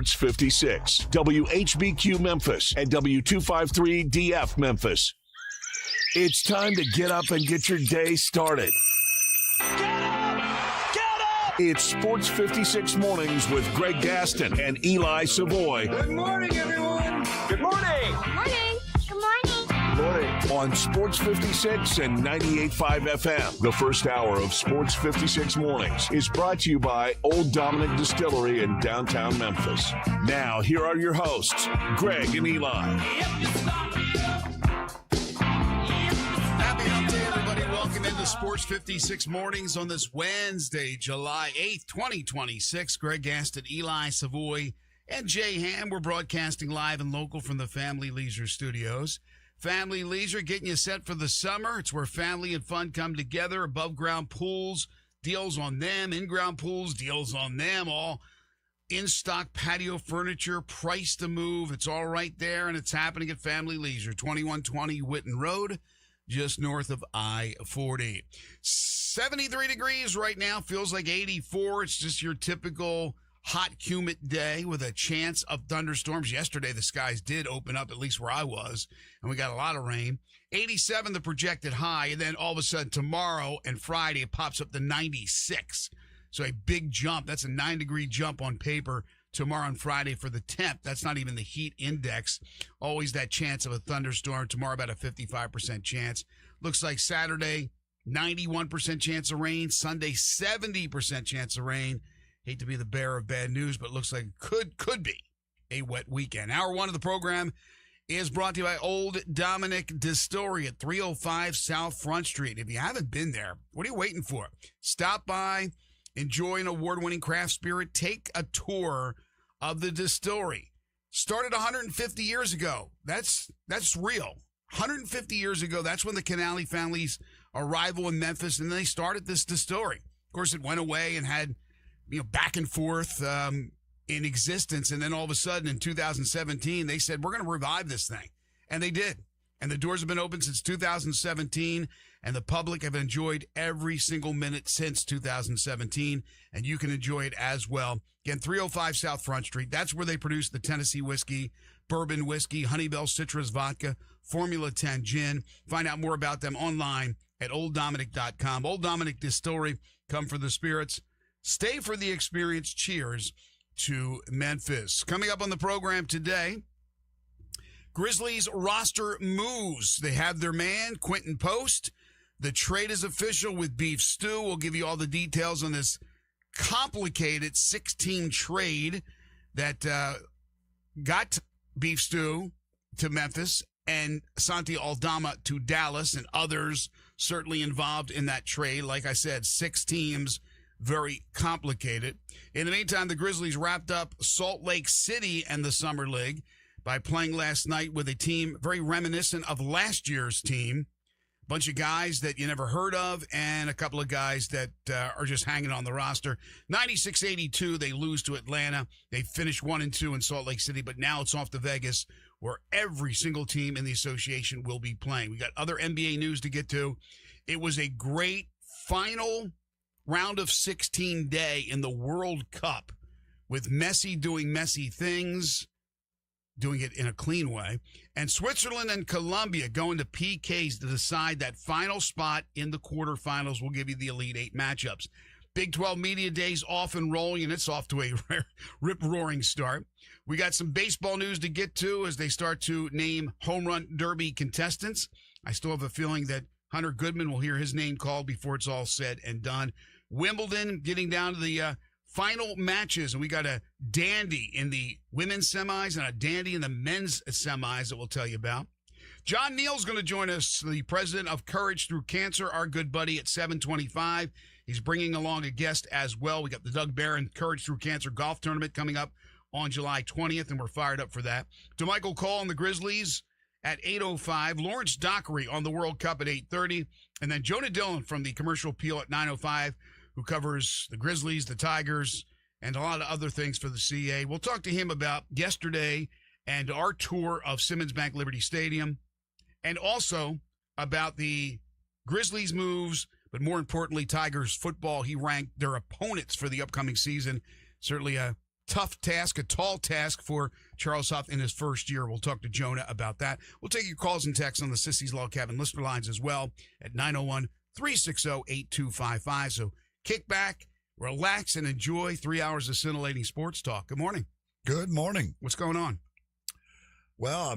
Sports 56, WHBQ Memphis, and W253DF Memphis. It's time to get up and get your day started. Get up! Get up! It's Sports 56 Mornings with Greg Gaston and Eli Savoy. Good morning, everyone. Good morning! Good morning. Good morning. Good morning. On Sports 56 and 98.5 FM. The first hour of Sports 56 Mornings is brought to you by Old Dominick Distillery in downtown Memphis. Now, here are your hosts, Greg and Eli. Happy hump day, everybody. Welcome into Sports 56 Mornings on this Wednesday, July 8th, 2026. Greg Gaston, Eli Savoy, and Jay Ham. We're broadcasting live and local from the Family Leisure Studios. Family Leisure, getting you set for the summer. It's where family and fun come together. Above ground pools, deals on them. In-ground pools, deals on them. All in-stock patio furniture, price to move. It's all right there, and it's happening at Family Leisure, 2120 Whitten Road, just north of I-40. 73 degrees right now. Feels like 84. It's just your typical hot, humid day with a chance of thunderstorms. Yesterday, the skies did open up, at least where I was, and we got a lot of rain. 87, the projected high, and then all of a sudden tomorrow and Friday, it pops up to 96. So a big jump. That's a 9-degree jump on paper tomorrow and Friday for the temp. That's not even the heat index. Always that chance of a thunderstorm. Tomorrow, about a 55% chance. Looks like Saturday, 91% chance of rain. Sunday, 70% chance of rain. Hate to be the bearer of bad news, but it looks like it could be a wet weekend. Hour one of the program is brought to you by Old Dominick Distillery at 305 South Front Street. If you haven't been there, what are you waiting for? Stop by, enjoy an award-winning craft spirit, take a tour of the distillery. Started 150 years ago. That's real. 150 years ago, that's when the Canali family's arrival in Memphis, and they started this distillery. Of course, it went away and had back and forth in existence. And then all of a sudden in 2017, they said, we're going to revive this thing. And they did. And the doors have been open since 2017. And the public have enjoyed every single minute since 2017. And you can enjoy it as well. Again, 305 South Front Street. That's where they produce the Tennessee whiskey, bourbon whiskey, Honeybell citrus vodka, Formula 10 gin. Find out more about them online at olddominick.com. Old Dominick Distillery. Come for the spirits. Stay for the experience. Cheers to Memphis. Coming up on the program today, Grizzlies roster moves. They have their man, Quentin Post. The trade is official with Beef Stew. We'll give you all the details on this complicated 6-team trade that got Beef Stew to Memphis and Santi Aldama to Dallas, and others certainly involved in that trade. Like I said, 6 teams. Very complicated. In the meantime, the Grizzlies wrapped up Salt Lake City and the Summer League by playing last night with a team very reminiscent of last year's team. A bunch of guys that you never heard of and a couple of guys that are just hanging on the roster. 96-82, they lose to Atlanta. They finished 1-2 in Salt Lake City, but now it's off to Vegas where every single team in the association will be playing. We got other NBA news to get to. It was a great final round of 16 day in the World Cup with Messi doing Messi things, doing it in a clean way, and Switzerland and Colombia going to PKs to decide that final spot in the quarterfinals. Will give you the Elite 8 matchups. Big 12 Media Days off and rolling, and it's off to a rip-roaring start. We got some baseball news to get to as they start to name Home Run Derby contestants. I still have a feeling that Hunter Goodman will hear his name called before it's all said and done. Wimbledon getting down to the final matches, and we got a dandy in the women's semis and a dandy in the men's semis that we'll tell you about. John Neal's going to join us, the president of Courage Through Cancer, our good buddy, at 7:25. He's bringing along a guest as well. We got the Doug Barron Courage Through Cancer golf tournament coming up on July 20th, and we're fired up for that. To Michael Cole and the Grizzlies at 8:05. Lawrence Dockery on the World Cup at 8:30. And then Jonah Dillon from the Commercial Appeal at 9:05. Who covers the Grizzlies, the Tigers, and a lot of other things for the CA. We'll talk to him about yesterday and our tour of Simmons Bank Liberty Stadium, and also about the Grizzlies moves, but more importantly, Tigers football. He ranked their opponents for the upcoming season. Certainly a tough task, a tall task for Charles Huff in his first year. We'll talk to Jonah about that. We'll take your calls and texts on the Sissy's Log Cabin listener lines as well at 901-360-8255. So kick back, relax, and enjoy 3 hours of scintillating sports talk. Good morning. Good morning. What's going on? Well,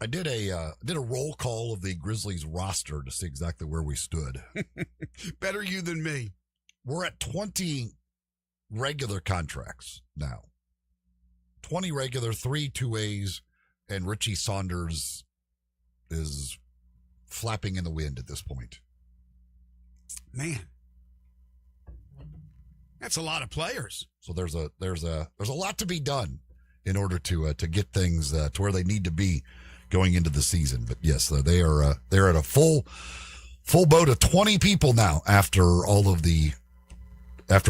I did a roll call of the Grizzlies roster to see exactly where we stood. Better you than me. We're at 20 regular contracts now. 20 regular, 3 2As, and Richie Saunders is flapping in the wind at this point. Man, that's a lot of players. So there's a lot to be done in order to get things to where they need to be going into the season. But yes, they're at a full boat of 20 people now after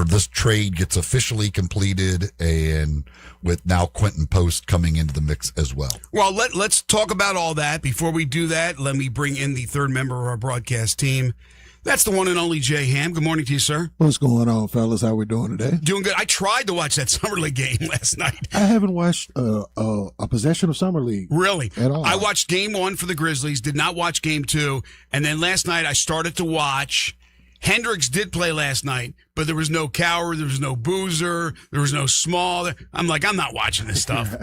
this trade gets officially completed, and with now Quentin Post coming into the mix as well. Well, let's talk about all that. Before we do that, let me bring in the third member of our broadcast team. That's the one and only Jay Ham. Good morning to you, sir. What's going on, fellas? How we doing today? Doing good. I tried to watch that Summer League game last night. I haven't watched a possession of Summer League. Really? At all. I watched game 1 for the Grizzlies, did not watch game 2, and then last night I started to watch. Hendricks did play last night, but there was no Coward, there was no Boozer, there was no Small. I'm like, I'm not watching this stuff.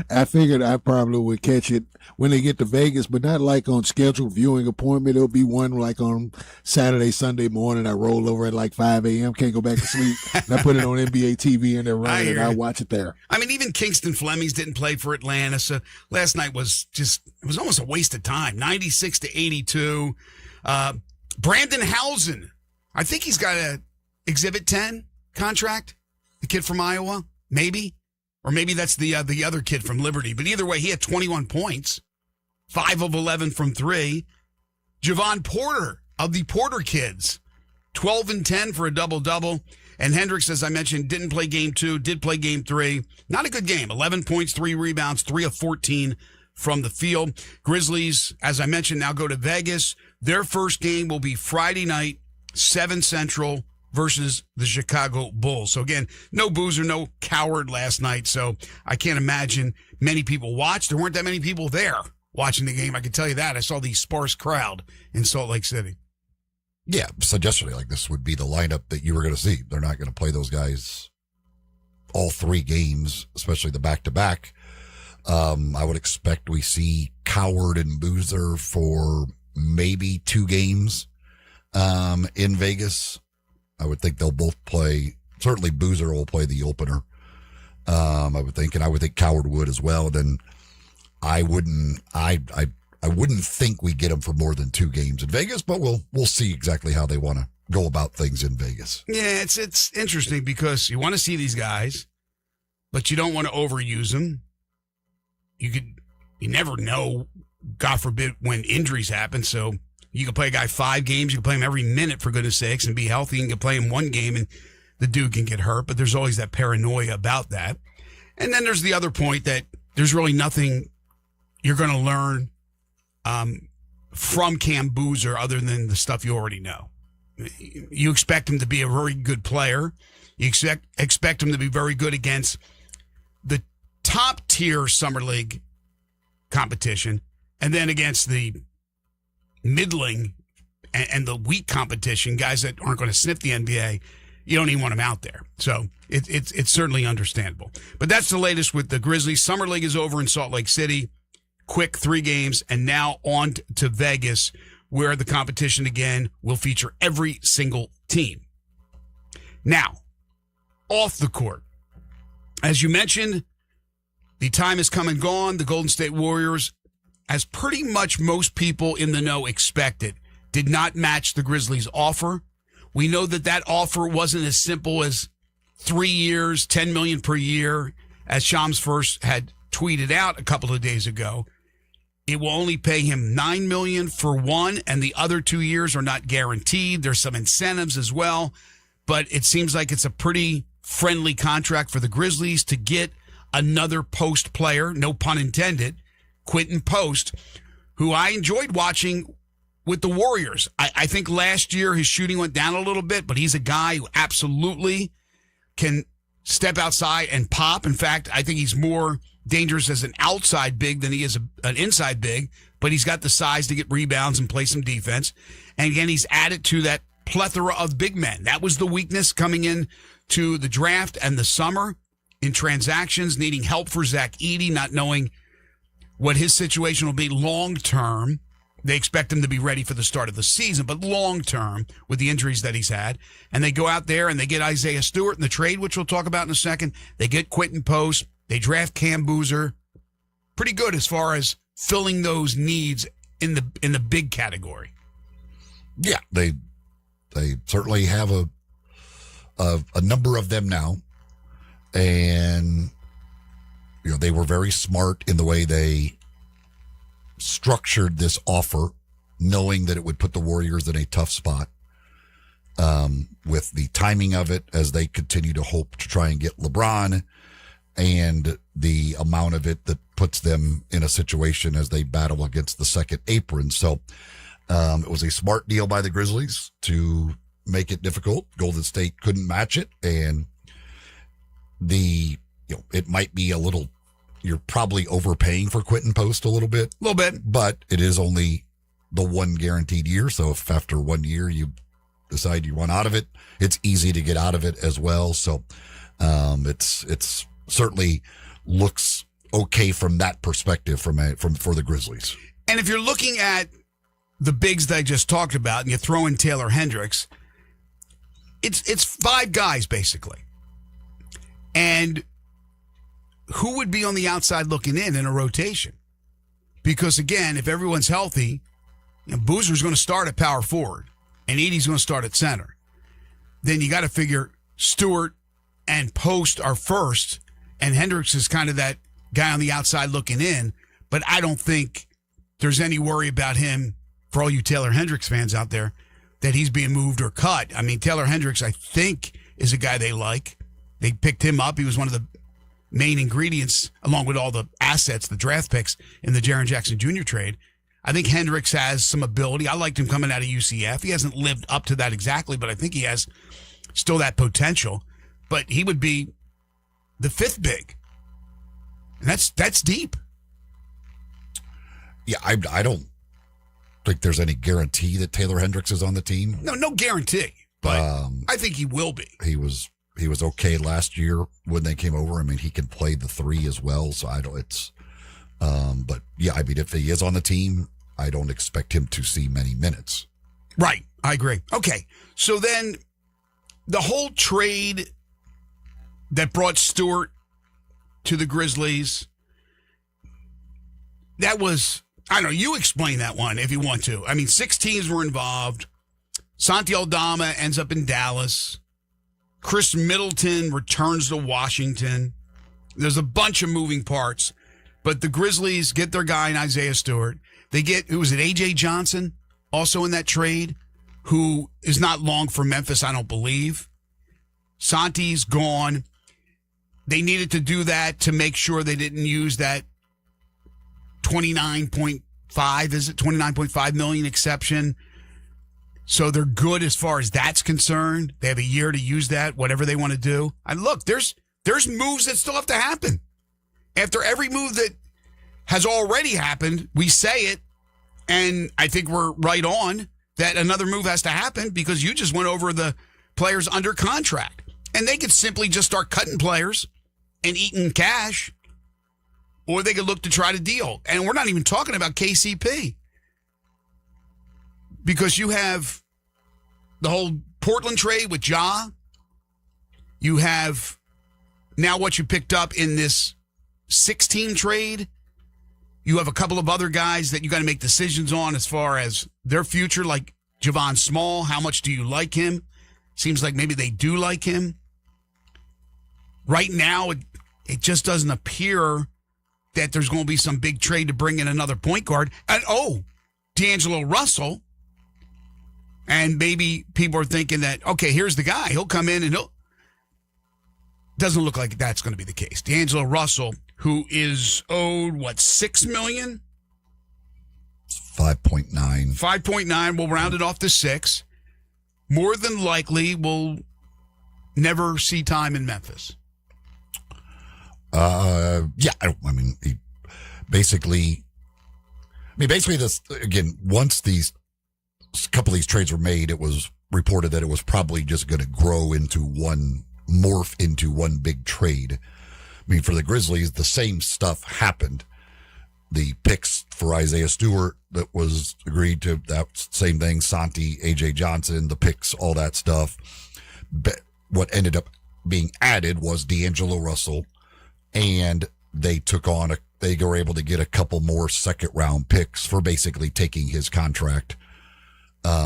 I figured I probably would catch it when they get to Vegas, but not like on scheduled viewing appointment. It'll be one like on Saturday, Sunday morning. I roll over at like 5 a.m., can't go back to sleep. And I put it on NBA TV and they're running and I watch it there. I mean, even Kingston Flemings didn't play for Atlanta, so last night was almost a waste of time. 96-82. Brandon Housen, I think he's got a Exhibit 10 contract, the kid from Iowa, maybe. Or maybe that's the other kid from Liberty. But either way, he had 21 points, 5 of 11 from 3. Javon Porter of the Porter kids, 12 and 10 for a double-double. And Hendricks, as I mentioned, didn't play game 2, did play game 3. Not a good game, 11 points, 3 rebounds, 3 of 14 from the field. Grizzlies, as I mentioned, now go to Vegas. Their first game will be Friday night, 7 Central versus the Chicago Bulls. So again, no Boozer, no Coward last night. So I can't imagine many people watched. There weren't that many people there watching the game. I can tell you that. I saw the sparse crowd in Salt Lake City. Yeah, so yesterday, like this would be the lineup that you were going to see. They're not going to play those guys all 3 games, especially the back-to-back. I would expect we see Coward and Boozer for maybe 2 games in Vegas. I would think they'll both play. Certainly Boozer will play the opener. I would think, and I would think Coward would as well. Then I wouldn't think we get them for more than 2 games in Vegas, but we'll see exactly how they want to go about things in Vegas. Yeah, it's interesting because you want to see these guys, but you don't want to overuse them. You never know, God forbid, when injuries happen. So you can play a guy 5 games. You can play him every minute, for goodness sakes, and be healthy. You can play him 1 game, and the dude can get hurt. But there's always that paranoia about that. And then there's the other point that there's really nothing you're going to learn from Cam Boozer other than the stuff you already know. You expect him to be a very good player. You expect him to be very good against the top-tier Summer League competition, and then against the middling and the weak competition, guys that aren't going to sniff the NBA, you don't even want them out there. So it's certainly understandable. But that's the latest with the Grizzlies. Summer League is over in Salt Lake City. Quick 3 games, and now on to Vegas, where the competition again will feature every single team. Now, off the court, as you mentioned, the time has come and gone. The Golden State Warriors, as pretty much most people in the know expected, did not match the Grizzlies' offer. We know that offer wasn't as simple as 3 years, $10 million per year, as Shams first had tweeted out a couple of days ago. It will only pay him $9 million for 1, and the other 2 years are not guaranteed. There's some incentives as well, but it seems like it's a pretty friendly contract for the Grizzlies to get another post player, no pun intended, Quentin Post, who I enjoyed watching with the Warriors. I think last year his shooting went down a little bit, but he's a guy who absolutely can step outside and pop. In fact, I think he's more dangerous as an outside big than he is an inside big, but he's got the size to get rebounds and play some defense. And again, he's added to that plethora of big men. That was the weakness coming in to the draft and the summer in transactions, needing help for Zach Edey, not knowing what his situation will be long term. They expect him to be ready for the start of the season, but long term with the injuries that he's had. And they go out there and they get Isaiah Stewart in the trade, which we'll talk about in a second. They get Quentin Post. They draft Cam Boozer. Pretty good as far as filling those needs in the big category. Yeah, they certainly have a number of them now, and they were very smart in the way they structured this offer, knowing that it would put the Warriors in a tough spot. With the timing of it, as they continue to hope to try and get LeBron, and the amount of it that puts them in a situation as they battle against the second apron. So it was a smart deal by the Grizzlies to make it difficult. Golden State couldn't match it, and it might be a little. You're probably overpaying for Quentin Post a little bit, but it is only the one guaranteed year. So if after 1 year you decide you want out of it, it's easy to get out of it as well. So it's certainly looks okay from that perspective for the Grizzlies. And if you're looking at the bigs that I just talked about, and you throw in Taylor Hendricks, it's five guys basically. And who would be on the outside looking in a rotation? Because again, if everyone's healthy, Boozer's going to start at power forward, and Edey's going to start at center. Then you got to figure Stewart and Post are first, and Hendricks is kind of that guy on the outside looking in. But I don't think there's any worry about him, for all you Taylor Hendricks fans out there, that he's being moved or cut. I mean, Taylor Hendricks, I think, is a guy they like. They picked him up. He was one of the main ingredients, along with all the assets, the draft picks in the Jaren Jackson Jr. trade. I think Hendricks has some ability. I liked him coming out of UCF. He hasn't lived up to that exactly, but I think he has still that potential. But he would be the fifth big. And that's deep. Yeah, I don't think there's any guarantee that Taylor Hendricks is on the team. No guarantee. But I think he will be. He was okay last year when they came over. I mean, he can play the three as well. So but yeah, I mean, if he is on the team, I don't expect him to see many minutes. Right. I agree. Okay. So then the whole trade that brought Stewart to the Grizzlies, that was, I don't know, you explain that one if you want to. I mean, 6 teams were involved. Santi Aldama ends up in Dallas. Chris Middleton returns to Washington. There's a bunch of moving parts, but the Grizzlies get their guy in Isaiah Stewart. They get, who was it, A.J. Johnson, also in that trade, who is not long for Memphis, I don't believe. Santi's gone. They needed to do that to make sure they didn't use that 29.5 million exception. So they're good as far as that's concerned. They have a year to use that, whatever they want to do. And look, there's moves that still have to happen. After every move that has already happened, we say it, and I think we're right on that another move has to happen, because you just went over the players under contract. And they could simply just start cutting players and eating cash, or they could look to try to deal. And we're not even talking about KCP, because you have the whole Portland trade with Ja. You have now what you picked up in this 6-team trade. You have a couple of other guys that you got to make decisions on as far as their future, like Javon Small. How much do you like him? Seems like maybe they do like him. Right now, it just doesn't appear that there's going to be some big trade to bring in another point guard. And, D'Angelo Russell. And maybe people are thinking that, okay, here's the guy. He'll come in and doesn't look like that's going to be the case. D'Angelo Russell, who is owed, $6 million? 5.9. 5.9. We'll round it off to 6. More than likely will never see time in Memphis. Yeah, he basically this, again, once a couple of these trades were made, it was reported that it was probably just going to morph into one big trade. I mean, for the Grizzlies, the same stuff happened. The picks for Isaiah Stewart that was agreed to, that same thing, Santi, AJ Johnson, the picks, all that stuff. But what ended up being added was D'Angelo Russell, and they were able to get a couple more second round picks for basically taking his contract,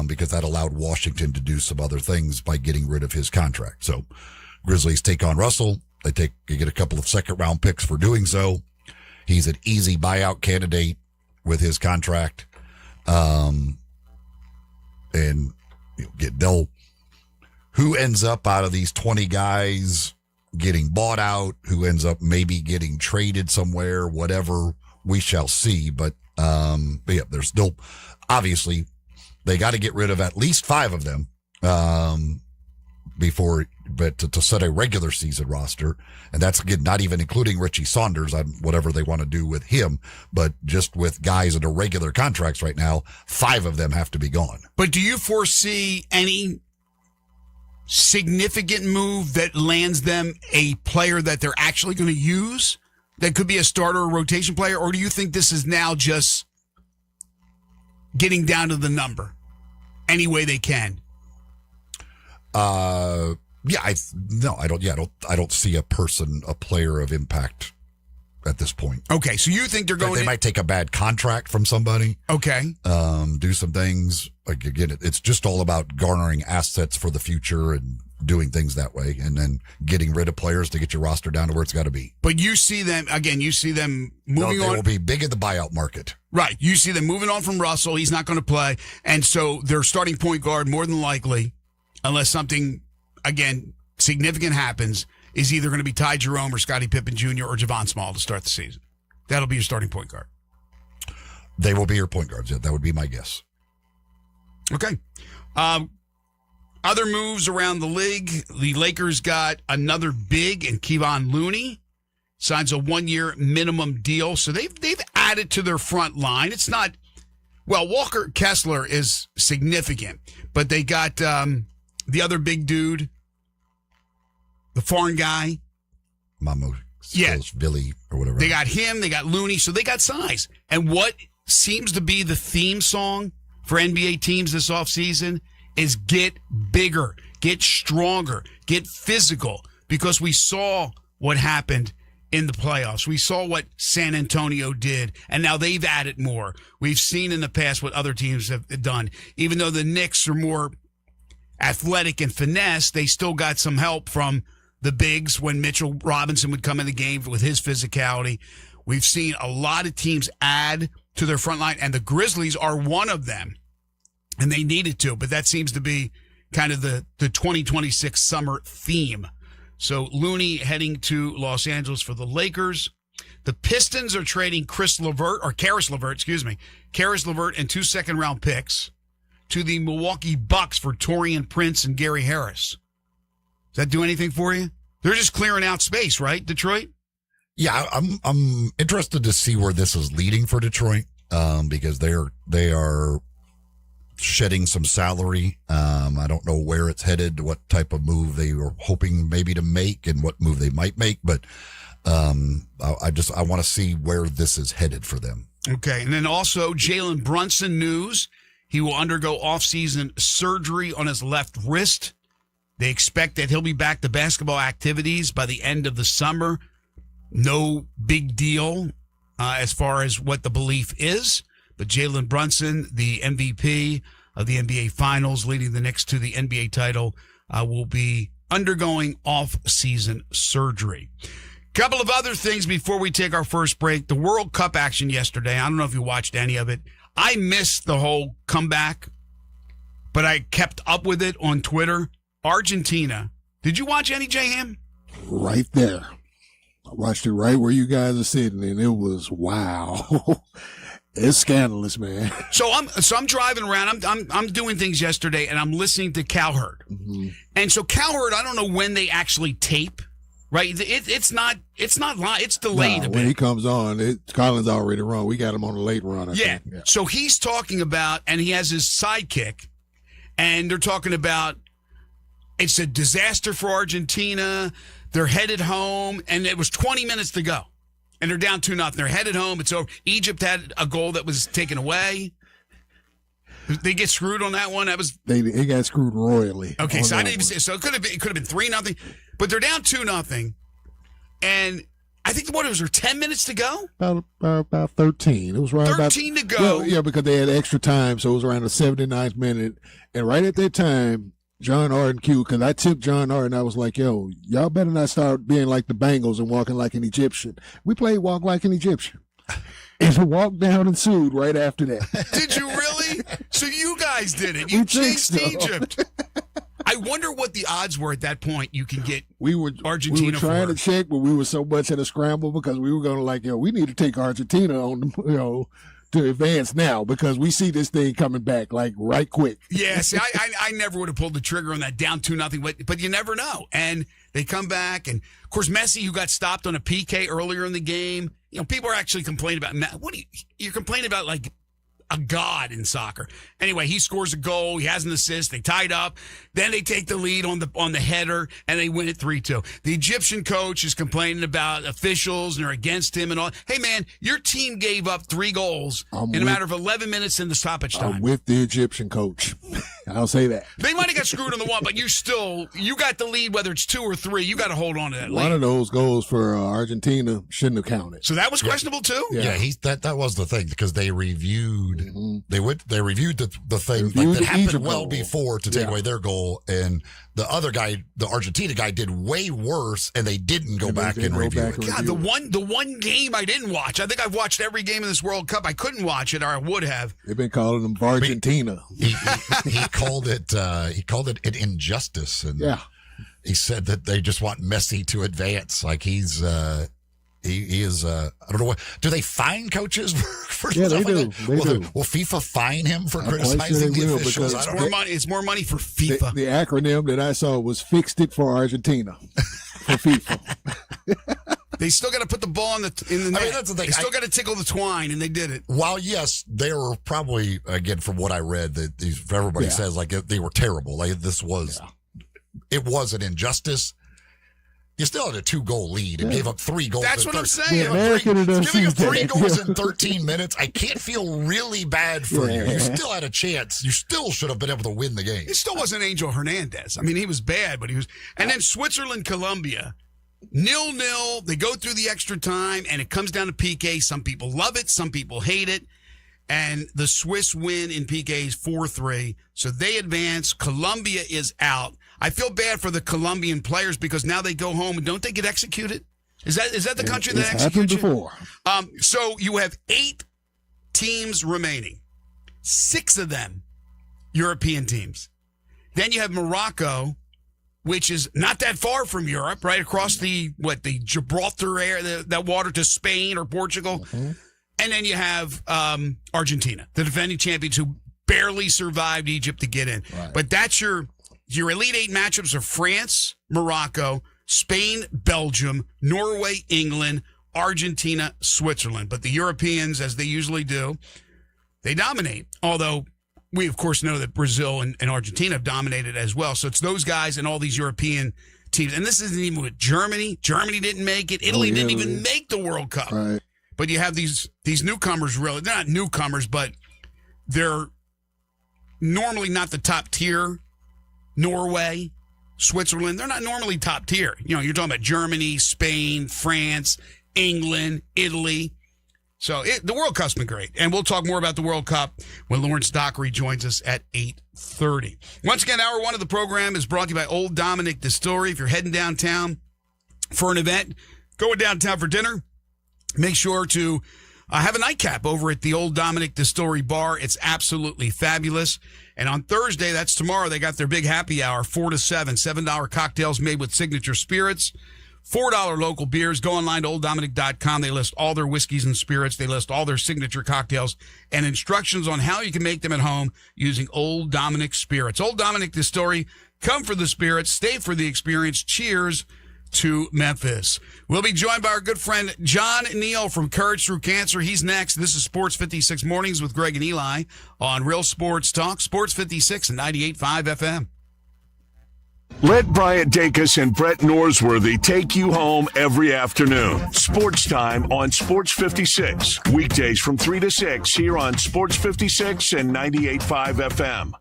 because that allowed Washington to do some other things by getting rid of his contract. So Grizzlies take on Russell. They get a couple of second round picks for doing so. He's an easy buyout candidate with his contract. And who ends up out of these 20 guys getting bought out, who ends up maybe getting traded somewhere, whatever, we shall see. But yeah, there's still, obviously, they got to get rid of at least 5 of them to set a regular season roster. And that's, again, not even including Richie Saunders on whatever they want to do with him, but just with guys under regular contracts right now, 5 of them have to be gone. But do you foresee any significant move that lands them a player that they're actually going to use that could be a starter or rotation player? Or do you think this is now just getting down to the number any way they can? Yeah, I don't see a player of impact at this point. Okay, so you think they're going? They might take a bad contract from somebody. Okay. Do some things. Like, again, it's just all about garnering assets for the future and doing things that way, and then getting rid of players to get your roster down to where it's got to be. But you see them moving on. They will be big in the buyout market. Right. You see them moving on from Russell. He's not going to play, and so their starting point guard, more than likely, unless something, again, significant happens, is either going to be Ty Jerome or Scottie Pippen Jr. or Javon Small to start the season. That'll be your starting point guard. They will be your point guards. Yeah, that would be my guess. Okay. Other moves around the league. The Lakers got another big in Kevon Looney. Signs a 1-year minimum deal. So they've added to their front line. It's not, well, Walker Kessler is significant, but they got the other big dude, the foreign guy. Billy or whatever. They got him. They got Looney. So they got size. And what seems to be the theme song for NBA teams this offseason is get bigger, get stronger, get physical, because we saw what happened in the playoffs. We saw what San Antonio did, and now they've added more. We've seen in the past what other teams have done. Even though the Knicks are more athletic and finesse, they still got some help from the bigs when Mitchell Robinson would come in the game with his physicality. We've seen a lot of teams add to their front line, and the Grizzlies are one of them. And they needed to, but that seems to be kind of the 2026 summer theme. So Looney heading to Los Angeles for the Lakers. The Pistons are trading Karis LeVert and 2 second-round picks to the Milwaukee Bucks for Taurean Prince and Gary Harris. Does that do anything for you? They're just clearing out space, right, Detroit? Yeah, I'm interested to see where this is leading for Detroit, because they are shedding some salary. I don't know where it's headed, what type of move they were hoping maybe to make and what move they might make, but I want to see where this is headed for them. Okay, and then also Jalen Brunson news. He will undergo off-season surgery on his left wrist. They expect that he'll be back to basketball activities by the end of the summer. No big deal as far as what the belief is. But Jalen Brunson, the MVP of the NBA Finals, leading the Knicks to the NBA title, will be undergoing off-season surgery. Couple of other things before we take our first break. The World Cup action yesterday. I don't know if you watched any of it. I missed the whole comeback, but I kept up with it on Twitter. Argentina. Did you watch any, J-Ham? Right there. I watched it right where you guys are sitting, and it was wow. It's scandalous, man. So I'm driving around. I'm doing things yesterday, and I'm listening to Cowherd. Mm-hmm. And so Cowherd, I don't know when they actually tape right? It's not live. It's delayed a when bit. he comes on, Collins already run. We got him on the late run. I Yeah. think. So he's talking about, and he has his sidekick, and they're talking about it's a disaster for Argentina. They're headed home, and it was 20 minutes to go. And they're down 2-0. They're headed home. It's over. Egypt had a goal that was taken away. They get screwed on that one. That was They got screwed royally. okay. on So I that didn't even one. say. So it could have been 3-0, but they're down 2-0, and I think what was there 10 minutes to go? About 13. It was around 13 to go. Well, yeah, because they had extra time, so it was around the 79th minute. And right at that time, John Arden Q, because I tipped John Arden, I was like, yo, y'all better not start being like the Bengals and walking like an Egyptian. We played walk like an Egyptian. And walked down and sued right after that. Did you really? So you guys did it. You We think chased so. Egypt. I wonder what the odds were at that point. You can get We were Argentina trying for to check, but we were so much at a scramble because we were going to like, yo, we need to take Argentina on the, to advance now because we see this thing coming back like right quick. Yeah, see, I never would have pulled the trigger on that down 2-0, but you never know. And they come back, and of course Messi, who got stopped on a PK earlier in the game. People are actually complaining about you're complaining about like a god in soccer. Anyway, he scores a goal. He has an assist. They tied up. Then they take the lead on the header, and they win it 3-2. The Egyptian coach is complaining about officials and they're against him and all. Hey, man, your team gave up 3 goals in a matter of 11 minutes in the stoppage time. I'm with the Egyptian coach. I'll say that. They might have got screwed on the one, but you got the lead, whether it's 2 or 3. You got to hold on to that lead. One of those goals for Argentina shouldn't have counted. So that was questionable too? Yeah, that was the thing because they reviewed they reviewed the thing Reviewed that the happened Egypt well goal. before to take away their goal, and the other guy, the Argentina guy, did way worse, and they didn't go back and review it. God, the one game I didn't watch. I think I've watched every game in this World Cup. I couldn't watch it, or I would have. They've been calling them Argentina. He called it an injustice, and he said that they just want Messi to advance. Like he's he is I don't know what do they fine coaches for Yeah, stuff they like do. that? They do. Will FIFA fine him for I'm quite criticizing sure they the will, officials? because I don't know. It's more money for The, FIFA. the acronym that I saw was "Fixed It for Argentina" for FIFA. They still got to put the ball in the net. that's the thing. They still got to tickle the twine, and they did it. While yes, they were probably, again from what I read, that everybody says like they were terrible. Like this was, it was an injustice. You still had a 2-goal lead and gave up 3 goals. That's what I'm saying. The American in us Giving up sees 3 that. goals in 13 minutes, I can't feel really bad for you. You still had a chance. You still should have been able to win the game. It still wasn't Angel Hernandez. I mean, he was bad, but he was. And then Switzerland, Colombia, 0-0. They go through the extra time, and it comes down to PK. Some people love it, some people hate it. And the Swiss win in PKs 4-3. So they advance. Colombia is out. I feel bad for the Colombian players because now they go home and don't they get executed? Is that the country that It's happened executes you? before. So you have 8 teams remaining. 6 of them European teams. Then you have Morocco, which is not that far from Europe, right across the Gibraltar area, that water to Spain or Portugal. Mm-hmm. And then you have Argentina, the defending champions who barely survived Egypt to get in. Right. But that's your Elite 8 matchups are France, Morocco, Spain, Belgium, Norway, England, Argentina, Switzerland. But the Europeans, as they usually do, they dominate. Although we, of course, know that Brazil and Argentina have dominated as well. So it's those guys and all these European teams. And this isn't even with Germany. Germany didn't make it. Italy didn't even make the World Cup. Right. But you have these newcomers, really. They're not newcomers, but they're normally not the top tier. Norway, Switzerland, they're not normally top tier. You're talking about Germany, Spain, France, England, Italy. So the World Cup's been great. And we'll talk more about the World Cup when Lawrence Dockery joins us at 8:30. Once again, hour 1 of the program is brought to you by Old Dominick Distillery. If you're heading downtown for an event, going downtown for dinner, make sure to have a nightcap over at the Old Dominick Distillery Bar. It's absolutely fabulous. And on Thursday, that's tomorrow, they got their big happy hour, 4 to 7, $7 cocktails made with signature spirits, $4 local beers. Go online to OldDominick.com. They list all their whiskeys and spirits. They list all their signature cocktails and instructions on how you can make them at home using Old Dominick spirits. Old Dominick Distillery, come for the spirits, stay for the experience. Cheers to Memphis. We'll be joined by our good friend John Neal from Courage Through Cancer. He's next. This is Sports 56 Mornings with Greg and Eli on Real Sports Talk, Sports 56 and 98.5 FM. Let Bryant Dacus and Brett Norsworthy take you home every afternoon. Sports Time on Sports 56. Weekdays from 3 to 6 here on Sports 56 and 98.5 FM.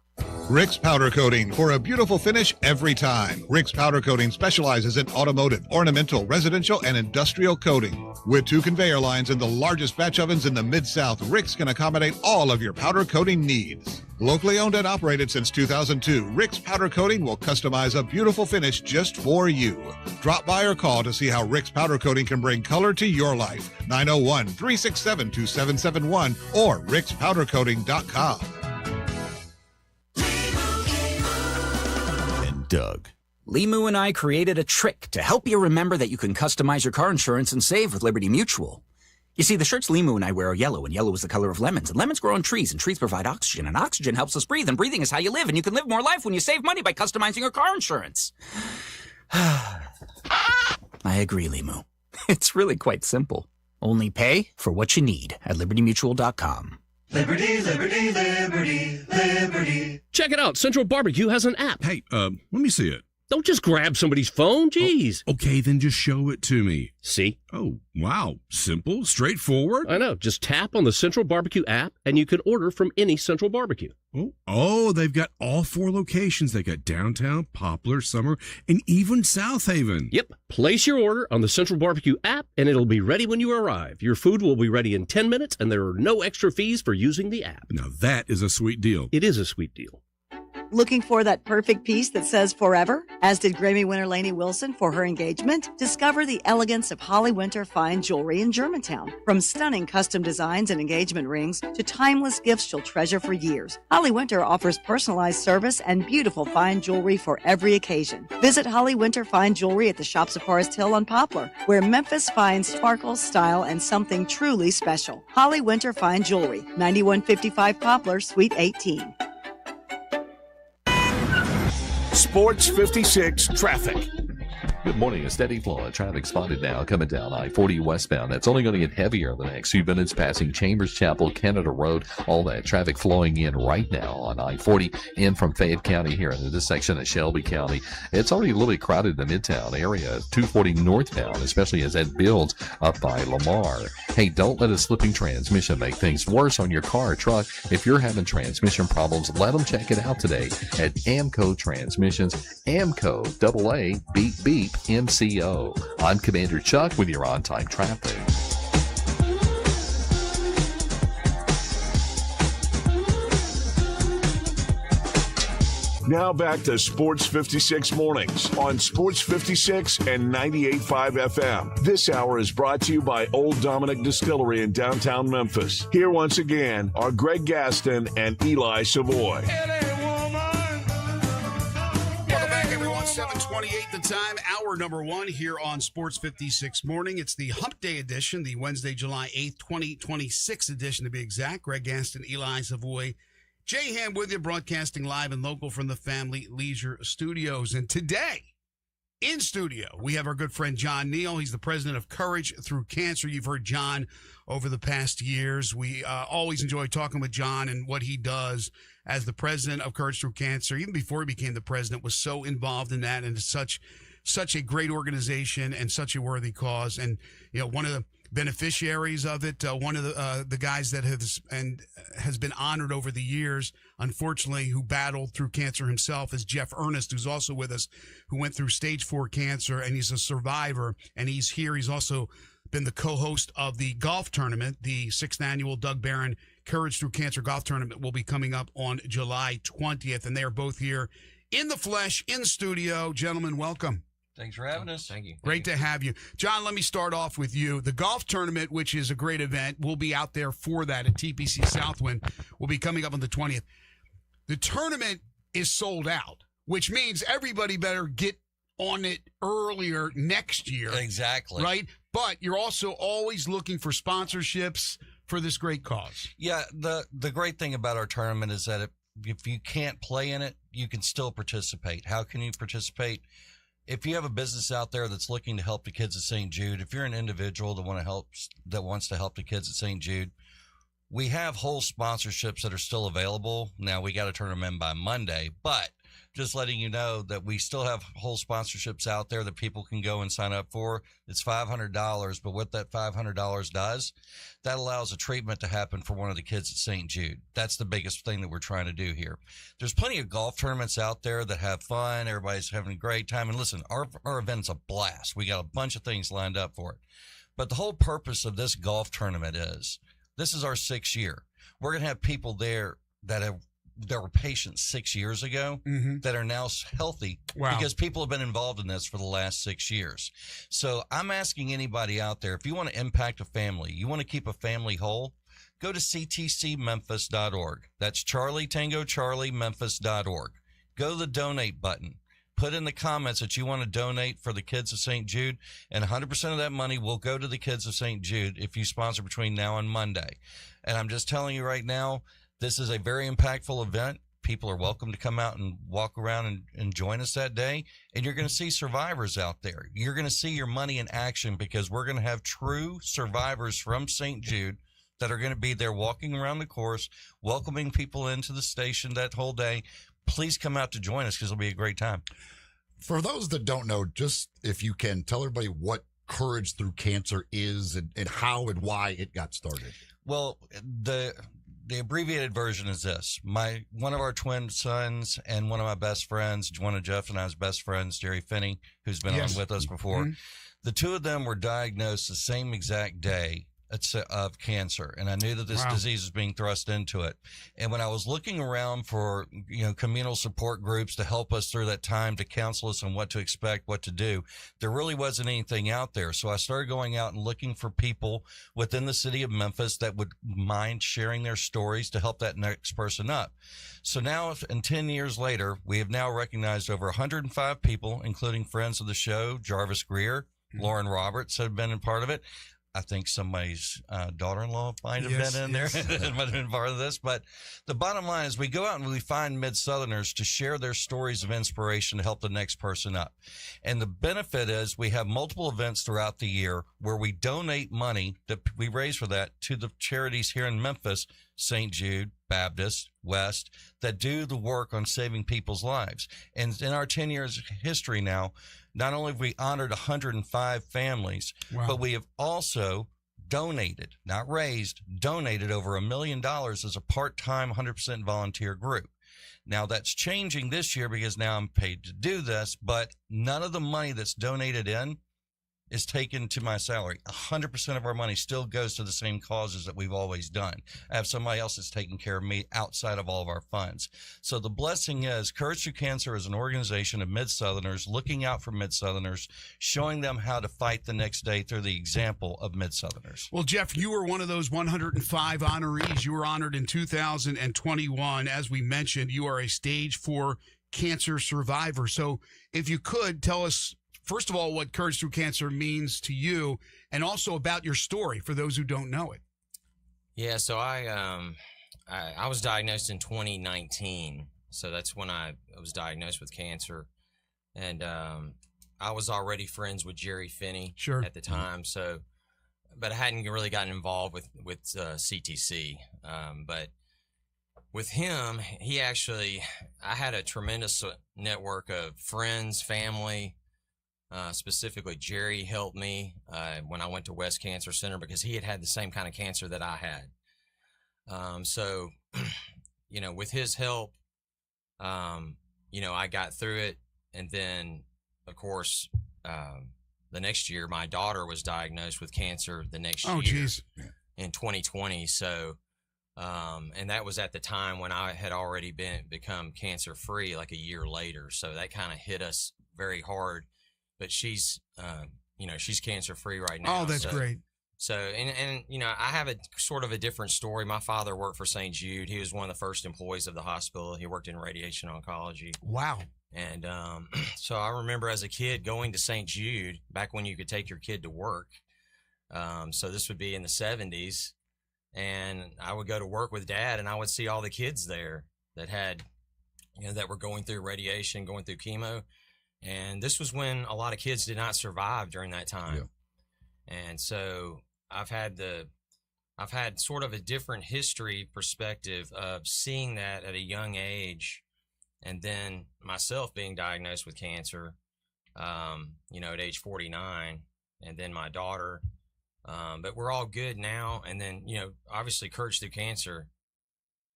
Rick's Powder Coating for a beautiful finish every time. Rick's Powder Coating specializes in automotive, ornamental, residential, and industrial coating. With 2 conveyor lines and the largest batch ovens in the Mid-South, Rick's can accommodate all of your powder coating needs. Locally owned and operated since 2002, Rick's Powder Coating will customize a beautiful finish just for you. Drop by or call to see how Rick's Powder Coating can bring color to your life. 901-367-2771 or rickspowdercoating.com. Doug. Limu and I created a trick to help you remember that you can customize your car insurance and save with Liberty Mutual. You see, the shirts Limu and I wear are yellow, and yellow is the color of lemons, and lemons grow on trees, and trees provide oxygen, and oxygen helps us breathe, and breathing is how you live, and you can live more life when you save money by customizing your car insurance. I agree, Limu. It's really quite simple. Only pay for what you need at libertymutual.com. Liberty, liberty, liberty, liberty. Check it out. Central Barbecue has an app. Hey, let me see it. Don't just grab somebody's phone. Jeez. Oh, okay, then just show it to me. See? Oh, wow. Simple, straightforward. I know. Just tap on the Central Barbecue app, and you can order from any Central Barbecue. Oh, they've got all 4 locations. They got downtown, Poplar, Summer, and even South Haven. Yep. Place your order on the Central Barbecue app, and it'll be ready when you arrive. Your food will be ready in 10 minutes, and there are no extra fees for using the app. Now, that is a sweet deal. It is a sweet deal. Looking for that perfect piece that says forever? As did Grammy winner Lainey Wilson for her engagement. Discover the elegance of Holly Winter fine jewelry in Germantown. From stunning custom designs and engagement rings to timeless gifts you'll treasure for years. Holly Winter offers personalized service and beautiful fine jewelry for every occasion. Visit Holly Winter Fine Jewelry at the Shops of Forest Hill on Poplar, where Memphis finds sparkle, style, and something truly special. Holly Winter Fine Jewelry, 9155 Poplar, Suite 18. Sports 56 traffic. Good morning. A steady flow of traffic spotted now coming down I-40 westbound. That's only going to get heavier the next few minutes passing Chambers Chapel, Canada Road. All that traffic flowing in right now on I-40 in from Fayette County here into this section of Shelby County. It's already a little bit crowded in the Midtown area, 240 northbound, especially as that builds up by Lamar. Hey, don't let a slipping transmission make things worse on your car or truck. If you're having transmission problems, let them check it out today at Amco Transmissions. Amco, AA, beep, beep. MCO. I'm Commander Chuck with your on-time traffic. Now back to Sports 56 Mornings on Sports 56 and 98.5 FM. This hour is brought to you by Old Dominick Distillery in downtown Memphis. Here once again are Greg Gaston and Eli Savoy. 7:28 the time, hour number 1 here on Sports 56 Morning. It's the Hump Day edition, the Wednesday, July 8th, 2026 edition to be exact. Greg Gaston, Eli Savoy, Jay Ham with you, broadcasting live and local from the Family Leisure Studios. And today, in studio, we have our good friend John Neal. He's the president of Courage Through Cancer. You've heard John over the past years. We always enjoy talking with John and what he does as the president of Courage Through Cancer. Even before he became the president, was so involved in that, and it's such a great organization and such a worthy cause. And you know, one of the beneficiaries of it, one of the guys that has been honored over the years, unfortunately, who battled through cancer himself, is Jeff Ernest, who's also with us, who went through stage 4 cancer, and he's a survivor, and he's here. He's also been the co-host of the golf tournament. The 6th annual Doug Barron Courage Through Cancer golf tournament will be coming up on July 20th, and they are both here in the flesh, in studio. Gentlemen, welcome. Thanks for having us. Thank you. Great to have you. John, let me start off with you. The golf tournament, which is a great event, we'll be out there for that at TPC Southwind, will be coming up on the 20th. The tournament is sold out, which means everybody better get on it earlier next year. Exactly. Right? But you're also always looking for sponsorships for this great cause. Yeah, the great thing about our tournament is that if you can't play in it, you can still participate. How can you participate? if you have a business out there that's looking to help the kids at St. Jude, if you're an individual that wants to help the kids at St. Jude, we have whole sponsorships that are still available. Now we got to turn them in by Monday, but just letting you know that we still have whole sponsorships out there that people can go and sign up for. It's $500, but what that $500 does, that allows a treatment to happen for one of the kids at St. Jude. That's the biggest thing that we're trying to do here. There's plenty of golf tournaments out there that have fun. Everybody's having a great time. And listen, our event's a blast. We got a bunch of things lined up for it. But the whole purpose of this golf tournament is, this is our 6th year. We're going to have people there that were patients 6 years ago that are now healthy because people have been involved in this for the last 6 years. So I'm asking anybody out there, if you want to impact a family, you want to keep a family whole, go to ctcmemphis.org. That's Charlie Tango Charlie Memphis.org. Go to the donate button. Put in the comments that you want to donate for the kids of St. Jude, and 100% of that money will go to the kids of St. Jude if you sponsor between now and Monday. And I'm just telling you right now, this is a very impactful event. People are welcome to come out and walk around and join us that day. And you're going to see survivors out there. You're going to see your money in action, because we're going to have true survivors from St. Jude that are going to be there walking around the course, welcoming people into the station that whole day. Please come out to join us, because it'll be a great time. For those that don't know, just if you can tell everybody what Courage Through Cancer is and how and why it got started. Well, the abbreviated version is this. One of our twin sons and one of my best friends, one of Jeff and I's best friends, Jerry Finney, who's been on with us before, the two of them were diagnosed the same exact day of cancer, and I knew that this disease was being thrust into it. And when I was looking around for communal support groups to help us through that time, to counsel us on what to expect, what to do, there really wasn't anything out there. So I started going out and looking for people within the city of Memphis that would mind sharing their stories to help that next person up. So now, and 10 years later, we have now recognized over 105 people, including friends of the show, Jarvis Greer, Lauren Roberts have been a part of it. I think somebody's daughter-in-law might have been in there, might have been part of this. But the bottom line is, we go out and we find Mid-Southerners to share their stories of inspiration to help the next person up. And the benefit is, we have multiple events throughout the year where we donate money that we raise for that to the charities here in Memphis, St. Jude, Baptist, West, that do the work on saving people's lives. And in our 10 years history now, not only have we honored 105 families, but we have also donated, not raised, donated over $1 million as a part-time, 100% volunteer group. Now, that's changing this year because now I'm paid to do this, but none of the money that's donated in is taken to my salary. 100% of our money still goes to the same causes that we've always done. I have somebody else that's taking care of me outside of all of our funds. So the blessing is, Courage Through Cancer is an organization of Mid-Southerners looking out for Mid-Southerners, showing them how to fight the next day through the example of Mid-Southerners. Well, Jeff, you were one of those 105 honorees. You were honored in 2021. As we mentioned, you are a stage 4 cancer survivor. So if you could tell us, first of all, what Courage Through Cancer means to you, and also about your story for those who don't know it. Yeah, so I was diagnosed in 2019. So that's when I was diagnosed with cancer. And I was already friends with Jerry Finney at the time. So, but I hadn't really gotten involved with CTC. But with him, I had a tremendous network of friends, family. Specifically, Jerry helped me when I went to West Cancer Center, because he had the same kind of cancer that I had. So, with his help, I got through it. And then, of course, the next year, my daughter was diagnosed with cancer the next year in 2020. So, and that was at the time when I had already become cancer free, like a year later. So that kind of hit us very hard. But she's cancer free right now. Oh, that's great. So, and I have a sort of a different story. My father worked for St. Jude. He was one of the first employees of the hospital. He worked in radiation oncology. Wow. And so I remember as a kid going to St. Jude back when you could take your kid to work. So this would be in the 70s. And I would go to work with Dad, and I would see all the kids there that had, that were going through radiation, going through chemo. And this was when a lot of kids did not survive during that time. Yeah. And so I've had sort of a different history perspective of seeing that at a young age, and then myself being diagnosed with cancer, at age 49, and then my daughter. But we're all good now. And then, obviously Courage Through Cancer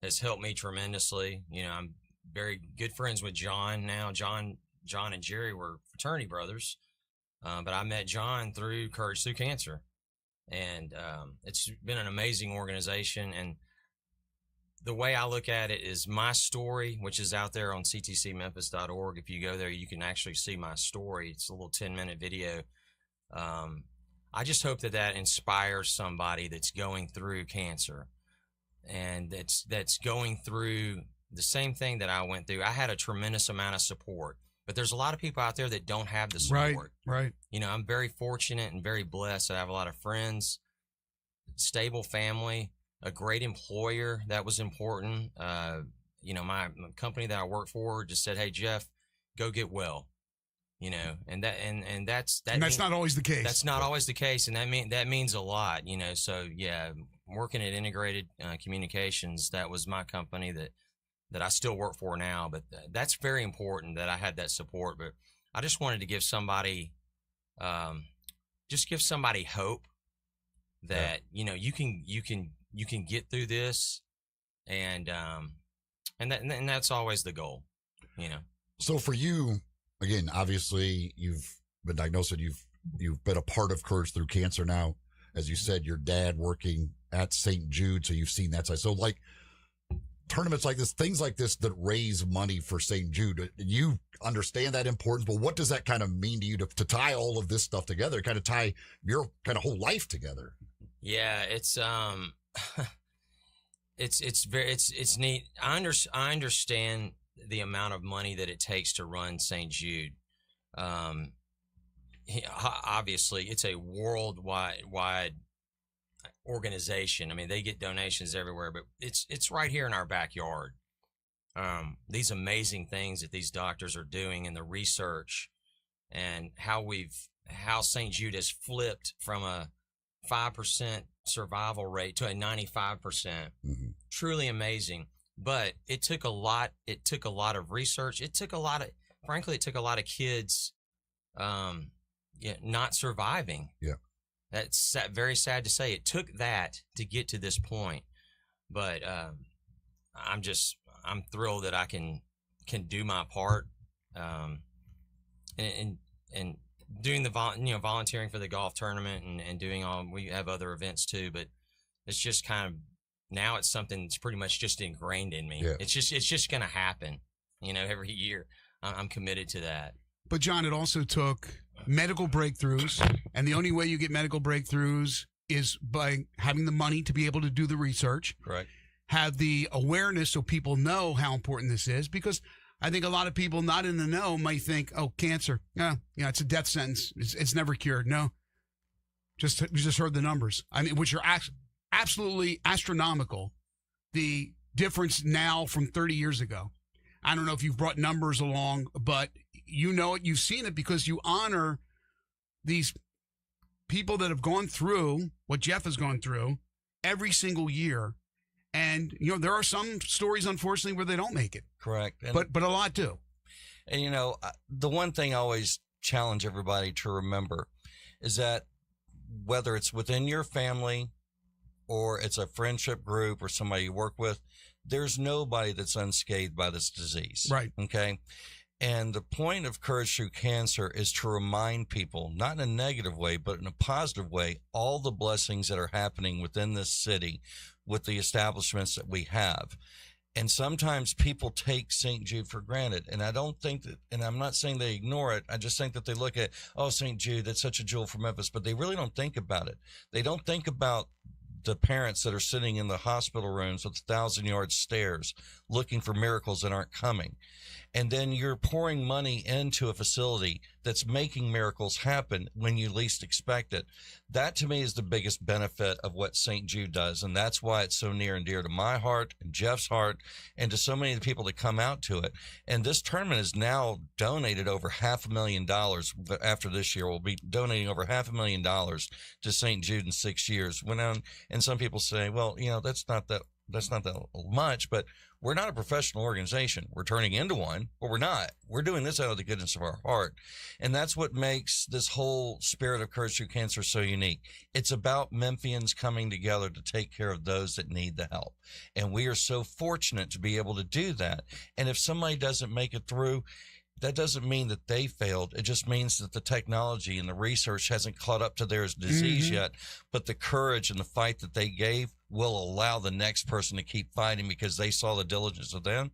has helped me tremendously. I'm very good friends with John now. John and Jerry were fraternity brothers. But I met John through Courage Through Cancer. And it's been an amazing organization. And the way I look at it is my story, which is out there on ctcmemphis.org. If you go there, you can actually see my story. It's a little 10-minute video. I just hope that inspires somebody that's going through cancer and that's going through the same thing that I went through. I had a tremendous amount of support, but there's a lot of people out there that don't have the support. Right. I'm very fortunate and very blessed. I have a lot of friends, stable family, a great employer. That was important. My company that I work for just said, "Hey, Jeff, go get well." And that's not always the case. That's not always the case, and that means a lot. So yeah, working at Integrated Communications, that was my company that I still work for now. But that's very important that I had that support. But I just wanted to give somebody, hope that you can get through this, and that's always the goal. So for you. Again, obviously, you've been diagnosed and you've been a part of Courage Through Cancer now. As you said, your dad working at St. Jude, so you've seen that side. So, like, tournaments like this, things like this that raise money for St. Jude, you understand that importance, but what does that kind of mean to you to tie all of this stuff together, kind of tie your kind of whole life together? Yeah, it's it's neat. I understand the amount of money that it takes to run St. Jude. Obviously, it's a worldwide organization. I mean, they get donations everywhere, but it's right here in our backyard. These amazing things that these doctors are doing and the research, and how St. Jude has flipped from a 5% survival rate to a 95%. Mm-hmm. Truly amazing. But it took a lot. It took a lot of research. It took a lot of kids, not surviving. Yeah, that's very sad to say. It took that to get to this point. But I'm thrilled that I can do my part, and doing the volunteering for the golf tournament and doing all. We have other events too, but it's just kind of. Now it's something that's pretty much just ingrained in me. Yeah. It's just going to happen, every year. I'm committed to that. But John, it also took medical breakthroughs, and the only way you get medical breakthroughs is by having the money to be able to do the research. Right. Have the awareness so people know how important this is, because I think a lot of people not in the know might think, oh, cancer, it's a death sentence. It's never cured. No, you just heard the numbers. I mean, which are absolutely astronomical, the difference now from 30 years ago. I don't know if you've brought numbers along, but you've seen it because you honor these people that have gone through what Jeff has gone through every single year. And, there are some stories, unfortunately, where they don't make it. Correct. And, but a lot do. And, the one thing I always challenge everybody to remember is that whether it's within your family, or it's a friendship group or somebody you work with, there's nobody that's unscathed by this disease. Right. Okay. And the point of Courage Through Cancer is to remind people, not in a negative way, but in a positive way, all the blessings that are happening within this city with the establishments that we have. And sometimes people take St. Jude for granted. And I don't think that, and I'm not saying they ignore it. I just think that they look at, oh, St. Jude, that's such a jewel for Memphis, but they really don't think about it. They don't think about the parents that are sitting in the hospital rooms with 1,000-yard stares looking for miracles that aren't coming. And then you're pouring money into a facility that's making miracles happen when you least expect it. That to me is the biggest benefit of what St. Jude does. And that's why it's so near and dear to my heart and Jeff's heart and to so many of the people that come out to it. And this tournament has now donated over $500,000. After this year, we'll be donating over $500,000 to St. Jude in 6 years. And some people say, well, that's not that much, but we're not a professional organization. We're turning into one, but we're not. We're doing this out of the goodness of our heart. And that's what makes this whole spirit of Courage Through Cancer so unique. It's about Memphians coming together to take care of those that need the help. And we are so fortunate to be able to do that. And if somebody doesn't make it through, that doesn't mean that they failed. It just means that the technology and the research hasn't caught up to their disease yet. But the courage and the fight that they gave will allow the next person to keep fighting because they saw the diligence of them.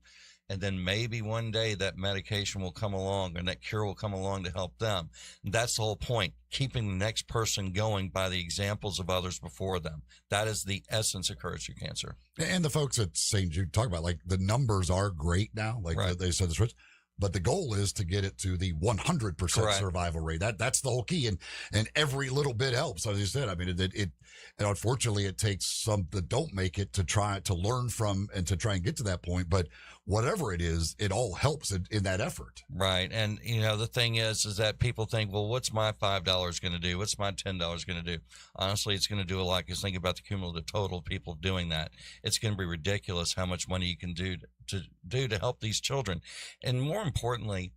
And then maybe one day that medication will come along and that cure will come along to help them. And that's the whole point, keeping the next person going by the examples of others before them. That is the essence of Courage Through Cancer. And the folks at St. Jude talk about, like, the numbers are great now. Like they said, the switch. But the goal is to get it to the 100% survival rate. That's the whole key. And every little bit helps. As you said, I mean, and unfortunately it takes some that don't make it to try to learn from and to try and get to that point. But whatever it is, it all helps in that effort. Right. And, the thing is that people think, well, what's my $5 going to do? What's my $10 going to do? Honestly, it's going to do a lot, because think about the cumulative total of people doing that. It's going to be ridiculous how much money you can do to help these children. And more importantly,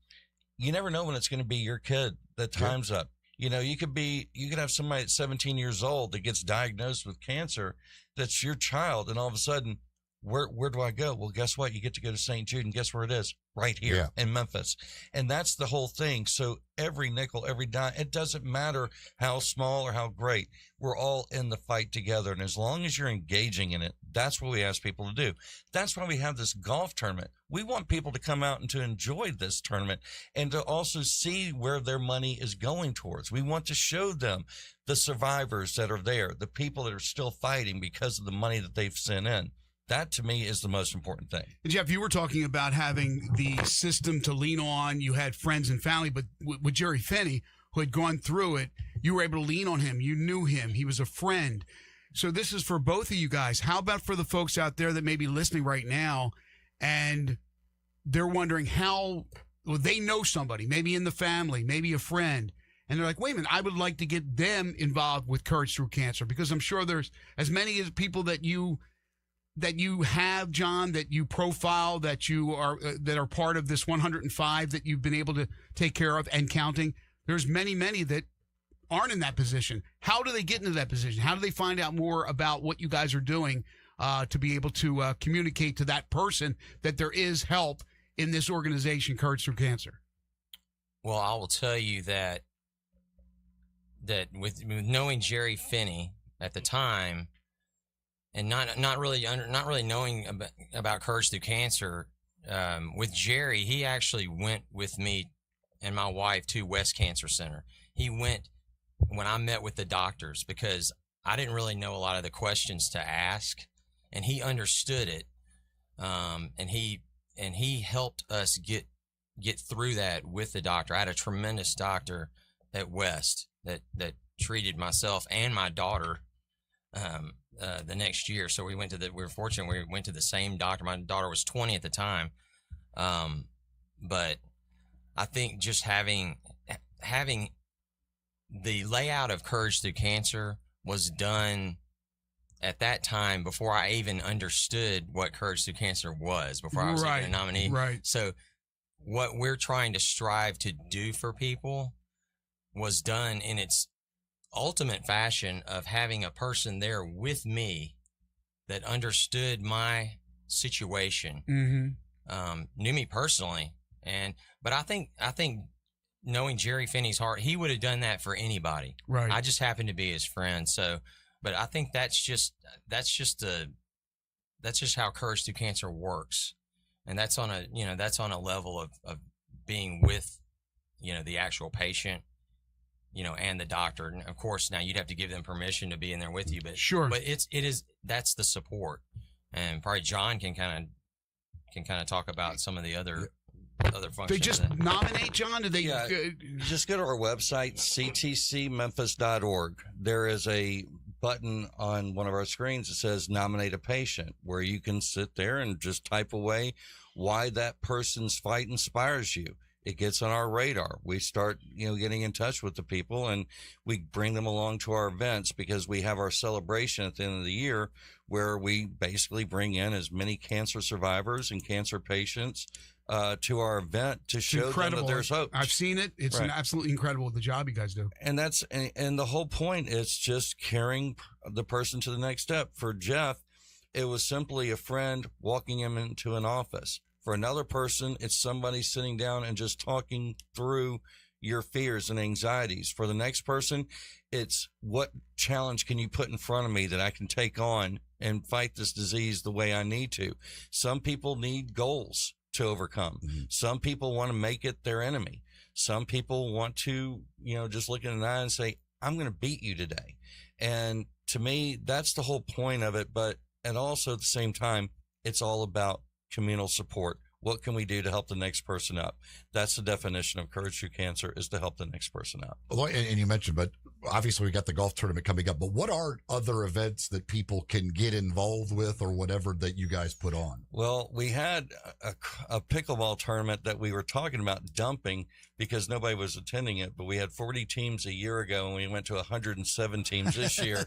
you never know when it's going to be your kid that time's up. You could have somebody at 17 years old that gets diagnosed with cancer. That's your child. And all of a sudden, where do I go? Well, guess what? You get to go to St. Jude, and guess where it is? Right here in Memphis. And that's the whole thing. So every nickel, every dime, it doesn't matter how small or how great. We're all in the fight together. And as long as you're engaging in it, that's what we ask people to do. That's why we have this golf tournament. We want people to come out and to enjoy this tournament and to also see where their money is going towards. We want to show them the survivors that are there, the people that are still fighting because of the money that they've sent in. That, to me, is the most important thing. Jeff, you were talking about having the system to lean on. You had friends and family, but with Jerry Finney, who had gone through it, you were able to lean on him. You knew him. He was a friend. So this is for both of you guys. How about for the folks out there that may be listening right now and they're wondering they know somebody, maybe in the family, maybe a friend, and they're like, wait a minute, I would like to get them involved with Courage Through Cancer, because I'm sure there's as many as people that you have, John, that you profile, that you are that are part of this 105 that you've been able to take care of and counting. There's many that aren't in that position. How do they get into that position? How do they find out more about what you guys are doing to be able to communicate to that person that there is help in this organization, Courage Through Cancer? Well, I will tell you that with knowing Jerry Finney at the time, and not really knowing about Courage Through Cancer, with Jerry, he actually went with me and my wife to West Cancer Center. He went when I met with the doctors, because I didn't really know a lot of the questions to ask, and he understood it, and he helped us get through that with the doctor. I had a tremendous doctor at West that treated myself and my daughter the next year. So we were fortunate. We went to the same doctor. My daughter was 20 at the time. But I think just having the layout of Courage Through Cancer was done at that time before I even understood what Courage Through Cancer was, before I was even a nominee. Right. So what we're trying to strive to do for people was done in its ultimate fashion of having a person there with me that understood my situation, knew me personally, but I think knowing Jerry Finney's heart, he would have done that for anybody. Right. I just happened to be his friend, so. But I think that's just how Courage Through Cancer works, and that's on a level of being with, the actual patient, and the doctor. And of course, now you'd have to give them permission to be in there with you, but sure. But that's the support, and probably John can kind of talk about some of the other other functions. They just nominate, John? Do they? Yeah, just go to our website, ctcmemphis.org. There is a button on one of our screens that says nominate a patient, where you can sit there and just type away why that person's fight inspires you. It gets on our radar. We start, getting in touch with the people, and we bring them along to our events, because we have our celebration at the end of the year where we basically bring in as many cancer survivors and cancer patients to our event to show them that there's hope. I've seen it. It's absolutely incredible the job you guys do. And and the whole point is just carrying the person to the next step. For Jeff, it was simply a friend walking him into an office. For another person, it's somebody sitting down and just talking through your fears and anxieties. For the next person, it's what challenge can you put in front of me that I can take on and fight this disease the way I need to. Some people need goals to overcome. Mm-hmm. Some people want to make it their enemy. Some people want to, just look in the eye and say, I'm going to beat you today. And to me, that's the whole point of it. And also at the same time, it's all about communal support. What can we do to help the next person up? That's the definition of Courage Through Cancer, is to help the next person up. Well, and you mentioned, but obviously we got the golf tournament coming up, but what are other events that people can get involved with, or whatever that you guys put on? Well, we had a pickleball tournament that we were talking about dumping because nobody was attending it, but we had 40 teams a year ago and we went to 107 teams this year.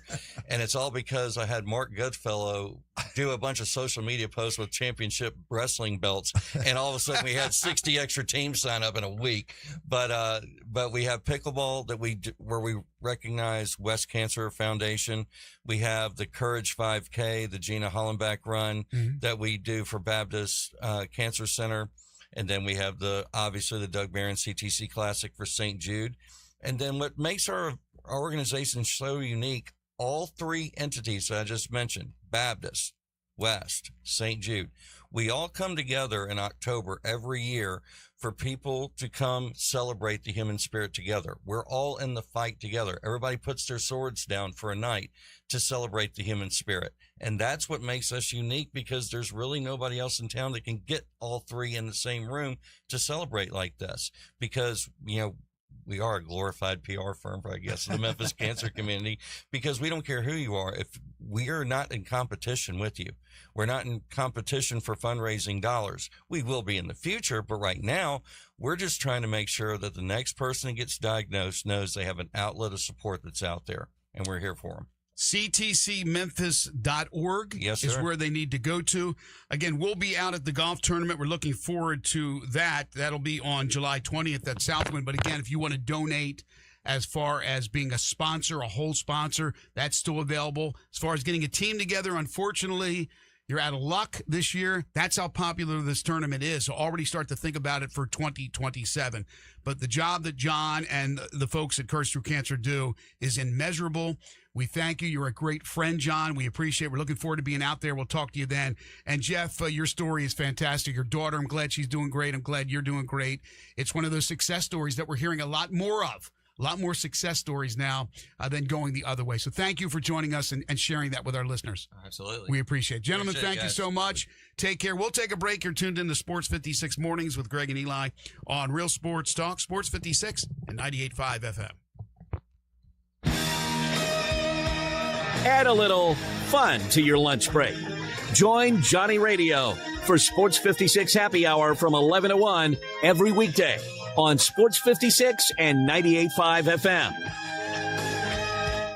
And it's all because I had Mark Goodfellow do a bunch of social media posts with championship wrestling belts. And all of a sudden we had 60 extra teams sign up in a week. But we have pickleball where we recognize West Cancer Foundation. We have the Courage 5K, the Gina Hollenbach run that we do for Baptist Cancer Center. And then we have obviously the Doug Barron CTC Classic for St. Jude. And then what makes our organization so unique, all three entities that I just mentioned, Baptist, West, St. Jude, we all come together in October every year for people to come celebrate the human spirit together. We're all in the fight together. Everybody puts their swords down for a night to celebrate the human spirit. And that's what makes us unique, because there's really nobody else in town that can get all three in the same room to celebrate like this. Because, we are a glorified PR firm, I guess, in the Memphis cancer community, because we don't care who you are. If we are not in competition with you, we're not in competition for fundraising dollars. We will be in the future, but right now we're just trying to make sure that the next person that gets diagnosed knows they have an outlet of support that's out there, and we're here for them. ctcmemphis.org is where they need to go to. Again, we'll be out at the golf tournament. We're looking forward to that. That'll be on July 20th at Southwind. But again, if you want to donate as far as being a sponsor, a whole sponsor, that's still available. As far as getting a team together, unfortunately, you're out of luck this year. That's how popular this tournament is. So already start to think about it for 2027. But the job that John and the folks at Courage Through Cancer do is immeasurable. We thank you. You're a great friend, John. We appreciate it. We're looking forward to being out there. We'll talk to you then. And Jeff, your story is fantastic. Your daughter, I'm glad she's doing great. I'm glad you're doing great. It's one of those success stories that we're hearing a lot more of. A lot more success stories now than going the other way. So thank you for joining us and sharing that with our listeners. Absolutely. We appreciate it. Gentlemen, thank you so much. Take care. We'll take a break. You're tuned in to Sports 56 Mornings with Greg and Eli on Real Sports Talk, Sports 56 and 98.5 FM. Add a little fun to your lunch break. Join Johnny Radio for Sports 56 Happy Hour from 11 to 1 every weekday on Sports 56 and 98.5 FM.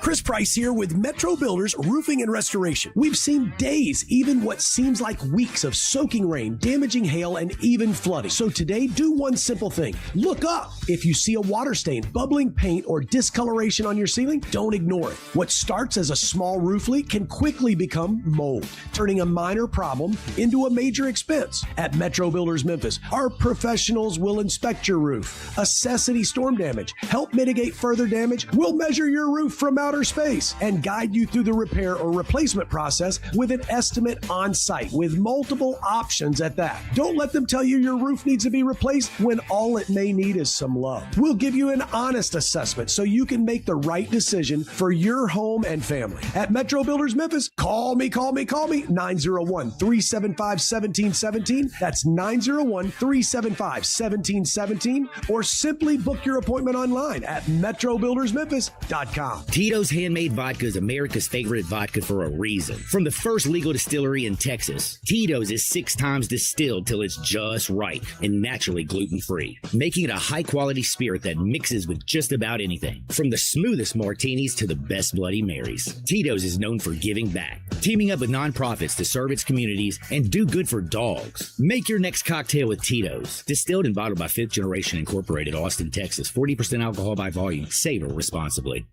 Chris Price here with Metro Builders Roofing and Restoration. We've seen days, even what seems like weeks of soaking rain, damaging hail, and even flooding. So today, do one simple thing. Look up. If you see a water stain, bubbling paint, or discoloration on your ceiling, don't ignore it. What starts as a small roof leak can quickly become mold, turning a minor problem into a major expense. At Metro Builders Memphis, our professionals will inspect your roof, assess any storm damage, help mitigate further damage. We'll measure your roof from outer outer space and guide you through the repair or replacement process with an estimate on site with multiple options at that. Don't let them tell you your roof needs to be replaced when all it may need is some love. We'll give you an honest assessment so you can make the right decision for your home and family. At Metro Builders Memphis, call me, 901-375-1717. That's 901-375-1717, or simply book your appointment online at metrobuildersmemphis.com. Tito's Handmade Vodka is America's favorite vodka for a reason. From the first legal distillery in Texas, Tito's is 6 times distilled till it's just right and naturally gluten-free, making it a high-quality spirit that mixes with just about anything. From the smoothest martinis to the best Bloody Marys, Tito's is known for giving back, teaming up with nonprofits to serve its communities and do good for dogs. Make your next cocktail with Tito's. Distilled and bottled by 5th Generation Incorporated, Austin, Texas. 40% alcohol by volume. Savor responsibly.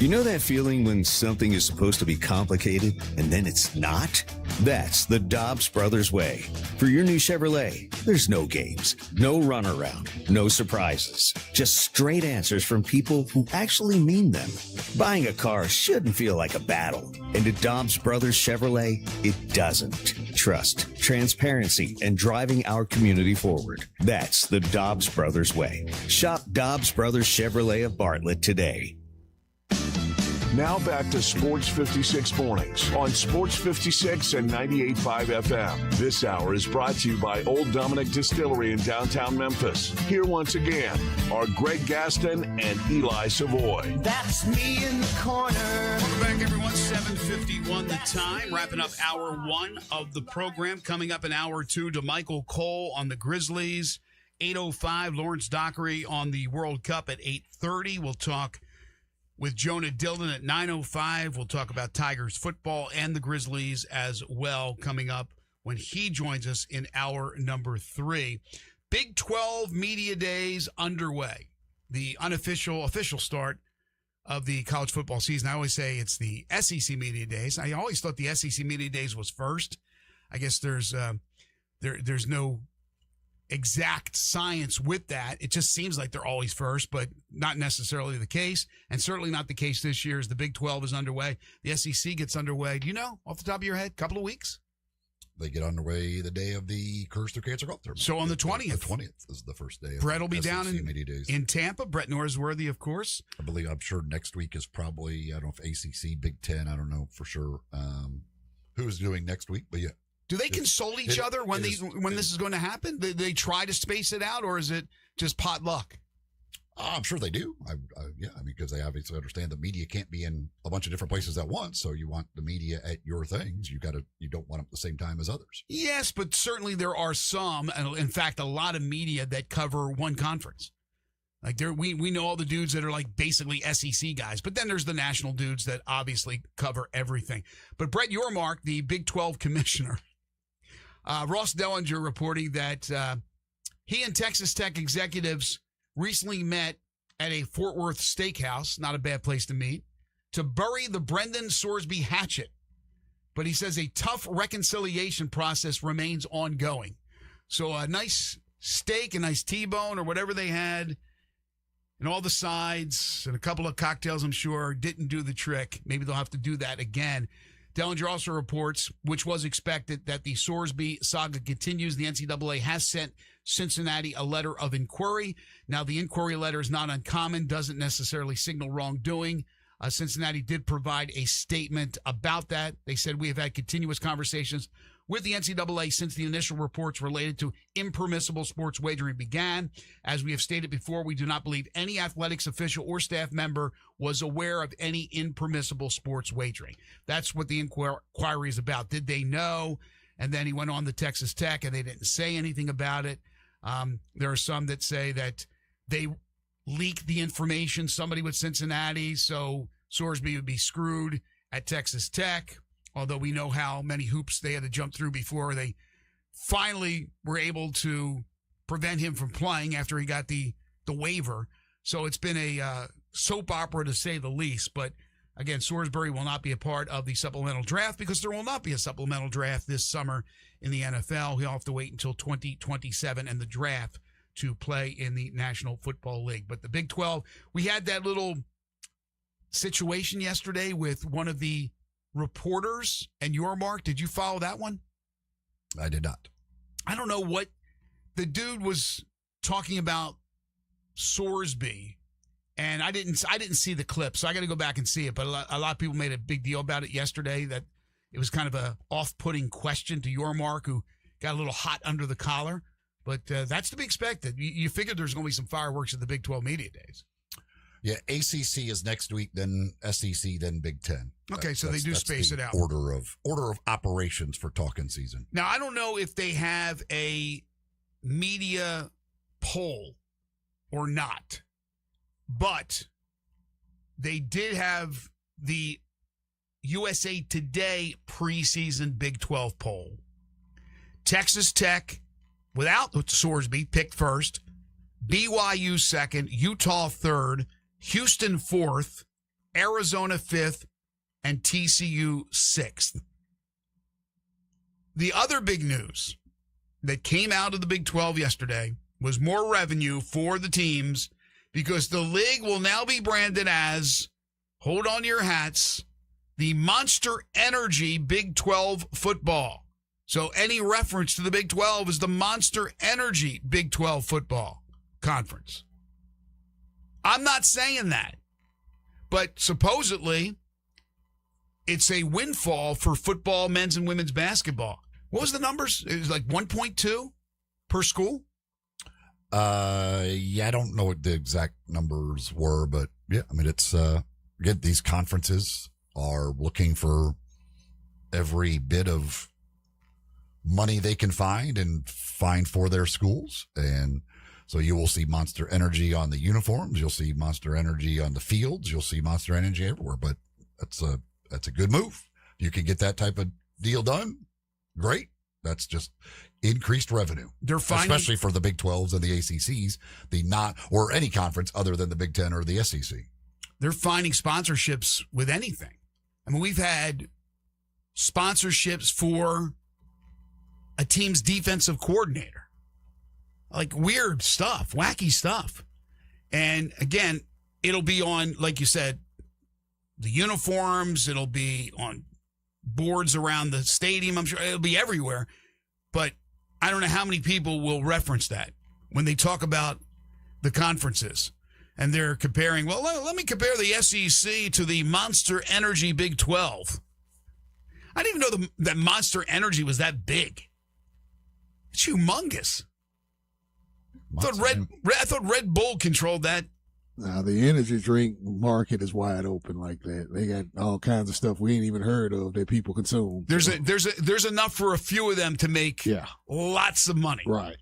You know that feeling when something is supposed to be complicated and then it's not? That's the Dobbs Brothers way. For your new Chevrolet, there's no games, no runaround, no surprises. Just straight answers from people who actually mean them. Buying a car shouldn't feel like a battle. And at Dobbs Brothers Chevrolet, it doesn't. Trust, transparency, and driving our community forward. That's the Dobbs Brothers way. Shop Dobbs Brothers Chevrolet of Bartlett today. Now back to Sports 56 Mornings on Sports 56 and 98.5 FM. This hour is brought to you by Old Dominick Distillery in downtown Memphis. Here once again are Greg Gaston and Eli Savoy. That's me in the corner. Welcome back, everyone. 7:51 the time. Wrapping up hour one of the program. Coming up in hour two to Michael Cole on the Grizzlies. 8:05, Lawrence Dockery on the World Cup at 8:30. We'll talk with Jonah Dildon at 9:05. We'll talk about Tigers football and the Grizzlies as well coming up when he joins us in hour number 3. Big 12 Media Days underway. The official start of the college football season. I always say it's the SEC Media Days. I always thought the SEC Media Days was first. I guess there's no exact science with that. It just seems like they're always first, but not necessarily the case, and certainly not the case this year as the Big 12 is underway. The SEC gets underway. Do you know, off the top of your head, couple of weeks? They get underway the day of the Courage Through Cancer Golf Tournament. So on the 20th. The 20th is the first day. Brett will be down days. in Tampa. Brett Norsworthy, of course. I'm sure next week is probably, I don't know if ACC, Big Ten, I don't know for sure who's doing next week, but yeah. Do they console each other when this is going to happen? Do they try to space it out, or is it just pot luck? I'm sure they do. Because they obviously understand the media can't be in a bunch of different places at once. So you want the media at your things. You don't want them at the same time as others. Yes, but certainly there are some, and in fact, a lot of media that cover one conference. Like we know all the dudes that are like basically SEC guys, but then there's the national dudes that obviously cover everything. But Brett Yormark, the Big 12 commissioner, Ross Dellinger reporting that he and Texas Tech executives recently met at a Fort Worth steakhouse, not a bad place to meet, to bury the Brendan Sorsby hatchet. But he says a tough reconciliation process remains ongoing. So a nice steak, a nice T-bone or whatever they had, and all the sides and a couple of cocktails, I'm sure, didn't do the trick. Maybe they'll have to do that again. Dellinger also reports, which was expected, that the Sorsby saga continues. The NCAA has sent Cincinnati a letter of inquiry. Now, the inquiry letter is not uncommon, doesn't necessarily signal wrongdoing. Cincinnati did provide a statement about that. They said, we have had continuous conversations with the NCAA since the initial reports related to impermissible sports wagering began. As we have stated before, we do not believe any athletics official or staff member was aware of any impermissible sports wagering. That's what the inquiry is about. Did they know? And then he went on to Texas Tech, and they didn't say anything about it. There are some that say that they leaked the information, somebody with Cincinnati, so Sorsby would be screwed at Texas Tech. Although we know how many hoops they had to jump through before they finally were able to prevent him from playing after he got the waiver. So it's been a soap opera to say the least. But again, Sorsby will not be a part of the supplemental draft because there will not be a supplemental draft this summer in the NFL. He'll have to wait until 2027 and the draft to play in the National Football League. But the Big 12, we had that little situation yesterday with one of the reporters and your Mark? Did you follow that one? I did not. I don't know what the dude was talking about Sorsby, and I didn't see the clip, so I got to go back and see it. But a lot of people made a big deal about it yesterday, that it was kind of a off-putting question to your Mark, who got a little hot under the collar. But that's to be expected. You figured there's going to be some fireworks at the Big 12 Media Days. Yeah, ACC is next week, then SEC, then Big 10. Okay, so they do space it out. Order of operations for talking season. Now, I don't know if they have a media poll or not, but they did have the USA Today preseason Big 12 poll. Texas Tech, without Sorsby, picked first. BYU second. Utah third. Houston fourth. Arizona fifth. And TCU sixth. The other big news that came out of the Big 12 yesterday was more revenue for the teams, because the league will now be branded as, hold on to your hats, the Monster Energy Big 12 football. So any reference to the Big 12 is the Monster Energy Big 12 football conference. I'm not saying that, but supposedly it's a windfall for football, men's and women's basketball. What was the numbers? It was like 1.2 per school? Yeah, I don't know what the exact numbers were, but yeah, I mean, it's, again, these conferences are looking for every bit of money they can find for their schools. And so you will see Monster Energy on the uniforms. You'll see Monster Energy on the fields. You'll see Monster Energy everywhere, but that's a good move. You can get that type of deal done. Great. That's just increased revenue. Especially for the Big 12s and the ACCs, or any conference other than the Big 10 or the SEC. They're finding sponsorships with anything. I mean, we've had sponsorships for a team's defensive coordinator. Like weird stuff, wacky stuff. And again, it'll be on, like you said, the uniforms. It'll be on boards around the stadium. I'm sure it'll be everywhere. But I don't know how many people will reference that when they talk about the conferences. And they're comparing, well, let me compare the SEC to the Monster Energy Big 12. I didn't even know that Monster Energy was that big. It's humongous. I thought Red Bull controlled that. Now, the energy drink market is wide open like that. They got all kinds of stuff we ain't even heard of that people consume. There's enough for a few of them to make lots of money. Right.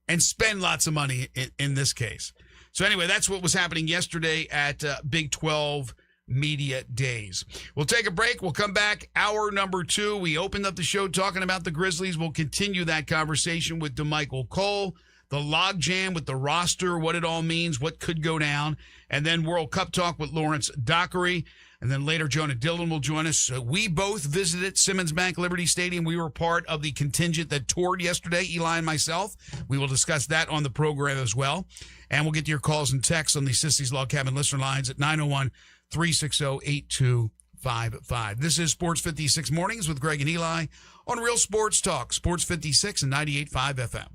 And spend lots of money in this case. So anyway, that's what was happening yesterday at Big 12 Media Days. We'll take a break. We'll come back. Hour number 2. We opened up the show talking about the Grizzlies. We'll continue that conversation with DeMichael Cole, the logjam with the roster, what it all means, what could go down, and then World Cup talk with Lawrence Dockery. And then later, Jonah Dillon will join us. We both visited Simmons Bank Liberty Stadium. We were part of the contingent that toured yesterday, Eli and myself. We will discuss that on the program as well. And we'll get to your calls and texts on the Sissy's Log Cabin listener lines at 901-360-8255. This is Sports 56 Mornings with Greg and Eli on Real Sports Talk, Sports 56 and 98.5 FM.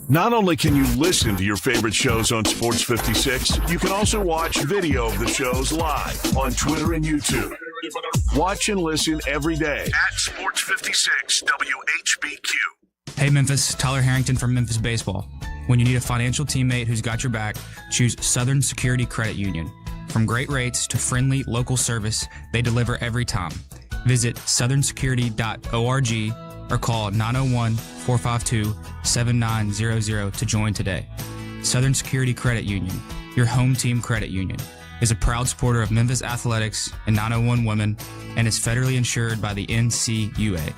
Not only can you listen to your favorite shows on Sports 56, you can also watch video of the shows live on Twitter and YouTube. Watch and listen every day at Sports 56 WHBQ. Hey Memphis, Tyler Harrington from Memphis Baseball. When you need a financial teammate who's got your back, choose Southern Security Credit Union. From great rates to friendly local service, they deliver every time. Visit southernsecurity.org or call 901-452-7900 to join today. Southern Security Credit Union, your home team credit union, is a proud supporter of Memphis athletics and 901 women and is federally insured by the NCUA.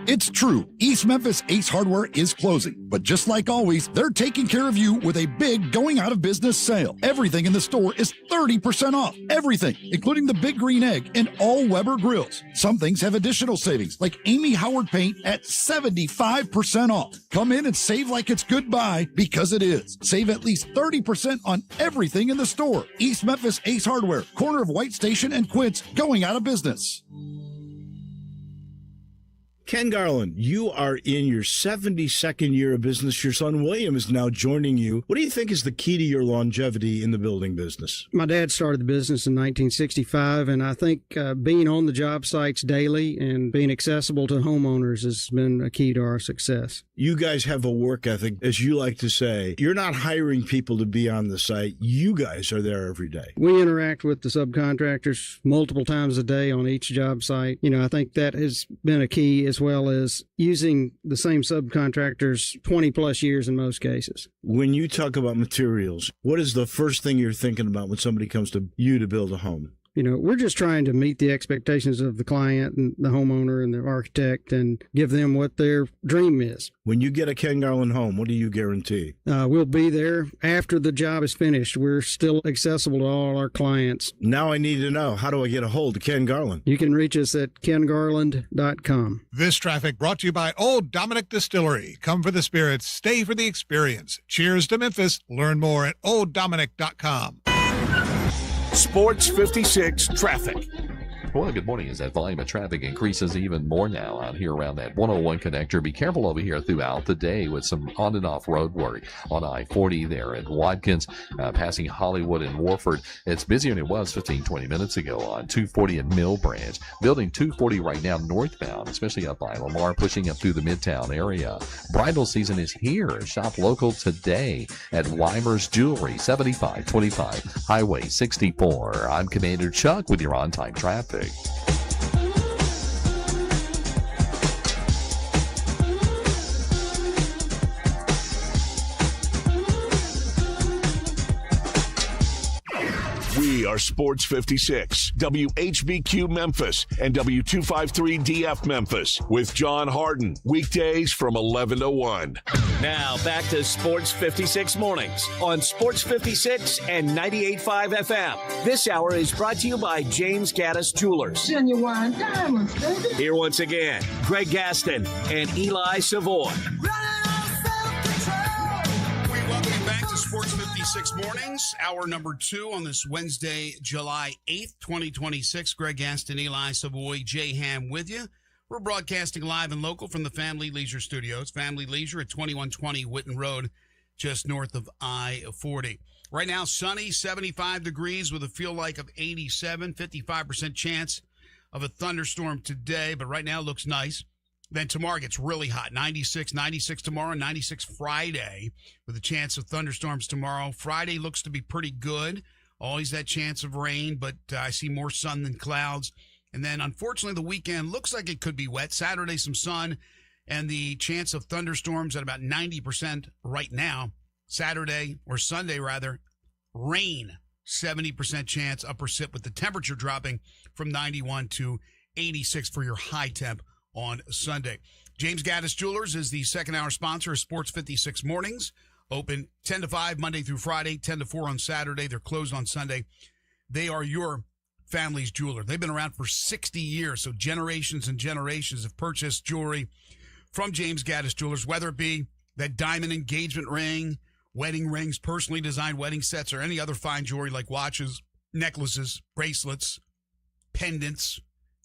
It's true. East Memphis Ace Hardware is closing. But just like always, they're taking care of you with a big going out of business sale. Everything in the store is 30% off. Everything, including the Big Green Egg and all Weber grills. Some things have additional savings, like Amy Howard paint at 75% off. Come in and save like it's goodbye, because it is. Save at least 30% on everything in the store. East Memphis Ace Hardware, corner of White Station and Quince, going out of business. Ken Garland, you are in your 72nd year of business. Your son William is now joining you. What do you think is the key to your longevity in the building business? My dad started the business in 1965, and I think being on the job sites daily and being accessible to homeowners has been a key to our success. You guys have a work ethic, as you like to say. You're not hiring people to be on the site. You guys are there every day. We interact with the subcontractors multiple times a day on each job site. I think that has been a key, as well as using the same subcontractors 20 plus years in most cases. When you talk about materials, what is the first thing you're thinking about when somebody comes to you to build a home? We're just trying to meet the expectations of the client and the homeowner and the architect and give them what their dream is. When you get a Ken Garland home, what do you guarantee? We'll be there after the job is finished. We're still accessible to all our clients. Now I need to know, how do I get a hold of Ken Garland? You can reach us at kengarland.com. This traffic brought to you by Old Dominick Distillery. Come for the spirits, stay for the experience. Cheers to Memphis. Learn more at olddominick.com. Sports 56 traffic. Well, good morning. As that volume of traffic increases even more now out here around that 101 connector, be careful over here throughout the day with some on and off road work on I-40 there at Watkins, passing Hollywood and Warford. It's busier than it was 15-20 minutes ago on 240 and Mill Branch. Building 240 right now northbound, especially up by Lamar, pushing up through the Midtown area. Bridal season is here. Shop local today at Weimer's Jewelry, 7525 Highway 64. I'm Commander Chuck with your on-time traffic. We are Sports 56, WHBQ Memphis, and W253DF Memphis with John Harden. Weekdays from 11 to 1. Now back to Sports 56 mornings on Sports 56 and 98.5 FM. This hour is brought to you by James Gaddis Jewelers. Genuine diamonds, baby. Here once again, Greg Gaston and Eli Savoy. Sports 56 Mornings, hour number 2 on this Wednesday, July 8th, 2026. Greg Gaston, Eli Savoy, Jay Ham with you. We're broadcasting live and local from the Family Leisure Studios. Family Leisure at 2120 Whitten Road, just north of I-40. Right now, sunny, 75 degrees with a feel like of 87, 55% chance of a thunderstorm today, but right now it looks nice. Then tomorrow gets really hot, 96 tomorrow, 96 Friday, with a chance of thunderstorms tomorrow. Friday looks to be pretty good. Always that chance of rain, but I see more sun than clouds. And then, unfortunately, the weekend looks like it could be wet. Saturday, some sun, and the chance of thunderstorms at about 90% right now. Saturday, or Sunday rather, rain, 70% chance, upper sit, with the temperature dropping from 91 to 86 for your high temp on Sunday. James Gaddis Jewelers is the second hour sponsor of Sports 56 Mornings. Open 10 to 5 Monday through Friday, 10 to 4 on Saturday. They're closed on Sunday. They are your family's jeweler. They've been around for 60 years, so generations and generations have purchased jewelry from James Gaddis Jewelers, whether it be that diamond engagement ring, wedding rings, personally designed wedding sets, or any other fine jewelry like watches, necklaces, bracelets, pendants,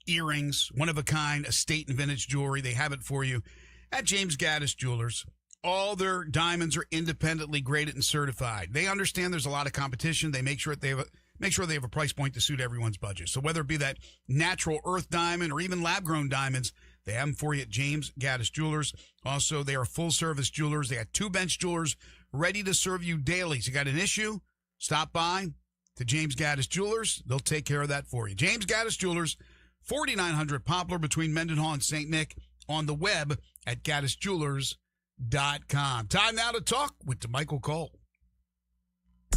earrings, one-of-a-kind, estate and vintage jewelry. They have it for you at James Gaddis Jewelers. All their diamonds are independently graded and certified. They understand there's a lot of competition. They make sure they have a price point to suit everyone's budget. So whether it be that natural earth diamond or even lab-grown diamonds, they have them for you at James Gaddis Jewelers. Also, they are full-service jewelers. They got 2 bench jewelers ready to serve you daily. So you got an issue, stop by to James Gaddis Jewelers. They'll take care of that for you. James Gaddis Jewelers, 4900 Poplar between Mendenhall and St. Nick, on the web at gaddisjewelers.com. Time now to talk with Michael Cole.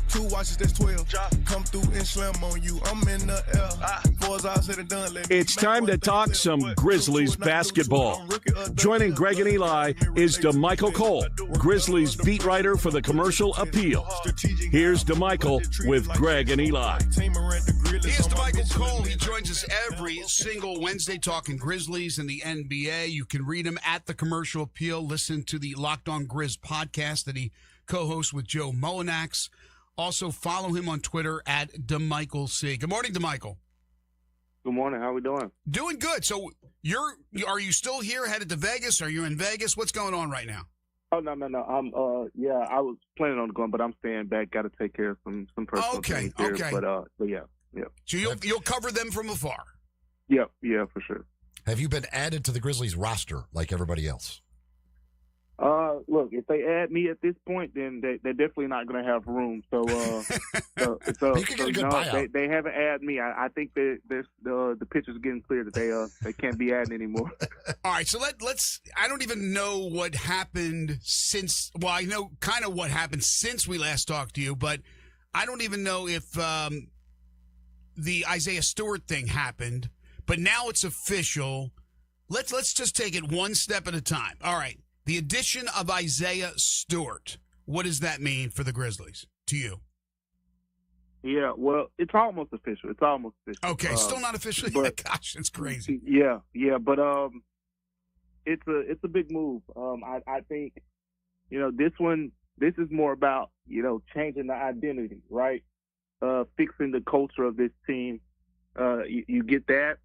2 watches, that's 12. Come through and slam on you. I'm in the L. It's time to talk some Grizzlies basketball. Joining Greg and Eli is DeMichael Cole, Grizzlies beat writer for the Commercial Appeal. Here's DeMichael with Greg and Eli. Here's DeMichael Cole. He joins us every single Wednesday talking Grizzlies and the NBA. You can read him at the Commercial Appeal. Listen to the Locked On Grizz podcast that he co-hosts with Joe Mullinax. Also follow him on Twitter at DeMichael C. Good morning, DeMichael. Good morning. How we doing? Doing good. So are you still here, headed to Vegas? Are you in Vegas? What's going on right now? Oh no. I was planning on going, but I'm staying back. Got to take care of some personal things here. Okay. But yeah. So you'll cover them from afar. Yeah, for sure. Have you been added to the Grizzlies roster like everybody else? Look, if they add me at this point, then they're definitely not going to have room. So, you could get a good buyout. They haven't added me. I think that the picture's getting clear that they can't be adding anymore. All right, so let's. I don't even know what happened since. Well, I know kind of what happened since we last talked to you, but I don't even know if the Isaiah Stewart thing happened. But now it's official. Let's just take it one step at a time. All right. The addition of Isaiah Stewart, what does that mean for the Grizzlies to you? Yeah, well, it's almost official. Okay, still not officially. But, gosh, that's crazy. Yeah, but it's a big move. I think this is more about changing the identity, right? Fixing the culture of this team. You get that.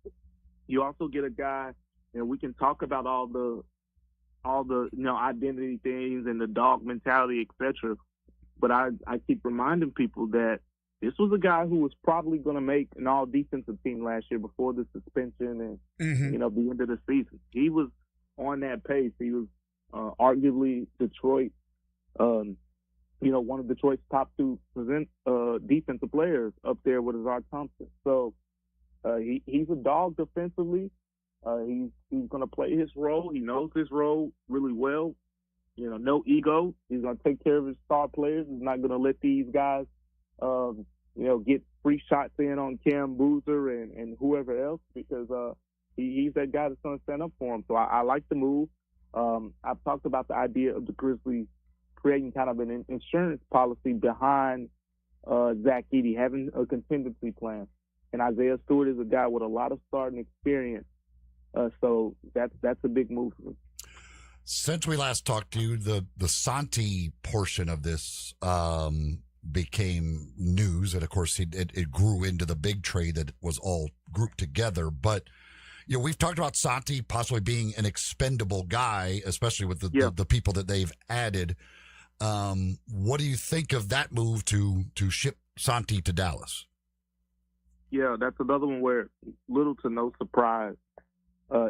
You also get a guy, and we can talk about all the identity things and the dog mentality, etc. But I keep reminding people that this was a guy who was probably going to make an all-defensive team last year before the suspension and the end of the season. He was on that pace. He was arguably Detroit, one of Detroit's top two defensive players up there with Azar Thompson. So he's a dog defensively. He's going to play his role. He knows his role really well. No ego. He's going to take care of his star players. He's not going to let these guys, get free shots in on Cam Boozer and whoever else because he's that guy that's going to stand up for him. So I like the move. I've talked about the idea of the Grizzlies creating kind of an insurance policy behind Zach Edey, having a contingency plan. And Isaiah Stewart is a guy with a lot of starting experience. So that's a big move for him. Since we last talked to you, the Santi portion of this became news, and of course it grew into the big trade that was all grouped together. But we've talked about Santi possibly being an expendable guy, especially with the people that they've added. What do you think of that move to ship Santi to Dallas? Yeah, that's another one where little to no surprise.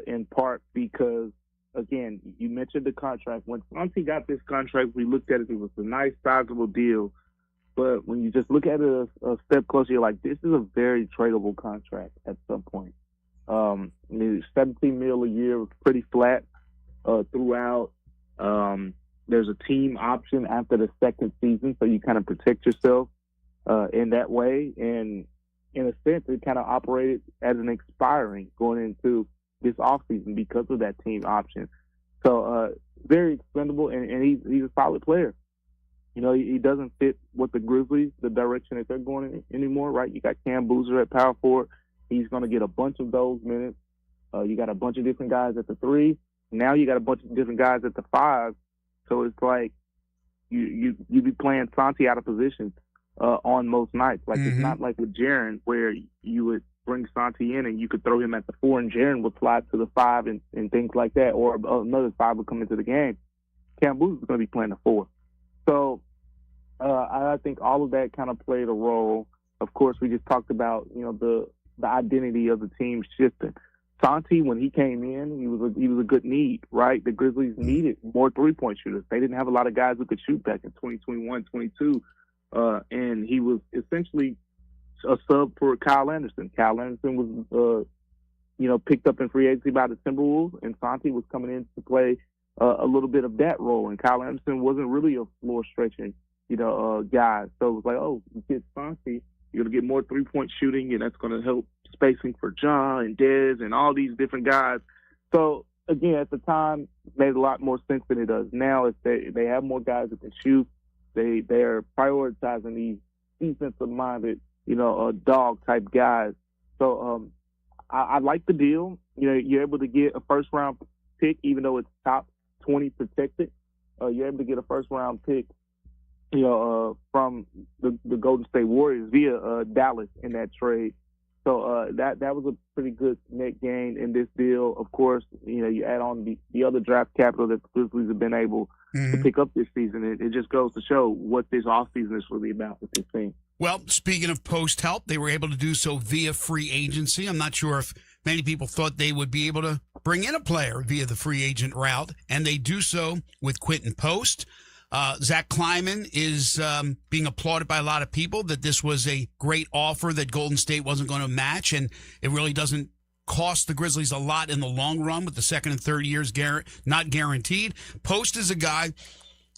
In part because, again, you mentioned the contract. When Santi got this contract, we looked at it. It was a nice, sizable deal. But when you just look at it a step closer, you're like, this is a very tradable contract at some point. $17 million a year was pretty flat throughout. There's a team option after the second season, so you kind of protect yourself in that way. And in a sense, it kind of operated as an expiring going into this offseason because of that team option. So very expendable, and he's a solid player. He doesn't fit with the Grizzlies, the direction that they're going in anymore, right? You got Cam Boozer at power forward. He's going to get a bunch of those minutes. You got a bunch of different guys at the 3. Now you got a bunch of different guys at the 5. So it's like you be playing Santi out of position on most nights. Like it's not like with Jaren where you would bring Santi in and you could throw him at the 4 and Jaren would slide to the 5 and things like that, or another 5 would come into the game. Cam Boozer is going to be playing the 4. So I think all of that kind of played a role. Of course, we just talked about the identity of the team shifting. Santi, when he came in, he was a good need, right? The Grizzlies needed more 3-point shooters. They didn't have a lot of guys who could shoot back in 2021, 22, and he was essentially a sub for Kyle Anderson. Kyle Anderson was, picked up in free agency by the Timberwolves, and Santi was coming in to play a little bit of that role. And Kyle Anderson wasn't really a floor stretching, guy. So it was like, oh, you get Santi, you're going to get more 3-point shooting, and that's going to help spacing for John and Dez and all these different guys. So again, at the time, it made a lot more sense than it does now. If they have more guys that can shoot, they're prioritizing these defensive minded, dog type guys. So I like the deal. You're able to get a first round pick, even though it's top 20 protected. You're able to get a first round pick, from the Golden State Warriors via Dallas in that trade. So that was a pretty good net gain in this deal. Of course, you add on the other draft capital that the Grizzlies have been able to pick up this season. It just goes to show what this offseason is really about with this team. Well, speaking of post help, they were able to do so via free agency. I'm not sure if many people thought they would be able to bring in a player via the free agent route, and they do so with Quentin Post. Zach Kleiman is being applauded by a lot of people that this was a great offer that Golden State wasn't going to match, and it really doesn't cost the Grizzlies a lot in the long run with the second and third years not guaranteed. Post is a guy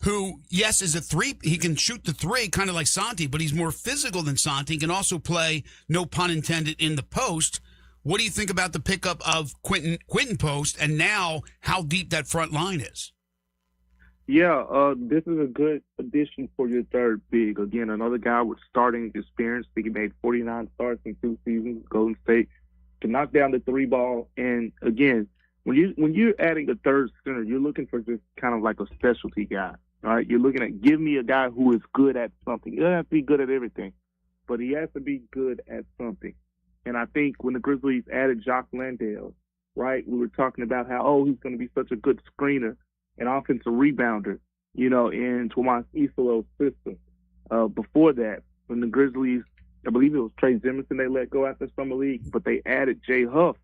who, yes, is a three. He can shoot the three, kind of like Santi, but he's more physical than Santi. He can also play, no pun intended, in the post. What do you think about the pickup of Quentin Post and now how deep that front line is? Yeah, this is a good addition for your third big. Again, another guy with starting experience. I think he made 49 starts in 2 seasons. Golden State can knock down the 3 ball. And again, when you're adding a third center, you're looking for just kind of like a specialty guy. All right, you're looking at give me a guy who is good at something. He doesn't have to be good at everything, but he has to be good at something. And I think when the Grizzlies added Jacques Landale, right, we were talking about how, he's going to be such a good screener and offensive rebounder, in Tomas Isolo's system. Before that, when the Grizzlies, I believe it was Trey Jemison they let go after Summer League, but they added Jay Huff.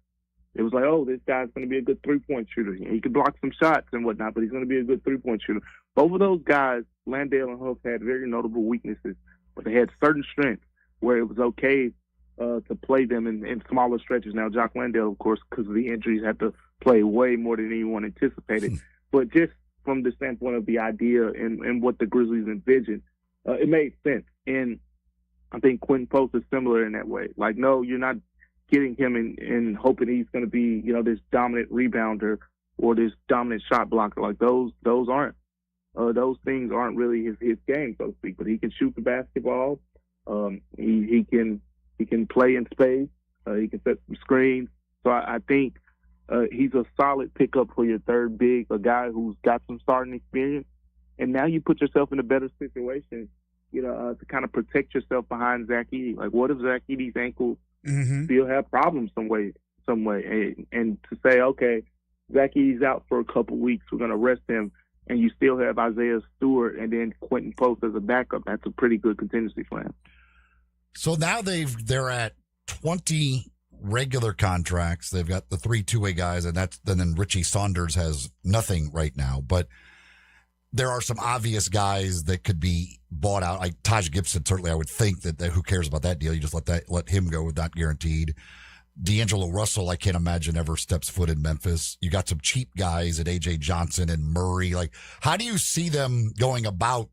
It was like, this guy's going to be a good three-point shooter. He can block some shots and whatnot, but he's going to be a good three-point shooter. Both of those guys, Landale and Huff, had very notable weaknesses, but they had certain strengths where it was okay to play them in smaller stretches. Now, Jacques Landale, of course, because of the injuries, had to play way more than anyone anticipated. But just from the standpoint of the idea and what the Grizzlies envisioned, it made sense. And I think Quentin Post is similar in that way. Like, no, you're not getting him and hoping he's going to be, this dominant rebounder or this dominant shot blocker. Like those aren't, those things aren't really his game, so to speak. But he can shoot the basketball. He can play in space. He can set some screens. So I think he's a solid pickup for your third big, a guy who's got some starting experience. And now you put yourself in a better situation, to kind of protect yourself behind Zach Edey. Like, what if Zach Edey's ankle still have problems some way? And to say, okay, Zach Edey's out for a couple weeks, we're going to rest him, and you still have Isaiah Stewart and then Quentin Post as a backup. That's a pretty good contingency plan. So now they're at 20 regular contracts. They've got the 3 two-way guys, and then Richie Saunders has nothing right now. But there are some obvious guys that could be bought out. Like Taj Gibson, certainly I would think that who cares about that deal? You just let him go with not guaranteed. D'Angelo Russell, I can't imagine ever steps foot in Memphis. You got some cheap guys at AJ Johnson and Murray. Like, how do you see them going about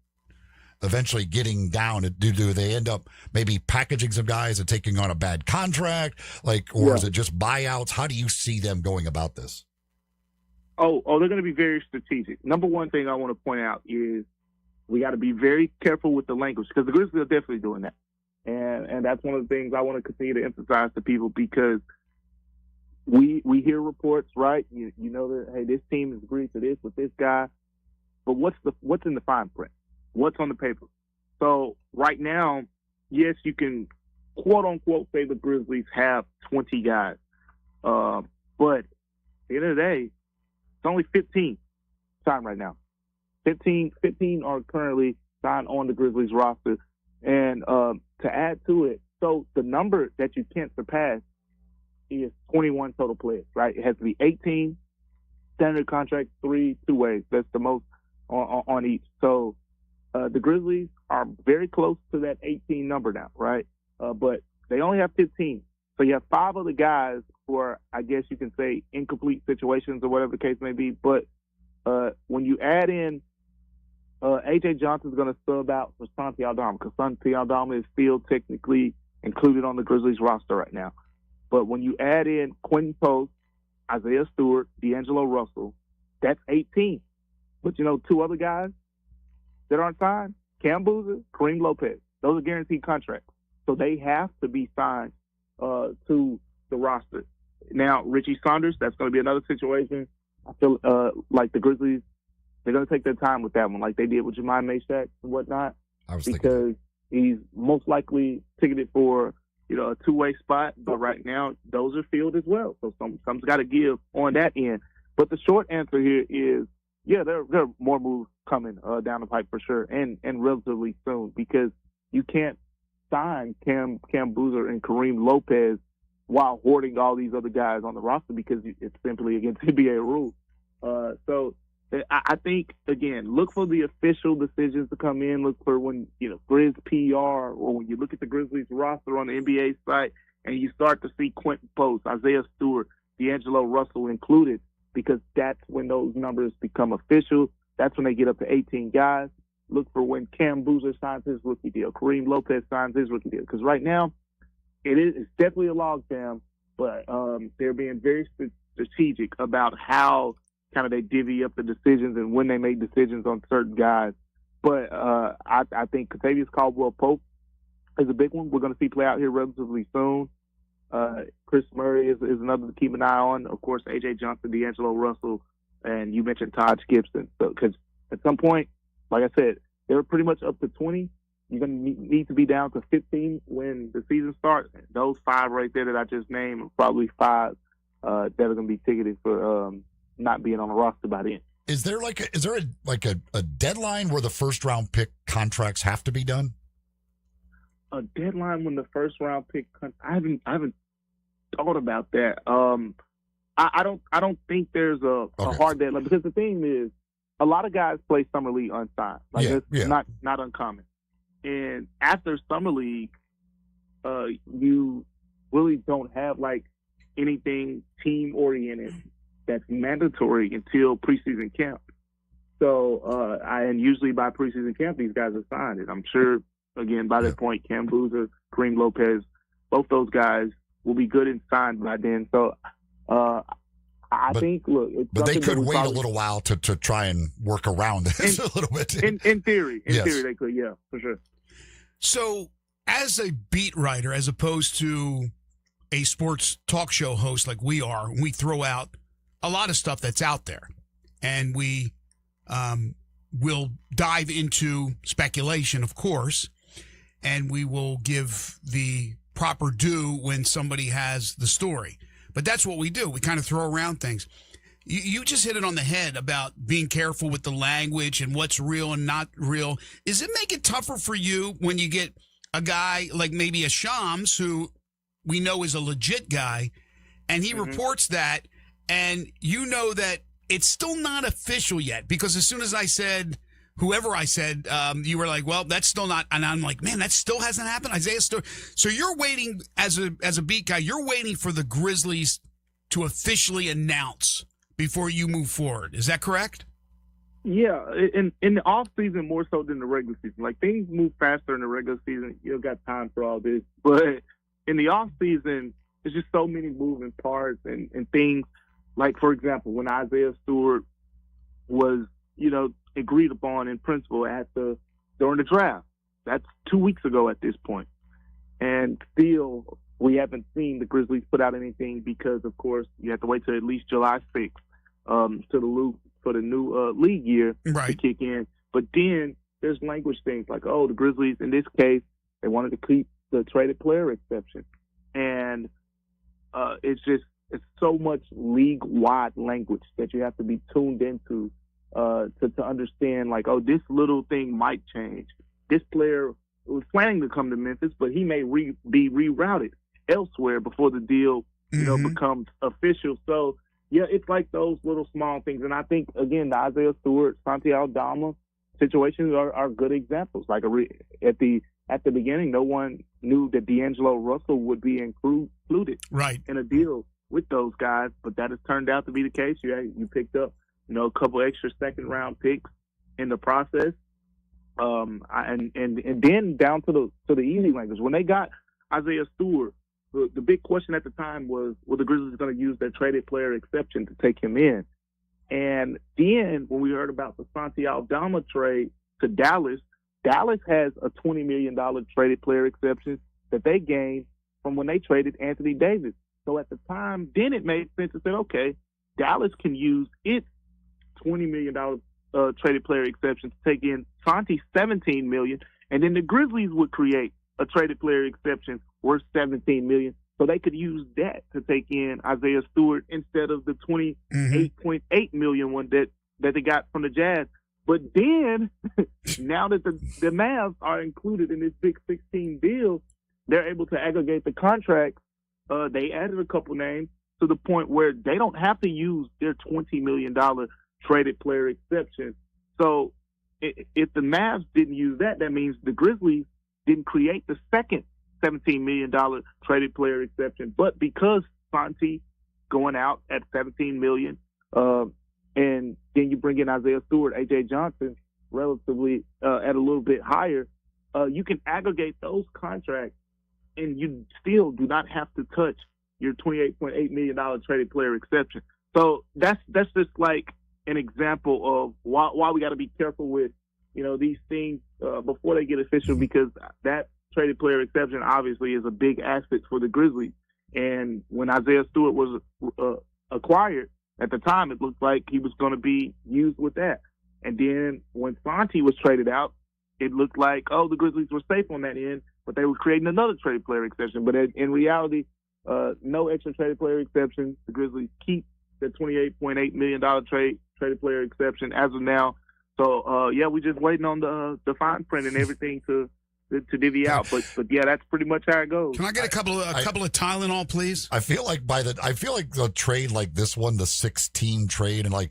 eventually getting down? Do they end up maybe packaging some guys and taking on a bad contract? Or is it just buyouts? How do you see them going about this? Oh, they're going to be very strategic. Number one thing I want to point out is we got to be very careful with the language, because the Grizzlies are definitely doing that. And that's one of the things I want to continue to emphasize to people, because we hear reports, right? You know that, hey, this team has agreed to this with this guy, but what's in the fine print? What's on the paper? So right now, yes, you can quote unquote say the Grizzlies have 20 guys, but at the end of the day, it's only 15 signed right now. 15 are currently signed on the Grizzlies roster. And to add to it, so the number that you can't surpass is 21 total players, right? It has to be 18 standard contract, 3 two-ways. That's the most on each. So the Grizzlies are very close to that 18 number now, right? But they only have 15. So you have 5 other guys who are, I guess you can say, incomplete situations or whatever the case may be. But when you add in A.J. Johnson's going to sub out for Santi Aldama, because Santi Aldama is still technically included on the Grizzlies roster right now. But when you add in Quentin Post, Isaiah Stewart, D'Angelo Russell, that's 18. But two other guys that aren't signed, Cam Boozer, Kareem Lopez, those are guaranteed contracts. So they have to be signed to the roster. Now, Richie Saunders, that's going to be another situation. I feel like the Grizzlies, they're going to take their time with that one, like they did with Jemai Mayshak and whatnot, because he's most likely ticketed for a two-way spot. But right now, those are filled as well. So some's got to give on that end. But the short answer here is, yeah, there are more moves coming down the pipe for sure, and relatively soon, because you can't sign Cam Boozer and Kareem Lopez while hoarding all these other guys on the roster, because it's simply against NBA rules. So I think, again, look for the official decisions to come in. Look for when, Grizz PR, or when you look at the Grizzlies roster on the NBA site and you start to see Quentin Post, Isaiah Stewart, D'Angelo Russell included, because that's when those numbers become official. That's when they get up to 18 guys. Look for when Cam Boozer signs his rookie deal, Kareem Lopez signs his rookie deal. Because right now, it's definitely a logjam, but they're being very strategic about how kind of they divvy up the decisions and when they make decisions on certain guys. But I think Kentavious Caldwell-Pope is a big one. We're going to see play out here relatively soon. Chris Murray is another to keep an eye on. Of course, A.J. Johnson, D'Angelo Russell, and you mentioned Taj Gibson. So, because at some point, like I said, they're pretty much up to 20. You're going to need to be down to 15 when the season starts. Those 5 right there that I just named are probably 5 that are going to be ticketed for not being on the roster by then. Is there a deadline where the first round pick contracts have to be done? A deadline when the first round pick? I haven't thought about that. I don't think there's a hard deadline, because the thing is, a lot of guys play summer league unsigned. It's not uncommon. And after summer league, you really don't have anything team oriented that's mandatory until preseason camp. So, and usually by preseason camp, these guys are signed. And I'm sure, again, by that point, Cam Boozer, Kareem Lopez, both those guys will be good and signed by then. So, I think, look, but they could wait a little while to try and work around this a little bit. In theory, they could, yeah, for sure. So, as a beat writer, as opposed to a sports talk show host like we are, we throw out a lot of stuff that's out there, and we will dive into speculation, of course, and we will give the proper due when somebody has the story. But that's what we do. We kind of throw around things. You just hit it on the head about being careful with the language and what's real and not real. Does it make it tougher for you when you get a guy like maybe a Shams, who we know is a legit guy, and he reports that, and you know that it's still not official yet? Because as soon as I said, whoever I said, you were like, well, that's still not. And I'm like, man, that still hasn't happened. Isaiah Stewart. So you're waiting as a beat guy. You're waiting for the Grizzlies to officially announce before you move forward. Is that correct? Yeah, in the off season more so than the regular season. Like, things move faster in the regular season. You don't got time for all this. But in the off season, there's just so many moving parts and things. Like, for example, when Isaiah Stewart was, agreed upon in principle during the draft. That's 2 weeks ago at this point. And still, we haven't seen the Grizzlies put out anything because, of course, you have to wait till at least July 6th for the new league year to kick in. But then there's language things like, the Grizzlies, in this case, they wanted to keep the traded player exception. And it's so much league-wide language that you have to be tuned into to understand, this little thing might change. This player was planning to come to Memphis, but he may be rerouted elsewhere before the deal, becomes official. So, yeah, it's like those little small things. And I think, again, the Isaiah Stewart, Santi Aldama situations are good examples. Like, at the beginning, no one knew that D'Angelo Russell would be included in a deal with those guys, but that has turned out to be the case. You picked up, a couple extra second round picks in the process, and then down to the easy language. When they got Isaiah Stewart, the big question at the time was, were the Grizzlies going to use their traded player exception to take him in? And then when we heard about the Santi Aldama trade to Dallas, Dallas has a $20 million traded player exception that they gained from when they traded Anthony Davis. So at the time, then it made sense to say, okay, Dallas can use its $20 million traded player exception to take in Santi's $17 million, and then the Grizzlies would create a traded player exception worth $17 million, so they could use that to take in Isaiah Stewart instead of the $28.8 million one that they got from the Jazz. But then, now that the Mavs are included in this Big 16 deal, they're able to aggregate the contracts. They added a couple names to the point where they don't have to use their $20 million traded player exception. So if the Mavs didn't use that, that means the Grizzlies didn't create the second $17 million traded player exception. But because Santi going out at $17 million, and then you bring in Isaiah Stewart, A.J. Johnson, relatively at a little bit higher, you can aggregate those contracts, and you still do not have to touch your $28.8 million traded player exception. So that's just like an example of why we got to be careful with, these things before they get official, because that traded player exception obviously is a big asset for the Grizzlies. And when Isaiah Stewart was acquired, at the time, it looked like he was going to be used with that. And then when Santi was traded out, it looked like, the Grizzlies were safe on that end, but they were creating another traded player exception. But in reality, no extra traded player exception. The Grizzlies keep the $28.8 million traded player exception as of now. So, we're just waiting on the fine print and everything to divvy out. But yeah, that's pretty much how it goes. Can I get a couple of Tylenol, please? I feel like the trade like this one, the 6-team trade, and like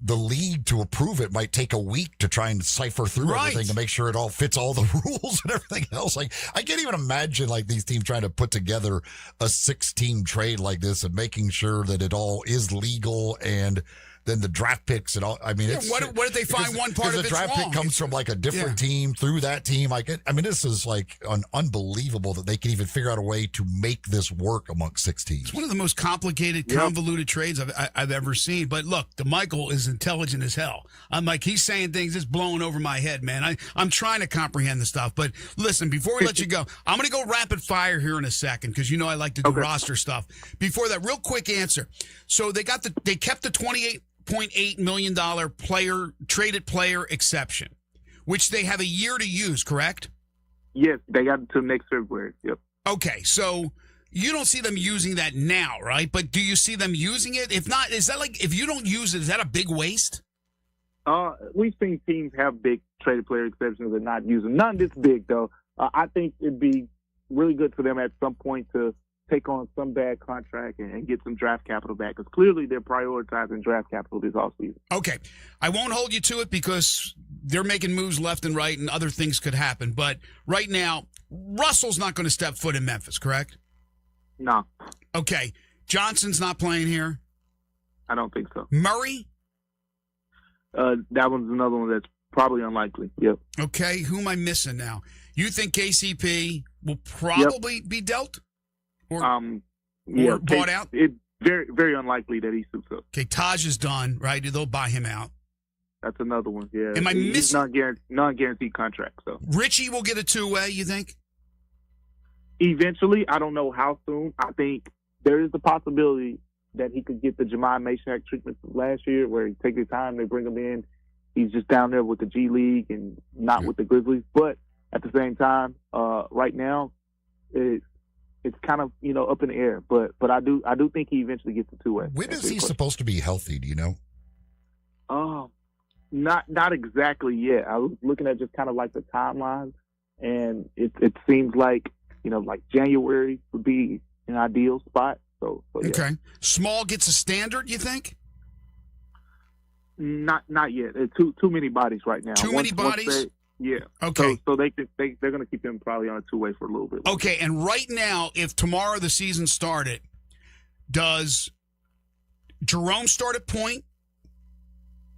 the league to approve it might take a week to try and cipher through everything to make sure it all fits all the rules and everything else. Like, I can't even imagine like these teams trying to put together a 6-team trade like this and making sure that it all is legal, and then the draft picks and all. I mean, what if they find one part of the draft pick comes from like a different team through that team? This is like unbelievable that they can even figure out a way to make this work among 6 teams. It's one of the most complicated, convoluted trades I've ever seen. But look, DeMichael is intelligent as hell. I'm like, he's saying things just blowing over my head, man. I'm trying to comprehend the stuff. But listen, before we let you go, I'm going to go rapid fire here in a second because I like to do roster stuff. Before that, real quick answer. So they kept the $28.8 million traded player exception, which they have a year to use, correct? Yes, they got until next February. Yep. Okay, so you don't see them using that now, right? But do you see them using it? If not, is that like, if you don't use it, is that a big waste? We've seen teams have big traded player exceptions and not use them. None this big, though. I think it'd be really good for them at some point to take on some bad contract and get some draft capital back, because clearly they're prioritizing draft capital this offseason. Okay. I won't hold you to it because they're making moves left and right and other things could happen. But right now, Russell's not going to step foot in Memphis, correct? No. Okay. Johnson's not playing here? I don't think so. Murray? That one's another one that's probably unlikely. Yep. Okay. Who am I missing now? You think KCP will probably be dealt? Or bought out? It's very, very unlikely that he suits up. Okay, Taj is done, right? They'll buy him out. That's another one, yeah. Am I missing? Non-guaranteed contract, so. Richie will get a 2-way, you think? Eventually. I don't know how soon. I think there is the possibility that he could get the Jemai Mashack treatment from last year, where he takes his time, they bring him in. He's just down there with the G League and not with the Grizzlies. But at the same time, right now, it's kind of, up in the air, but I do think he eventually gets the 2-way. When is he supposed to be healthy? Do you know? Not exactly yet. I was looking at just kind of like the timeline, and it seems like like January would be an ideal spot. So yeah. Okay. Small gets a standard, you think? Not yet. Too many bodies right now. Too many bodies. Yeah. Okay. So they're going to keep him probably on a 2-way for a little bit. Okay. And right now, if tomorrow the season started, does Jerome start at point?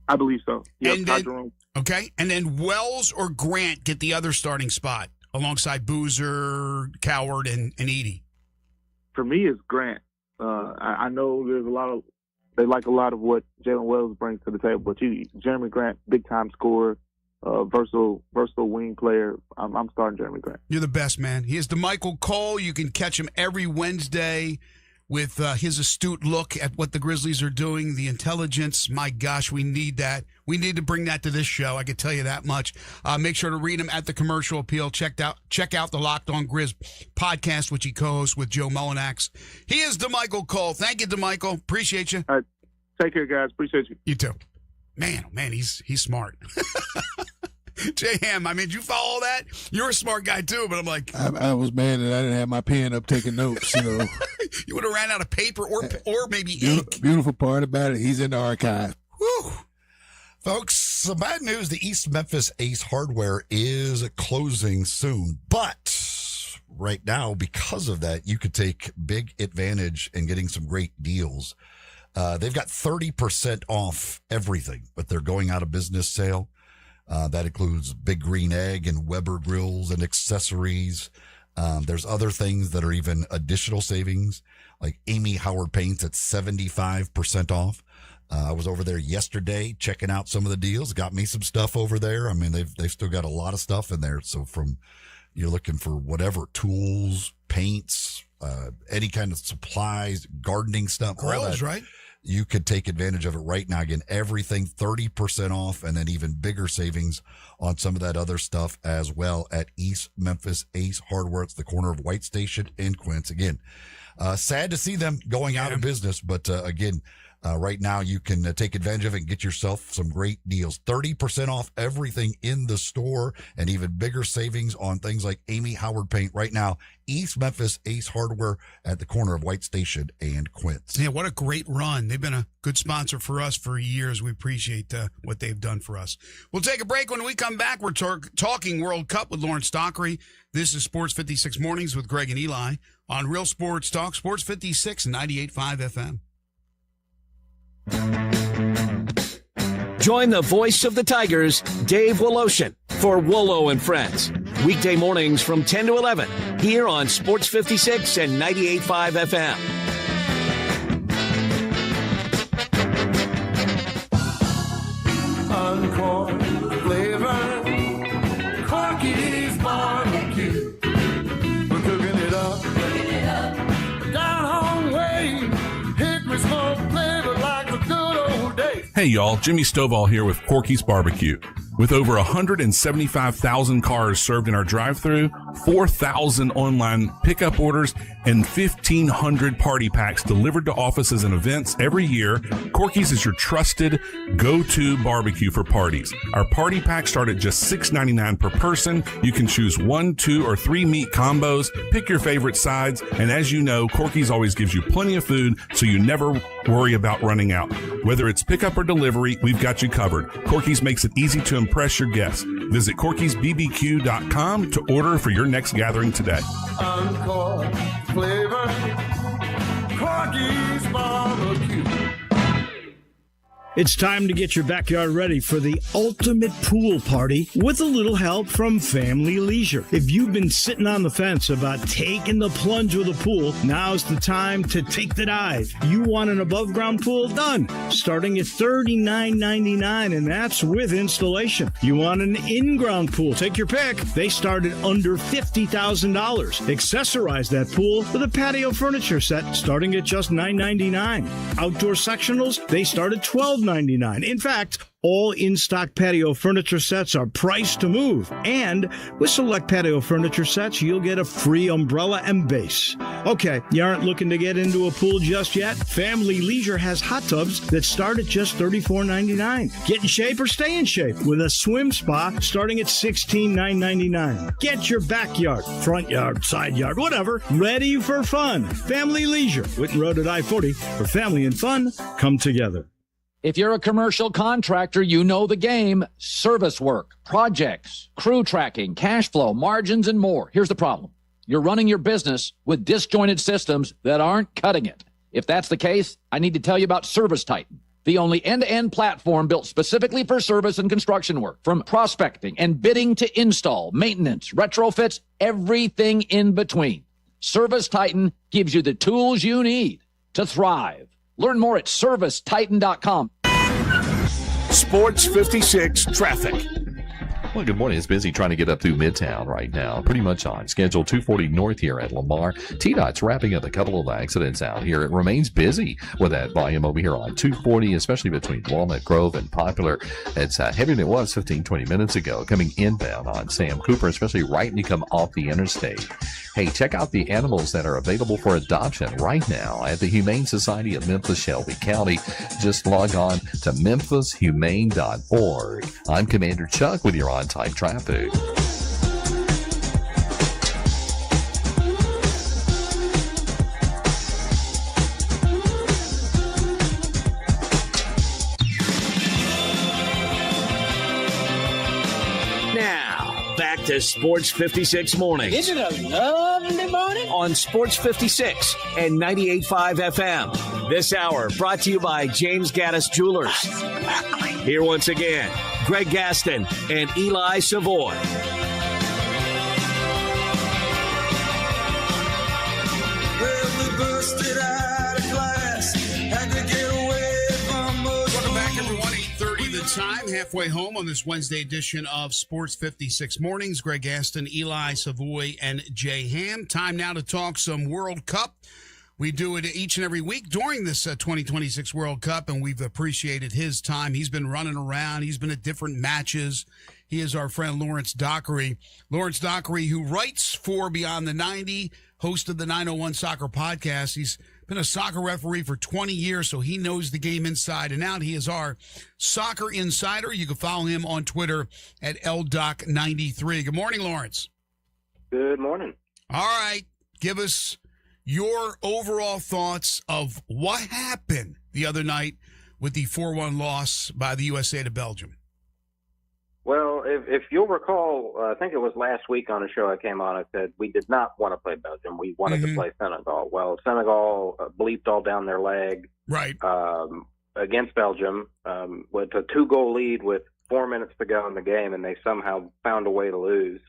I believe so. Yep, and then, Jerome. Okay. And then Wells or Grant get the other starting spot alongside Boozer, Coward, and Edey. for me, it's Grant. I know they like a lot of what Jalen Wells brings to the table, but Jeremy Grant, big time scorer, versatile wing player. I'm starting Jeremy Grant. You're the best, man. He is DeMichael Cole. You can catch him every Wednesday with his astute look at what the Grizzlies are doing, the intelligence. My gosh, we need that. We need to bring that to this show. I can tell you that much. Make sure to read him at the Commercial Appeal. Check out the Locked On Grizz podcast, which he co-hosts with Joe Mullinax. He is DeMichael Cole. Thank you, DeMichael. Appreciate you. All right. Take care, guys. Appreciate you. You too. Man, he's smart. Jay Ham, I mean, did you follow that? You're a smart guy too, but I'm like, I was mad that I didn't have my pen up taking notes. You would have ran out of paper or maybe ink. Beautiful part about it, he's in the archive. Whew. Folks, some bad news. The East Memphis Ace Hardware is closing soon, but right now, because of that, you could take big advantage in getting some great deals. They've got 30% off everything, but they're going out of business sale. That includes Big Green Egg and Weber grills and accessories. There's other things that are even additional savings, like Amy Howard paints at 75% off. I was over there yesterday checking out some of the deals. Got me some stuff over there. I mean, they've still got a lot of stuff in there. So from you're looking for whatever tools, paints, any kind of supplies, gardening stuff, grills, right? You could take advantage of it right now. Again, everything 30% off, and then even bigger savings on some of that other stuff as well at East Memphis Ace Hardware. It's the corner of White Station and Quince. Again, sad to see them going out of business, but again, right now you can take advantage of it and get yourself some great deals. 30% off everything in the store, and even bigger savings on things like Amy Howard paint right now. East Memphis Ace Hardware at the corner of White Station and Quince. Yeah, what a great run. They've been a good sponsor for us for years. We appreciate what they've done for us. We'll take a break. When we come back, we're talking World Cup with Lawrence Dockery. This is Sports 56 Mornings with Greg and Eli on Real Sports Talk, Sports 56 and 98.5 FM. Join the voice of the Tigers, Dave Woloshin, for Wolo and Friends. Weekday mornings from 10 to 11 here on Sports 56 and 98.5 FM. Encore flavor, Corky's barbecue. We're cooking it up, down home way. Hickory smoke flavor like the good old days. Hey y'all, Jimmy Stovall here with Corky's Barbecue. With over 175,000 cars served in our drive-thru, 4,000 online pickup orders, and 1,500 party packs delivered to offices and events every year, Corky's is your trusted go-to barbecue for parties. Our party packs start at just $6.99 per person. You can choose 1, 2, or 3 meat combos, pick your favorite sides, and as you know, Corky's always gives you plenty of food, so you never worry about running out. Whether it's pickup or delivery, we've got you covered. Corky's makes it easy to impress your guests. Visit Corky'sBBQ.com to order for your next gathering today. Encore flavor, Corky's barbecue. It's time to get your backyard ready for the ultimate pool party with a little help from Family Leisure. If you've been sitting on the fence about taking the plunge with a pool, now's the time to take the dive. You want an above-ground pool? Done. Starting at $39.99, and that's with installation. You want an in-ground pool? Take your pick. They start at under $50,000. Accessorize that pool with a patio furniture set starting at just $9.99. Outdoor sectionals? They start at $12.99. In fact, all in-stock patio furniture sets are priced to move. And with select patio furniture sets, you'll get a free umbrella and base. Okay, you aren't looking to get into a pool just yet? Family Leisure has hot tubs that start at just $34.99. Get in shape or stay in shape with a swim spa starting at $16,999. Get your backyard, front yard, side yard, whatever, ready for fun. Family Leisure, Whitten Road at I-40, where family and fun come together. If you're a commercial contractor, you know the game. Service work, projects, crew tracking, cash flow, margins, and more. Here's the problem. You're running your business with disjointed systems that aren't cutting it. If that's the case, I need to tell you about Service Titan, the only end-to-end platform built specifically for service and construction work. From prospecting and bidding to install, maintenance, retrofits, everything in between. Service Titan gives you the tools you need to thrive. Learn more at servicetitan.com. Sports 56 traffic. Well, good morning. It's busy trying to get up through Midtown right now. Pretty much on schedule. 240 north here at Lamar. TDOT's wrapping up a couple of accidents out here. It remains busy with that volume over here on 240, especially between Walnut Grove and Popular. It's heavier than it was 15, 20 minutes ago. Coming inbound on Sam Cooper, especially right when you come off the interstate. Hey, check out the animals that are available for adoption right now at the Humane Society of Memphis, Shelby County. Just log on to memphishumane.org. I'm Commander Chuck with your on-time traffic. Now, back to Sports 56 Mornings. Isn't it a lovely morning? On Sports 56 and 98.5 FM. This hour brought to you by James Gaddis Jewelers. Here once again, Greg Gaston and Eli Savoy. Welcome back, everyone. 8:30 the time, halfway home on this Wednesday edition of Sports 56 Mornings. Greg Gaston, Eli Savoy, and Jay Ham. Time now to talk some World Cup. We do it each and every week during this 2026 World Cup, and we've appreciated his time. He's been running around. He's been at different matches. He is our friend Lawrence Dockery. Lawrence Dockery, who writes for Beyond the 90, host of the 901 Soccer Podcast. He's been a soccer referee for 20 years, so he knows the game inside and out. He is our soccer insider. You can follow him on Twitter at LDoc93. Good morning, Lawrence. Good morning. All right. Give us your overall thoughts of what happened the other night with the 4-1 loss by the USA to Belgium. Well, if you'll recall, I think it was last week on a show I came on, I said we did not want to play Belgium. We wanted to play Senegal. Well, Senegal bleeped all down their leg against Belgium with a 2-goal lead with 4 minutes to go in the game, and they somehow found a way to lose.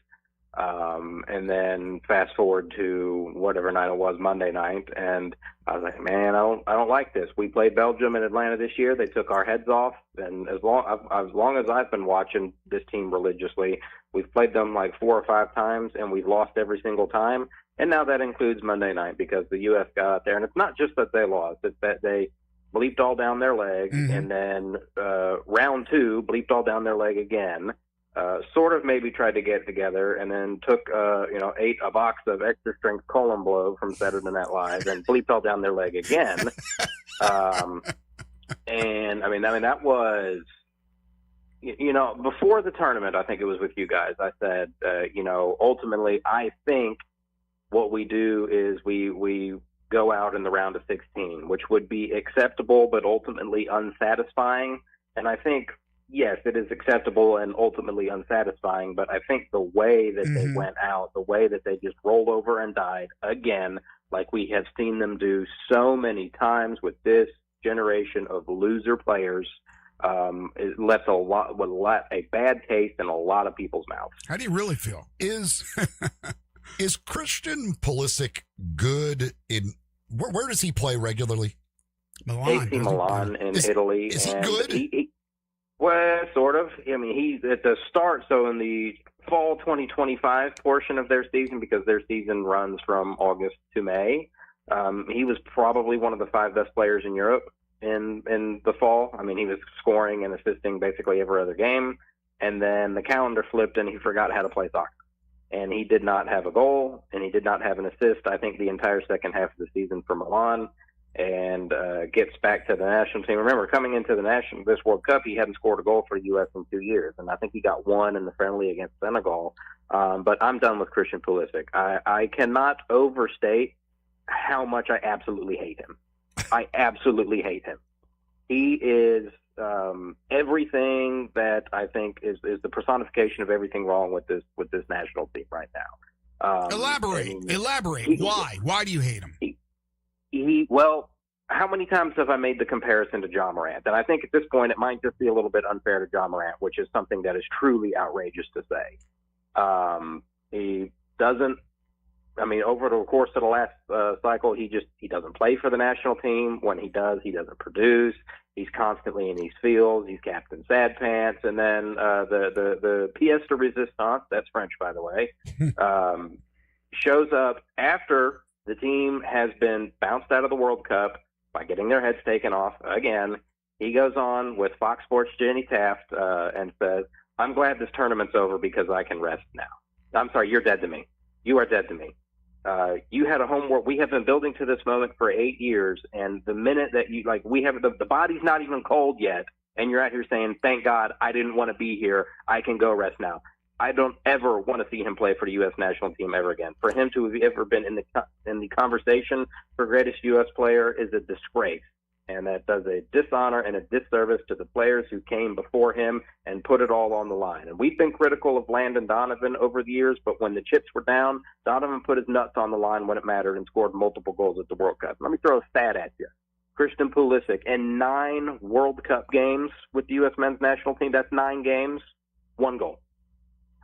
And then fast forward to whatever night it was, Monday night, and I was like, man, I don't like this. We played Belgium in Atlanta this year. They took our heads off, and as long as I've been watching this team religiously, we've played them like 4 or 5 times, and we've lost every single time. And now that includes Monday night because the U.S. got out there, and it's not just that they lost; it's that they bleeped all down their leg, and then round 2 bleeped all down their leg again. Sort of maybe tried to get it together, and then took ate a box of extra strength colon blow from Saturday Night Live and bleeped all down their leg again. And I mean that was, before the tournament, I think it was with you guys. I said, ultimately, I think what we do is we go out in the round of 16, which would be acceptable, but ultimately unsatisfying. And I think, yes, it is acceptable and ultimately unsatisfying, but I think the way that they went out, the way that they just rolled over and died again, like we have seen them do so many times with this generation of loser players, it left a bad taste in a lot of people's mouths. How do you really feel? Is Christian Pulisic good in where does he play regularly? Milan. AC Milan in Italy. Is he good? Well, sort of. I mean, he's at the start, so in the fall 2025 portion of their season, because their season runs from August to May, he was probably one of the 5 best players in Europe in the fall. I mean, he was scoring and assisting basically every other game, and then the calendar flipped and he forgot how to play soccer. And he did not have a goal, and he did not have an assist, I think, the entire second half of the season for Milan. And gets back to the national team. Remember, coming into this World Cup, he hadn't scored a goal for the U.S. in 2 years, and I think he got 1 in the friendly against Senegal. But I'm done with Christian Pulisic. I cannot overstate how much I absolutely hate him. I absolutely hate him. He is everything that I think is the personification of everything wrong with this national team right now. Elaborate. Why do you hate him? Well, how many times have I made the comparison to John Morant? And I think at this point it might just be a little bit unfair to John Morant, which is something that is truly outrageous to say. He doesn't I mean, over the course of the last cycle, he doesn't play for the national team. When he does, he doesn't produce. He's constantly in these fields. He's Captain Sad Pants. And then the pièce de résistance, that's French, by the way, shows up after the team has been bounced out of the World Cup by getting their heads taken off again. He goes on with Fox Sports' Jenny Taft and says, "I'm glad this tournament's over because I can rest now." I'm sorry, you're dead to me. You are dead to me. You had a homework. We have been building to this moment for 8 years, and the minute that you we have the body's not even cold yet, and you're out here saying, "Thank God I didn't want to be here. I can go rest now." I don't ever want to see him play for the U.S. national team ever again. For him to have ever been in the conversation for greatest U.S. player is a disgrace, and that does a dishonor and a disservice to the players who came before him and put it all on the line. And we've been critical of Landon Donovan over the years, but when the chips were down, Donovan put his nuts on the line when it mattered and scored multiple goals at the World Cup. Let me throw a stat at you. Christian Pulisic, in 9 World Cup games with the U.S. men's national team, that's 9 games, 1 goal.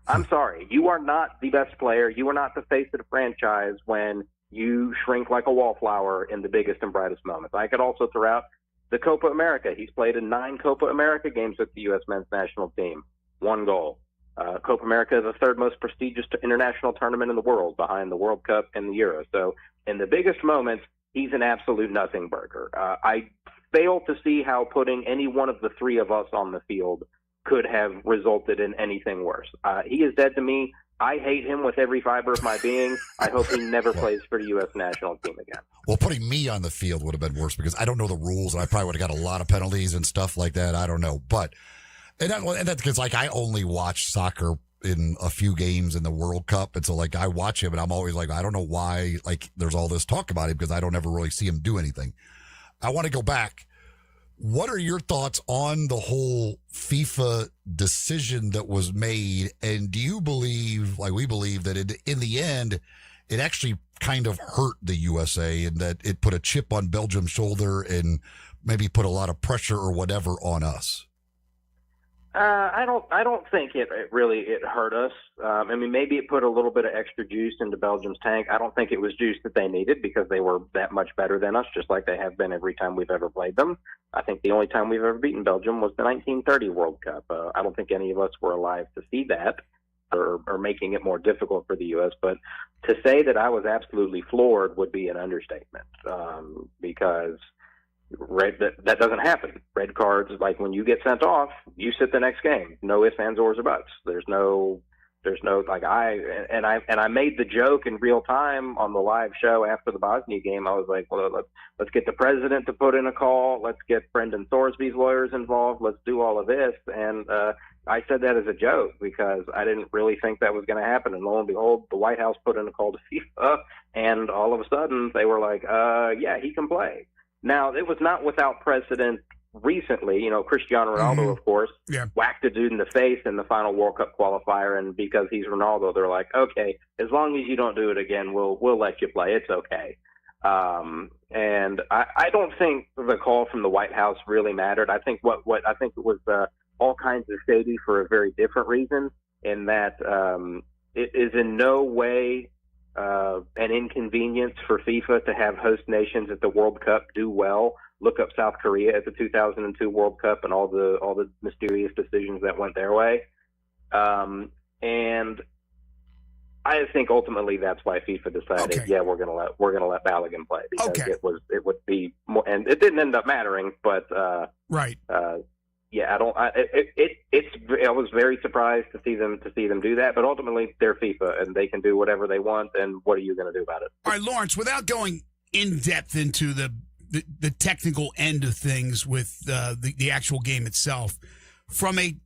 I'm sorry, you are not the best player. You are not the face of the franchise when you shrink like a wallflower in the biggest and brightest moments. I could also throw out the Copa America. He's played in 9 Copa America games with the U.S. men's national team, 1 goal. Copa America is the 3rd most prestigious international tournament in the world, behind the World Cup and the Euro. So in the biggest moments, he's an absolute nothing burger. I fail to see how putting any one of the 3 of us on the field could have resulted in anything worse. He is dead to me. I hate him with every fiber of my being. I hope he never plays for the U.S. national team again. Well, putting me on the field would have been worse because I don't know the rules, and I probably would have got a lot of penalties and stuff like that. I don't know. But, and that's because, I only watch soccer in a few games in the World Cup. And so, I watch him, and I'm always I don't know why, there's all this talk about him because I don't ever really see him do anything. I want to go back. What are your thoughts on the whole FIFA decision that was made? And do you believe, we believe, that in the end, it actually kind of hurt the USA and that it put a chip on Belgium's shoulder and maybe put a lot of pressure or whatever on us? I don't think it hurt us. Maybe it put a little bit of extra juice into Belgium's tank. I don't think it was juice that they needed because they were that much better than us, just like they have been every time we've ever played them. I think the only time we've ever beaten Belgium was the 1930 World Cup. I don't think any of us were alive to see that or making it more difficult for the U.S. But to say that I was absolutely floored would be an understatement because that doesn't happen. Red cards, when you get sent off, you sit the next game. No ifs, ands, ors, or buts. There's no I made the joke in real time on the live show after the Bosnia game. I was like, well, let's get the president to put in a call. Let's get Brendan Thorsby's lawyers involved. Let's do all of this. And I said that as a joke because I didn't really think that was going to happen. And lo and behold, the White House put in a call to FIFA, and all of a sudden they were like, yeah, he can play. Now, it was not without precedent recently. Cristiano Ronaldo, of course, whacked a dude in the face in the final World Cup qualifier, and because he's Ronaldo, they're like, okay, as long as you don't do it again, we'll let you play. It's okay. And I don't think the call from the White House really mattered. I think I think it was all kinds of shady for a very different reason, in that it is in no way an inconvenience for FIFA to have host nations at the World Cup do well. Look up South Korea at the 2002 World Cup and all the mysterious decisions that went their way. And I think ultimately that's why FIFA decided, we're gonna let Balogun play because it would be more, and it didn't end up mattering, but right. I was very surprised to see them do that, but ultimately they're FIFA and they can do whatever they want. And what are you going to do about it? All right, Lawrence, without going in depth into the technical end of things with the actual game itself, from a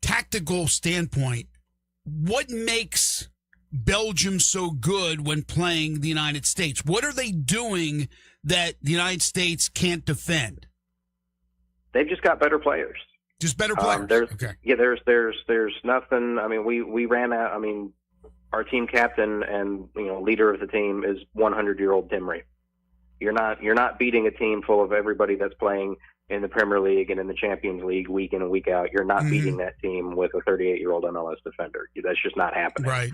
tactical standpoint, what makes Belgium so good when playing the United States? What are they doing that the United States can't defend? They've just got better players. Just better players. There's nothing. We ran out. Our team captain and leader of the team is 100-year-old Tim Ream. You're not beating a team full of everybody that's playing in the Premier League and in the Champions League week in and week out. You're not beating that team with a 38-year-old MLS defender. That's just not happening. Right.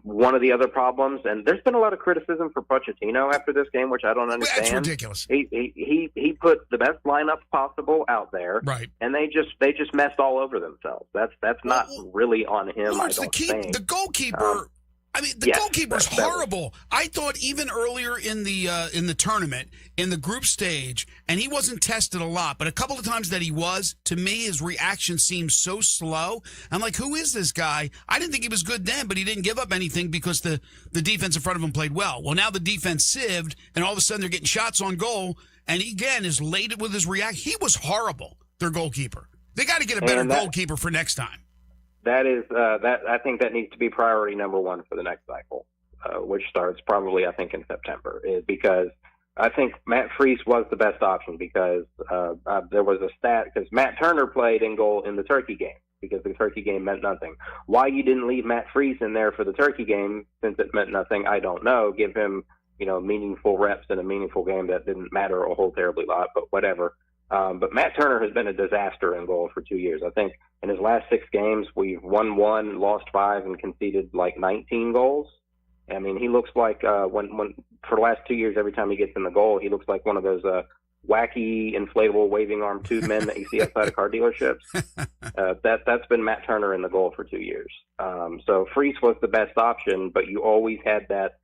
One of the other problems, and there's been a lot of criticism for Pochettino after this game, which I don't understand. That's ridiculous. He put the best lineup possible out there, right? And they just messed all over themselves. That's not really on him. Well, I don't think the goalkeeper. The goalkeeper's horrible. I thought even earlier in the tournament, in the group stage, and he wasn't tested a lot, but a couple of times that he was, to me, his reaction seemed so slow. I'm like, who is this guy? I didn't think he was good then, but he didn't give up anything because the defense in front of him played well. Well, now the defense sieved, and all of a sudden they're getting shots on goal, and he, again, is lated with his reaction. He was horrible, their goalkeeper. They got to get a better goalkeeper for next time. That is that. I think that needs to be priority number one for the next cycle, which starts probably, I think, in September. Because I think Matt Freese was the best option because there was a stat because Matt Turner played in goal in the Turkey game because the Turkey game meant nothing. Why you didn't leave Matt Freese in there for the Turkey game since it meant nothing, I don't know. Give him meaningful reps in a meaningful game that didn't matter a whole terribly lot, but whatever. But Matt Turner has been a disaster in goal for 2 years. I think in his last 6 games, we've won 1, lost 5, and conceded like 19 goals. I mean, he looks like when for the last 2 years, every time he gets in the goal, he looks like one of those wacky, inflatable, waving arm tube men that you see outside of car dealerships. That's been Matt Turner in the goal for 2 years. So Freese was the best option, but you always had that,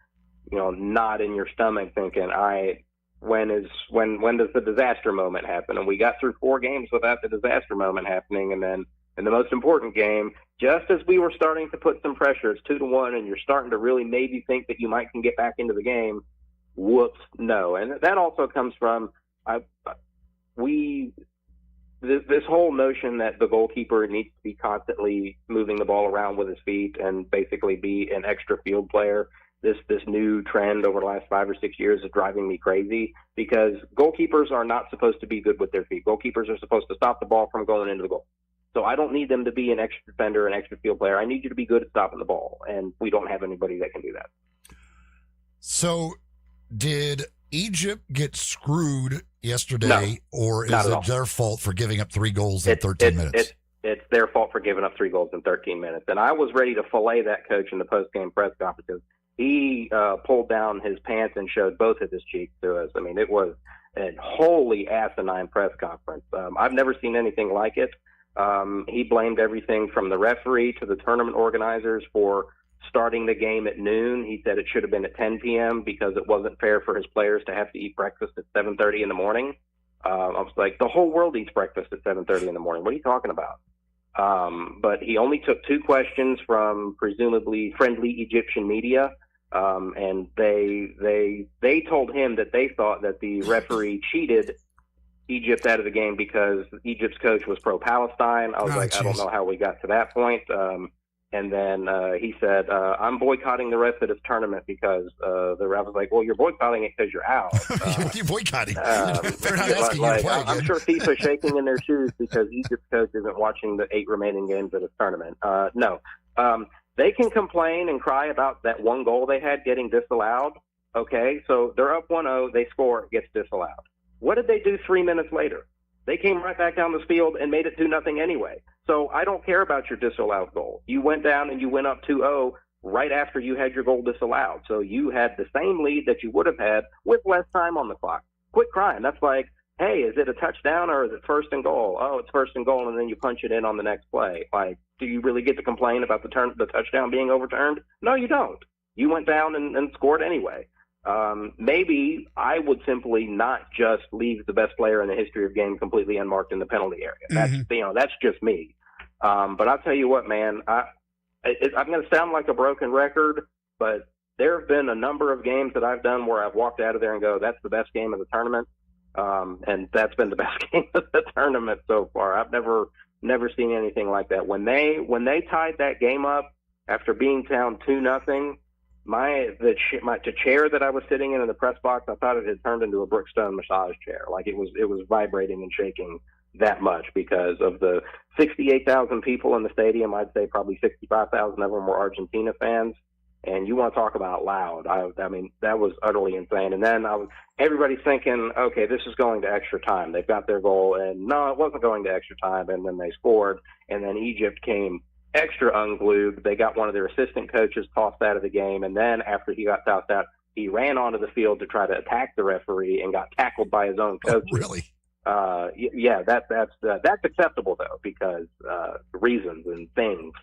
knot in your stomach thinking, all right, when does the disaster moment happen? And we got through 4 games without the disaster moment happening. And then in the most important game, just as we were starting to put some pressure, it's 2-1, and you're starting to really maybe think that you might can get back into the game. Whoops, no. And that also comes from this whole notion that the goalkeeper needs to be constantly moving the ball around with his feet and basically be an extra field player. This new trend over the last 5 or 6 years is driving me crazy because goalkeepers are not supposed to be good with their feet. Goalkeepers are supposed to stop the ball from going into the goal. So I don't need them to be an extra defender, an extra field player. I need you to be good at stopping the ball, and we don't have anybody that can do that. So did Egypt get screwed yesterday, or is it their fault for giving up 3 goals in 13 minutes? It's their fault for giving up 3 goals in 13 minutes. And I was ready to fillet that coach in the post-game press conference. He pulled down his pants and showed both of his cheeks to us. I mean, it was a wholly asinine press conference. I've never seen anything like it. He blamed everything from the referee to the tournament organizers for starting the game at noon. He said it should have been at 10 p.m. because it wasn't fair for his players to have to eat breakfast at 7:30 in the morning. I was like, the whole world eats breakfast at 7:30 in the morning. What are you talking about? But he only took 2 questions from presumably friendly Egyptian media. And they told him that they thought that the referee cheated Egypt out of the game because Egypt's coach was pro-Palestine. I was I don't know how we got to that point. And then he said, I'm boycotting the rest of this tournament because the ref was like, well, you're boycotting it because you're out. You're boycotting. They're not asking you to play again. I'm sure FIFA's shaking in their shoes because Egypt's coach isn't watching the 8 remaining games of this tournament. No. They can complain and cry about that 1 goal they had getting disallowed. Okay, so they're up 1-0, they score, it gets disallowed. What did they do 3 minutes later? They came right back down the field and made it 2-0 anyway. So I don't care about your disallowed goal. You went down and you went up 2-0 right after you had your goal disallowed. So you had the same lead that you would have had with less time on the clock. Quit crying. That's like, hey, is it a touchdown or is it 1st and goal? Oh, it's 1st and goal, and then you punch it in on the next play. Like, do you really get to complain about the touchdown being overturned? No, you don't. You went down and scored anyway. Maybe I would simply not just leave the best player in the history of game completely unmarked in the penalty area. That's just me. But I'll tell you what, man, I'm going to sound like a broken record, but there have been a number of games that I've done where I've walked out of there and go, that's the best game of the tournament. And that's been the best game of the tournament so far. I've never seen anything like that. When they tied that game up after being down 2-0, the chair that I was sitting in the press box, I thought it had turned into a Brookstone massage chair. Like it was vibrating and shaking that much because of the 68,000 people in the stadium. I'd say probably 65,000 of them were Argentina fans. And you want to talk about loud. I mean, that was utterly insane. And then everybody's thinking, okay, this is going to extra time. They've got their goal. And no, it wasn't going to extra time. And then they scored. And then Egypt came extra unglued. They got one of their assistant coaches tossed out of the game. And then after he got tossed out, he ran onto the field to try to attack the referee and got tackled by his own coach. Oh, really? Yeah, that's acceptable though, because reasons and things.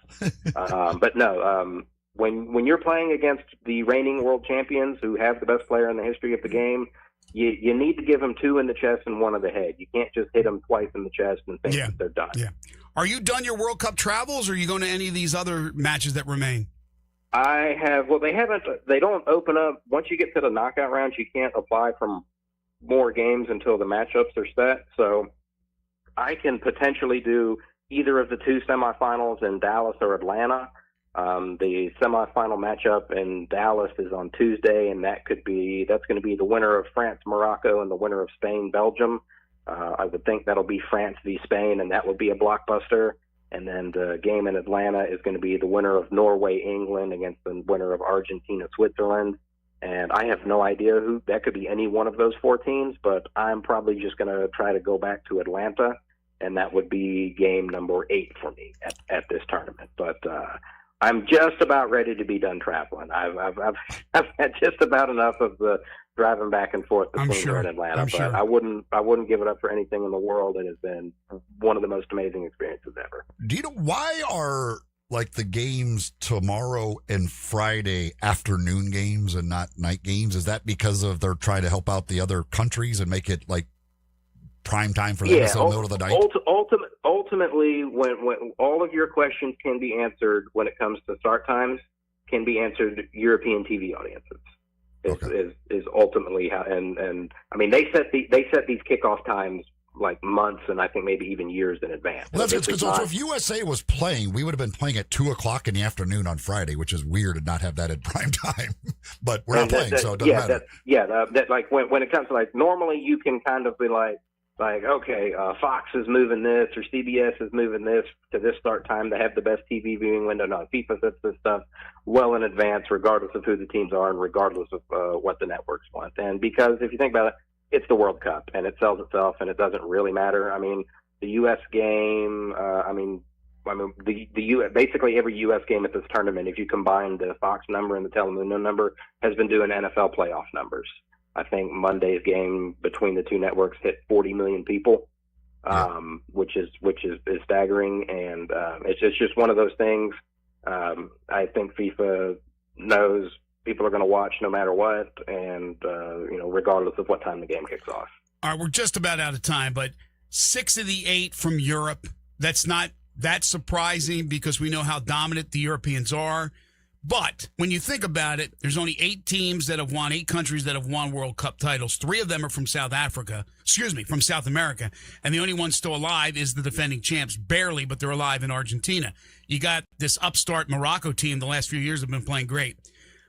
But no, when you're playing against the reigning world champions who have the best player in the history of the game, you need to give them 2 in the chest and 1 in the head. You can't just hit them twice in the chest and think that they're done. Yeah. Are you done your World Cup travels, or are you going to any of these other matches that remain? I have. Well, they don't open up. Once you get to the knockout rounds, you can't apply for more games until the matchups are set. So I can potentially do either of the 2 semifinals in Dallas or Atlanta. The semifinal matchup in Dallas is on Tuesday, and that's going to be the winner of France, Morocco, and the winner of Spain, Belgium. I would think that'll be France v. Spain, and that would be a blockbuster. And then the game in Atlanta is going to be the winner of Norway, England against the winner of Argentina, Switzerland. And I have no idea who that could be, any one of those 4 teams, but I'm probably just going to try to go back to Atlanta, and that would be game number 8 for me at this tournament. But I'm just about ready to be done traveling. I've had just about enough of the driving back and forth between here and Atlanta. But I wouldn't give it up for anything in the world. It has been one of the most amazing experiences ever. Do you know why are like the games tomorrow and Friday afternoon games and not night games? Is that because of they're trying to help out the other countries and make it like prime time for them instead of middle of the night? Ultimately, when all of your questions can be answered when it comes to start times, can be answered European TV audiences. Is ultimately how, and I mean they set these kickoff times like months and I think maybe even years in advance. Well, that's because so if USA was playing, we would have been playing at 2:00 in the afternoon on Friday, which is weird to not have that at prime time. But we're not playing, so it doesn't matter. That like when it comes to like normally you can kind of be like okay, Fox is moving this or CBS is moving this to this start time to have the best TV viewing window. No, FIFA sets this stuff well in advance, regardless of who the teams are and regardless of what the networks want. And because if you think about it, it's the World Cup and it sells itself and it doesn't really matter. I mean, the U.S. game, basically every U.S. game at this tournament, if you combine the Fox number and the Telemundo number, has been doing NFL playoff numbers. I think Monday's game between the 2 networks hit 40 million people, which is staggering, and it's just one of those things. I think FIFA knows people are going to watch no matter what, and regardless of what time the game kicks off. All right, we're just about out of time, but 6 of the 8 from Europe. That's not that surprising because we know how dominant the Europeans are. But when you think about it, there's only 8 teams that have won, 8 countries that have won World Cup titles. 3 of them are from South America. And the only one still alive is the defending champs, barely, but they're alive in Argentina. You got this upstart Morocco team the last few years have been playing great.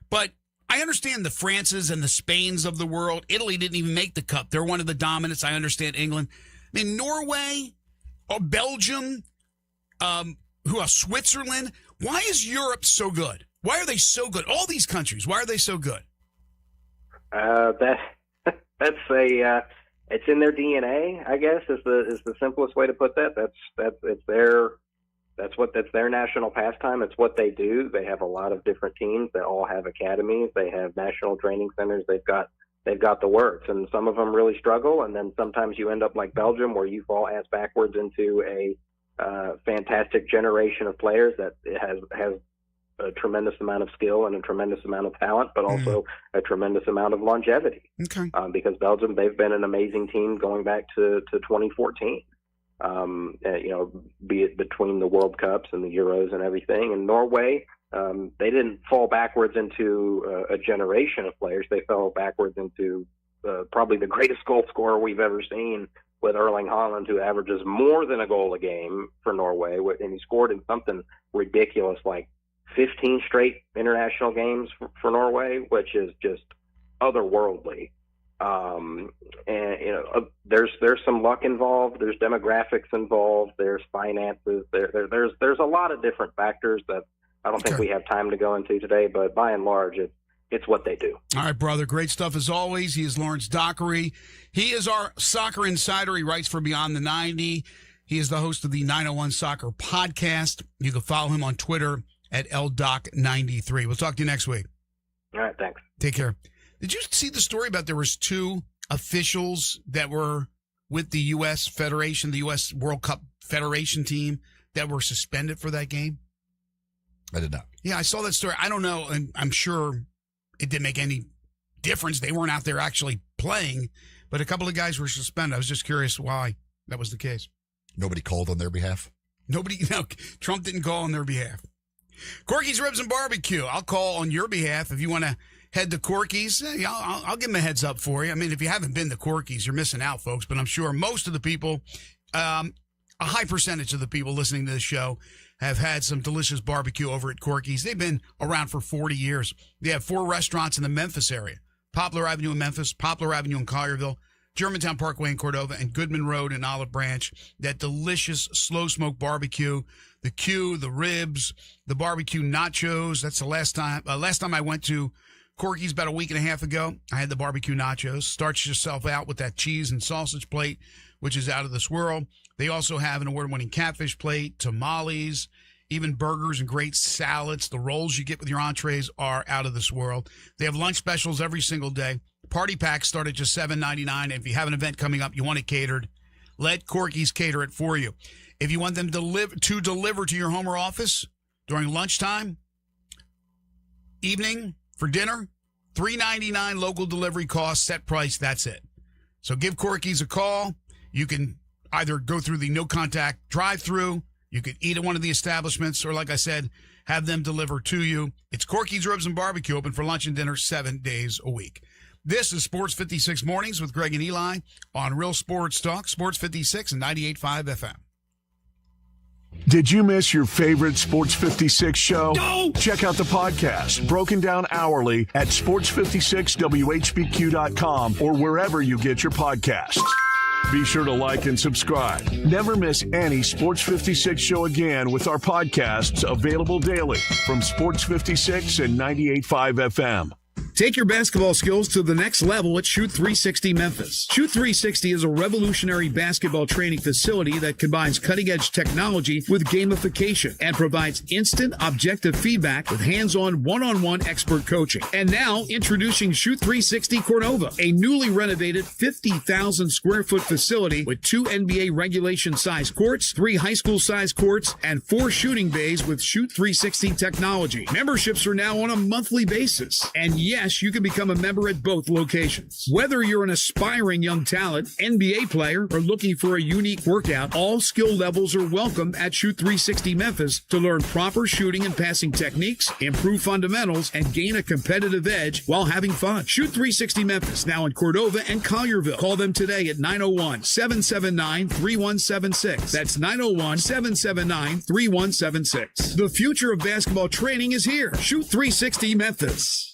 But I understand the Frances and the Spains of the world. Italy didn't even make the cup. They're one of the dominants. I understand England. I mean, Norway or Belgium, who else? Switzerland. Why is Europe so good? Why are they so good? All these countries, why are they so good? It's in their DNA, I guess, is the simplest way to put that. That's their national pastime. It's what they do. They have a lot of different teams that all have academies. They have national training centers. They've got the works, and some of them really struggle. And then sometimes you end up like Belgium, where you fall ass backwards into a fantastic generation of players that has a tremendous amount of skill and a tremendous amount of talent, but also a tremendous amount of longevity. Okay. Because Belgium, they've been an amazing team going back to 2014. Be it between the World Cups and the Euros and everything. And Norway, they didn't fall backwards into a generation of players. They fell backwards into probably the greatest goal scorer we've ever seen, with Erling Haaland, who averages more than a goal a game for Norway, and he scored in something ridiculous like 15 straight international games for Norway, which is just otherworldly. There's some luck involved. There's demographics involved. There's finances. There's a lot of different factors that I don't think we have time to go into today, but by and large, it's what they do. All right, brother. Great stuff as always. He is Lawrence Dockery. He is our soccer insider. He writes for Beyond the 90. He is the host of the 901 Soccer podcast. You can follow him on Twitter at LDoc93. We'll talk to you next week. All right, thanks. Take care. Did you see the story about there was 2 officials that were with the U.S. Federation, the U.S. World Cup Federation team, that were suspended for that game? I did not. Yeah, I saw that story. I don't know, and I'm sure it didn't make any difference. They weren't out there actually playing, but a couple of guys were suspended. I was just curious why that was the case. Nobody called on their behalf? No, Trump didn't call on their behalf. Corky's Ribs and Barbecue. I'll call on your behalf if you want to head to Corky's. I'll give them a heads up for you. I mean, if you haven't been to Corky's, you're missing out, folks, but I'm sure most of the people, a high percentage of the people listening to this show have had some delicious barbecue over at Corky's. They've been around for 40 years. They have 4 restaurants in the Memphis area. Poplar Avenue in Memphis, Poplar Avenue in Collierville, Germantown Parkway in Cordova, and Goodman Road in Olive Branch. That delicious slow smoke barbecue, the Q, the ribs, the barbecue nachos. That's the last time I went to Corky's about a week and a half ago. I had the barbecue nachos. Starts yourself out with that cheese and sausage plate, which is out of this world. They also have an award-winning catfish plate, tamales, even burgers and great salads. The rolls you get with your entrees are out of this world. They have lunch specials every single day. Party packs start at just $7.99. If you have an event coming up, you want it catered, let Corky's cater it for you. If you want them to deliver to your home or office during lunchtime, evening, for dinner, $3.99 local delivery cost, set price, that's it. So give Corky's a call. You can either go through the no-contact drive-through, you could eat at one of the establishments, or like I said, have them deliver to you. It's Corky's Ribs and Barbecue, open for lunch and dinner 7 days a week. This is Sports 56 Mornings with Greg and Eli on Real Sports Talk, Sports 56 and 98.5 FM. Did you miss your favorite Sports 56 show? No! Check out the podcast, broken down hourly at sports56whbq.com or wherever you get your podcasts. Be sure to like and subscribe. Never miss any Sports 56 show again with our podcasts available daily from Sports 56 and 98.5 FM. Take your basketball skills to the next level at Shoot 360 Memphis. Shoot 360 is a revolutionary basketball training facility that combines cutting-edge technology with gamification and provides instant, objective feedback with hands-on, one-on-one expert coaching. And now, introducing Shoot 360 Cordova, a newly renovated 50,000 square foot facility with 2 NBA regulation-size courts, 3 high school-size courts, and 4 shooting bays with Shoot 360 technology. Memberships are now on a monthly basis. And yes, you can become a member at both locations. Whether you're an aspiring young talent, NBA player, or looking for a unique workout, all skill levels are welcome at Shoot 360 Memphis to learn proper shooting and passing techniques, improve fundamentals, and gain a competitive edge while having fun. Shoot 360 Memphis, now in Cordova and Collierville. Call them today at 901-779-3176. That's 901-779-3176. The future of basketball training is here. Shoot 360 Memphis.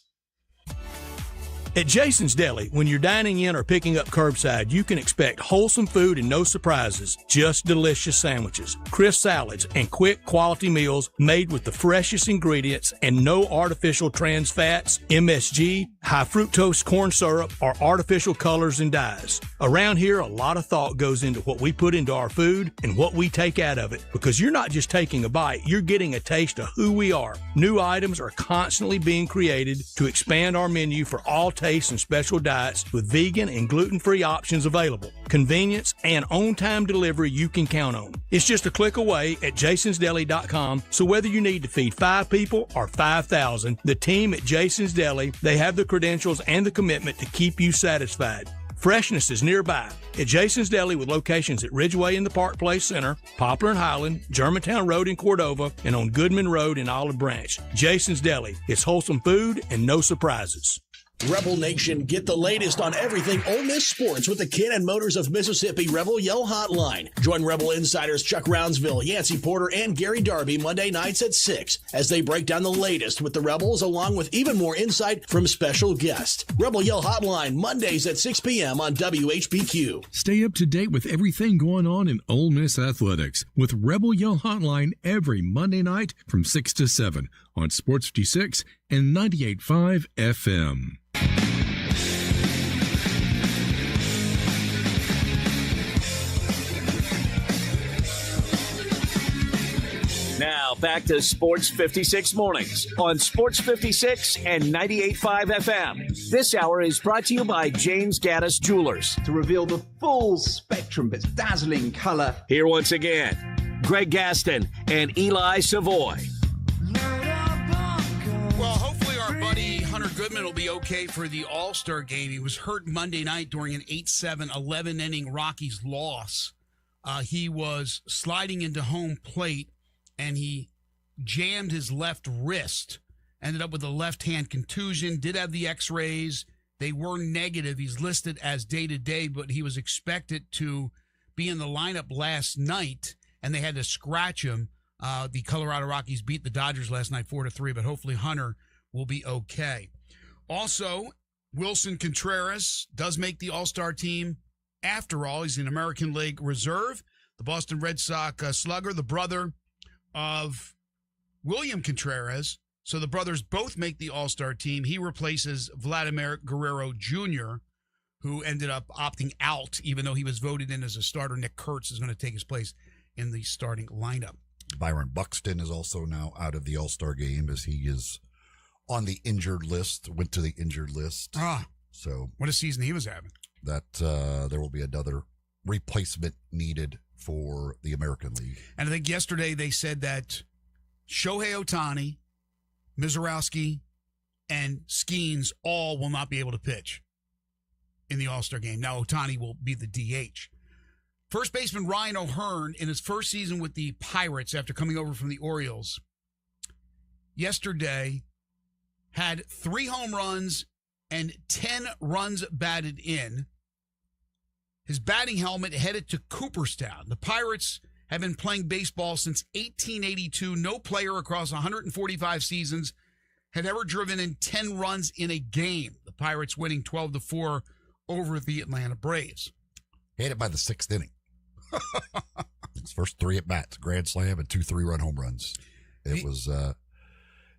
At Jason's Deli, when you're dining in or picking up curbside, you can expect wholesome food and no surprises, just delicious sandwiches, crisp salads, and quick quality meals made with the freshest ingredients and no artificial trans fats, MSG, high fructose corn syrup, or artificial colors and dyes. Around here, a lot of thought goes into what we put into our food and what we take out of it, because you're not just taking a bite, you're getting a taste of who we are. New items are constantly being created to expand our menu for all tastes and special diets with vegan and gluten-free options available. Convenience and on-time delivery you can count on. It's just a click away at jasonsdeli.com, so whether you need to feed 5 people or 5,000, the team at Jason's Deli, they have the credentials and the commitment to keep you satisfied. Freshness is nearby at Jason's Deli with locations at Ridgeway in the Park Place Center, Poplar and Highland, Germantown Road in Cordova, and on Goodman Road in Olive Branch. Jason's Deli. It's wholesome food and no surprises. Rebel Nation, get the latest on everything Ole Miss sports with the Cannon Motors of Mississippi Rebel Yell Hotline. Join Rebel insiders Chuck Rounsville, Yancey Porter, and Gary Darby Monday nights at 6 as they break down the latest with the Rebels, along with even more insight from special guests. Rebel Yell Hotline, Mondays at 6 p.m. on WHBQ. Stay up to date with everything going on in Ole Miss athletics with Rebel Yell Hotline every Monday night from 6 to 7 on Sports 56 and 98.5 FM. Now back to Sports 56 Mornings on Sports 56 and 98.5 FM. This hour is brought to you by James Gaddis Jewelers. To reveal the full spectrum of its dazzling color. Here once again, Greg Gaston and Eli Savoy. Well, hopefully our buddy Hunter Goodman will be okay for the All-Star game. He was hurt Monday night during an 8-7, 11-inning Rockies loss. He was sliding into home plate, and he jammed his left wrist, ended up with a left-hand contusion, did have the x-rays. They were negative. He's listed as day-to-day, but he was expected to be in the lineup last night, and they had to scratch him. The Colorado Rockies beat the Dodgers last night 4-3, but hopefully Hunter will be okay. Also, Wilson Contreras does make the All-Star team. After all, he's an American League reserve. The Boston Red Sox slugger, the brother of William Contreras. So the brothers both make the All-Star team. He replaces Vladimir Guerrero Jr., who ended up opting out, even though he was voted in as a starter. Nick Kurtz is going to take his place in the starting lineup. Byron Buxton is also now out of the All-Star game as he is on the injured list, went to the injured list. So what a season he was having. That there will be another replacement needed for the American League. And I think yesterday they said that Shohei Ohtani, Mizorowski, and Skeens all will not be able to pitch in the All-Star game. Now Ohtani will be the DH. First baseman Ryan O'Hearn, in his first season with the Pirates after coming over from the Orioles, yesterday had 3 home runs and 10 runs batted in. His batting helmet headed to Cooperstown. The Pirates have been playing baseball since 1882. No player across 145 seasons had ever driven in 10 runs in a game. The Pirates winning 12-4 over the Atlanta Braves. Hit it by the 6th inning. His first 3 at-bats, grand slam, and 2 3-run home runs. It was,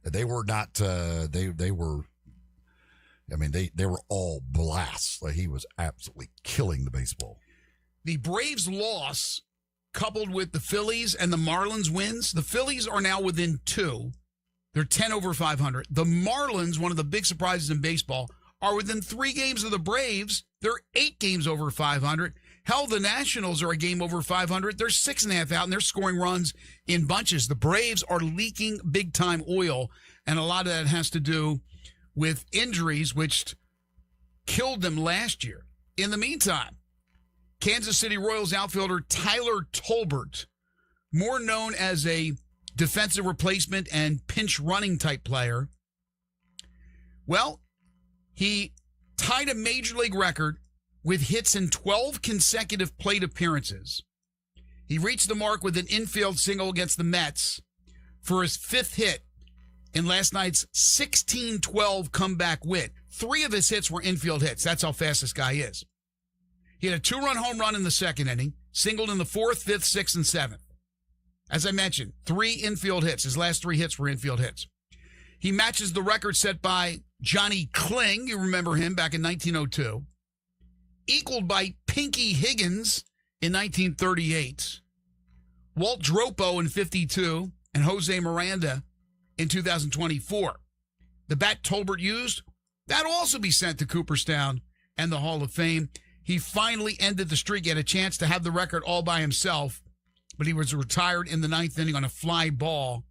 they were not, they were, I mean, they were all blasts. Like, he was absolutely killing the baseball. The Braves' loss, coupled with the Phillies and the Marlins wins, the Phillies are now within 2. They're 10 over 500. The Marlins, one of the big surprises in baseball, are within 3 games of the Braves. They're 8 games over 500. Hell, the Nationals are a game over 500. They're 6.5 out, and they're scoring runs in bunches. The Braves are leaking big-time oil, and a lot of that has to do with injuries, which killed them last year. In the meantime, Kansas City Royals outfielder Tyler Tolbert, more known as a defensive replacement and pinch running type player, well, he tied a major league record with hits in 12 consecutive plate appearances. He reached the mark with an infield single against the Mets for his 5th hit in last night's 16-12 comeback win. 3 of his hits were infield hits. That's how fast this guy is. He had a 2-run home run in the 2nd inning, singled in the 4th, 5th, 6th, and 7th. As I mentioned, 3 infield hits. His last 3 hits were infield hits. He matches the record set by Johnny Kling, you remember him, back in 1902. Equaled by Pinky Higgins in 1938. Walt Dropo in 52, and Jose Miranda in 2024. The bat Tolbert used, that'll also be sent to Cooperstown and the Hall of Fame. He finally ended the streak. He had a chance to have the record all by himself, but he was retired in the 9th inning on a fly ball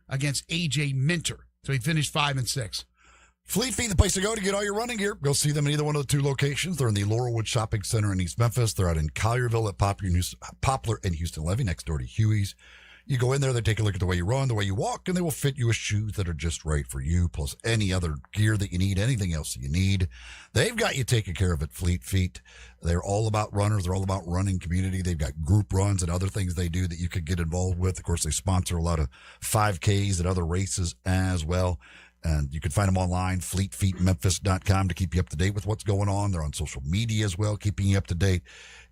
against A.J. Minter. So he finished 5-6. Fleet Feet, the place to go to get all your running gear. Go see them in either one of the 2 locations. They're in the Laurelwood Shopping Center in East Memphis. They're out in Collierville at Poplar and Houston Levy, next door to Huey's. You go in there, they take a look at the way you run, the way you walk, and they will fit you with shoes that are just right for you, plus any other gear that you need, anything else that you need. They've got you taken care of at Fleet Feet. They're all about runners. They're all about running community. They've got group runs and other things they do that you could get involved with. Of course, they sponsor a lot of 5Ks and other races as well. And you can find them online, fleetfeetmemphis.com, to keep you up to date with what's going on. They're on social media as well, keeping you up to date.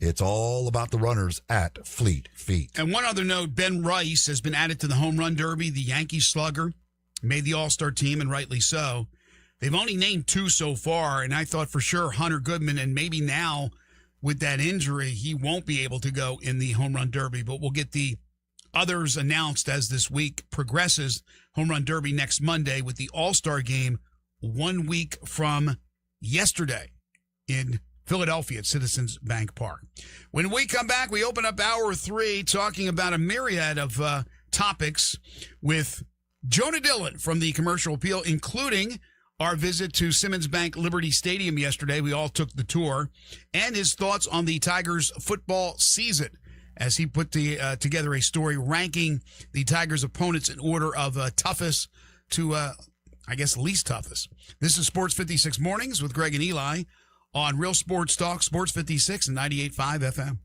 It's all about the runners at Fleet Feet. And one other note, Ben Rice has been added to the Home Run Derby. The Yankee slugger made the All-Star team, and rightly so. They've only named 2 so far, and I thought for sure Hunter Goodman, and maybe now with that injury, he won't be able to go in the Home Run Derby. But we'll get the others announced as this week progresses. Home Run Derby next Monday, with the All-Star game 1 week from yesterday in Philadelphia at Citizens Bank Park. When we come back, we open up hour 3 talking about a myriad of topics with Jonah Dillon from the Commercial Appeal, including our visit to Simmons Bank Liberty Stadium yesterday. We all took the tour, and his thoughts on the Tigers football season, as he put together a story ranking the Tigers' opponents in order of toughest to, least toughest. This is Sports 56 Mornings with Greg and Eli on Real Sports Talk, Sports 56 and 98.5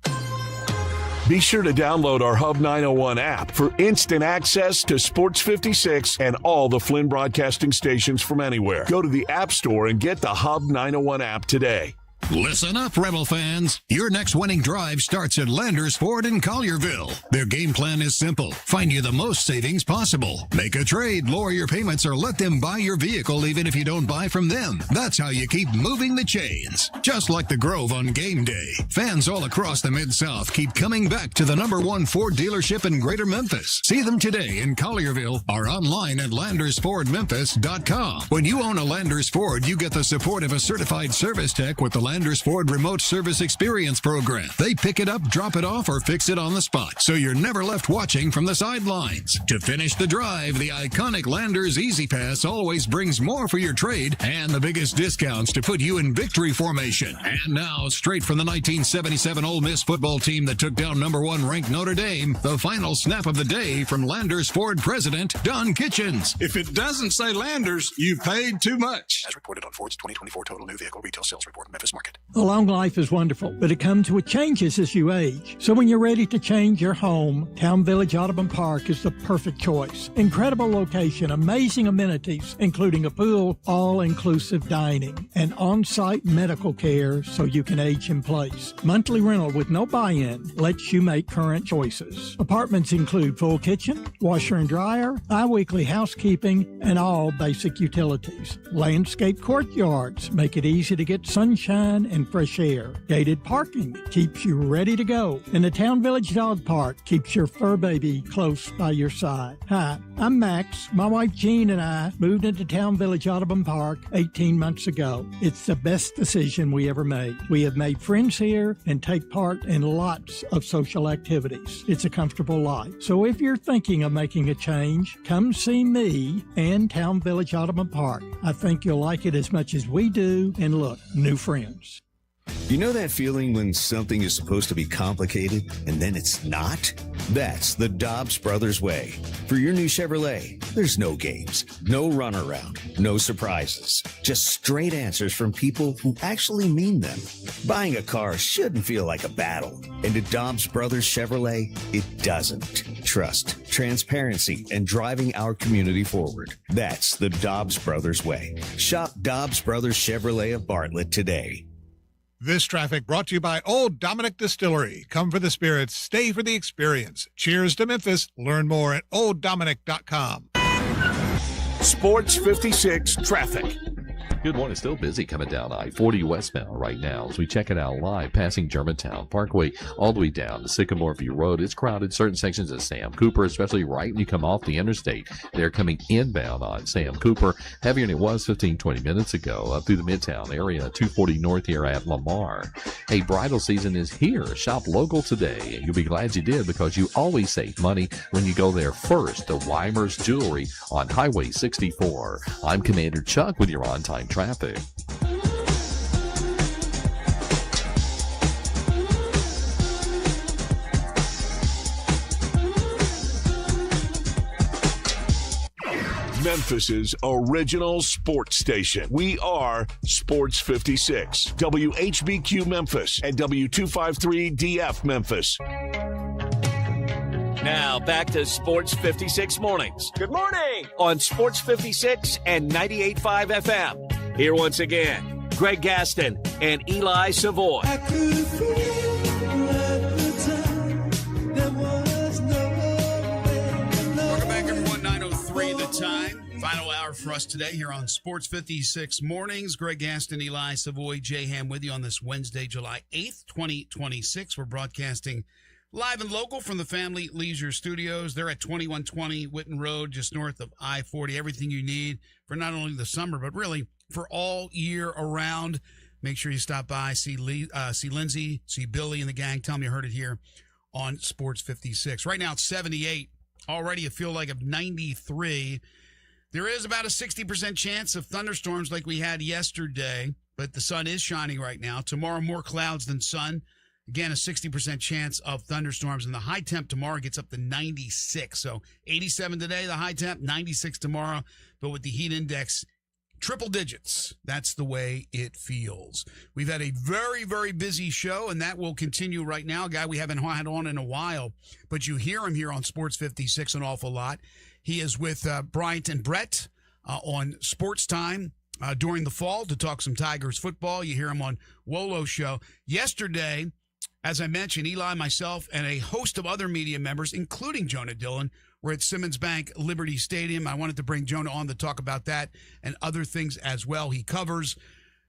FM. Be sure to download our Hub 901 app for instant access to Sports 56 and all the Flynn Broadcasting stations from anywhere. Go to the App Store and get the Hub 901 app today. Listen up, Rebel fans. Your next winning drive starts at Landers Ford in Collierville. Their game plan is simple. Find you the most savings possible. Make a trade, lower your payments, or let them buy your vehicle even if you don't buy from them. That's how you keep moving the chains. Just like the Grove on game day. Fans all across the Mid-South keep coming back to the #1 Ford dealership in Greater Memphis. See them today in Collierville or online at LandersFordMemphis.com. When you own a Landers Ford, you get the support of a certified service tech with the Landers Ford Remote Service Experience Program. They pick it up, drop it off, or fix it on the spot, so you're never left watching from the sidelines. To finish the drive, the iconic Landers Easy Pass always brings more for your trade and the biggest discounts to put you in victory formation. And now, straight from the 1977 Ole Miss football team that took down #1 ranked Notre Dame, the final snap of the day from Landers Ford President Don Kitchens. If it doesn't say Landers, you paid too much. As reported on Ford's 2024 Total New Vehicle Retail Sales Report, Memphis Market. A long life is wonderful, but it comes with changes as you age. So when you're ready to change your home, Town Village Audubon Park is the perfect choice. Incredible location, amazing amenities, including a pool, all-inclusive dining, and on-site medical care so you can age in place. Monthly rental with no buy-in lets you make current choices. Apartments include full kitchen, washer and dryer, bi-weekly housekeeping, and all basic utilities. Landscape courtyards make it easy to get sunshine and fresh air. Gated parking keeps you ready to go. And the Town Village Dog Park keeps your fur baby close by your side. Hi, I'm Max. My wife Jean and I moved into Town Village Audubon Park 18 months ago. It's the best decision we ever made. We have made friends here and take part in lots of social activities. It's a comfortable life. So if you're thinking of making a change, come see me and Town Village Audubon Park. I think you'll like it as much as we do. And look, new friends. You know that feeling when something is supposed to be complicated and then it's not? That's the Dobbs Brothers way. For your new Chevrolet, there's no games, no runaround, no surprises. Just straight answers from people who actually mean them. Buying a car shouldn't feel like a battle. And at Dobbs Brothers Chevrolet, it doesn't. Trust, transparency, and driving our community forward. That's the Dobbs Brothers way. Shop Dobbs Brothers Chevrolet of Bartlett today. This traffic brought to you by Old Dominick Distillery. Come for the spirits, stay for the experience. Cheers to Memphis. Learn more at olddominick.com. Sports 56 traffic. Good morning. Still busy coming down I-40 westbound right now as we check it out live, passing Germantown Parkway all the way down to Sycamore View Road. It's crowded. Certain sections of Sam Cooper, especially right when you come off the interstate. They're coming inbound on Sam Cooper. Heavier than it was 15-20 minutes ago up through the Midtown area, 240 north here at Lamar. Hey, bridal season is here. Shop local today. You'll be glad you did because you always save money when you go there first to Weimer's Jewelry on Highway 64. I'm Commander Chuck with your on-time traffic. Memphis's original sports station. We are Sports 56, WHBQ Memphis, and W253DF Memphis. Now back to Sports 56 Mornings. Good morning! On Sports 56 and 98.5 FM. Here once again, Greg Gaston and Eli Savoy. Welcome back, everyone. 9:03 the time. Final hour for us today here on Sports 56 Mornings. Greg Gaston, Eli Savoy, Jay Ham with you on this Wednesday, July 8th, 2026. We're broadcasting live and local from the Family Leisure Studios. They're at 2120 Whitten Road, just north of I-40. Everything you need for not only the summer, but really for all year around. Make sure you stop by, see Lindsay, see Billy and the gang. Tell them you heard it here on Sports 56. Right now it's 78. Already a feel like of 93. There is about a 60% chance of thunderstorms like we had yesterday, but the sun is shining right now. Tomorrow, more clouds than sun. Again, a 60% chance of thunderstorms, and the high temp tomorrow gets up to 96. So 87 today, the high temp, 96 tomorrow, but with the heat index, triple digits. That's the way it feels. We've had a very, very busy show, and that will continue right now. A guy we haven't had on in a while, but you hear him here on Sports 56 an awful lot. He is with Bryant and Brett on Sports Time during the fall to talk some Tigers football. You hear him on Wolo show. Yesterday, as I mentioned, Eli, myself, and a host of other media members, including Jonah Dillon, were at Simmons Bank Liberty Stadium. I wanted to bring Jonah on to talk about that and other things as well. He covers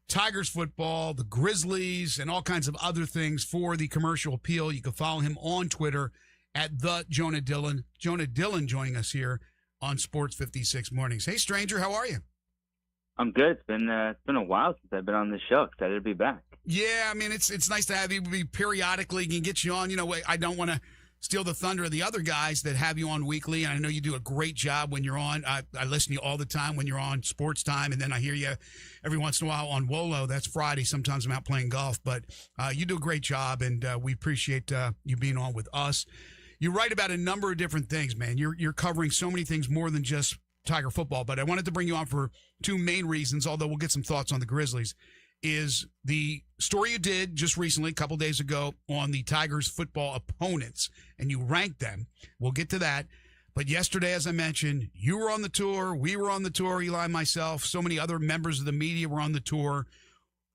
Tigers football, the Grizzlies, and all kinds of other things for the Commercial Appeal. You can follow him on Twitter at the Jonah Dillon. Jonah Dillon joining us here on Sports 56 Mornings. Hey, stranger, how are you? I'm good. It's been a while since I've been on this show. Excited to be back. Yeah, I mean, it's nice to have you periodically and get you on. You know, I don't want to steal the thunder of the other guys that have you on weekly, and I know you do a great job when you're on. I listen to you all the time when you're on Sports Time, and then I hear you every once in a while on Wolo. That's Friday. Sometimes I'm out playing golf, but you do a great job, and we appreciate you being on with us. You write about a number of different things, man. You're covering so many things more than just Tiger football, but I wanted to bring you on for two main reasons, although we'll get some thoughts on the Grizzlies, is the story you did just recently, a couple days ago, on the Tigers football opponents, and you ranked them. We'll get to that. But yesterday, as I mentioned, you were on the tour, we were on the tour, Eli and myself, so many other members of the media were on the tour.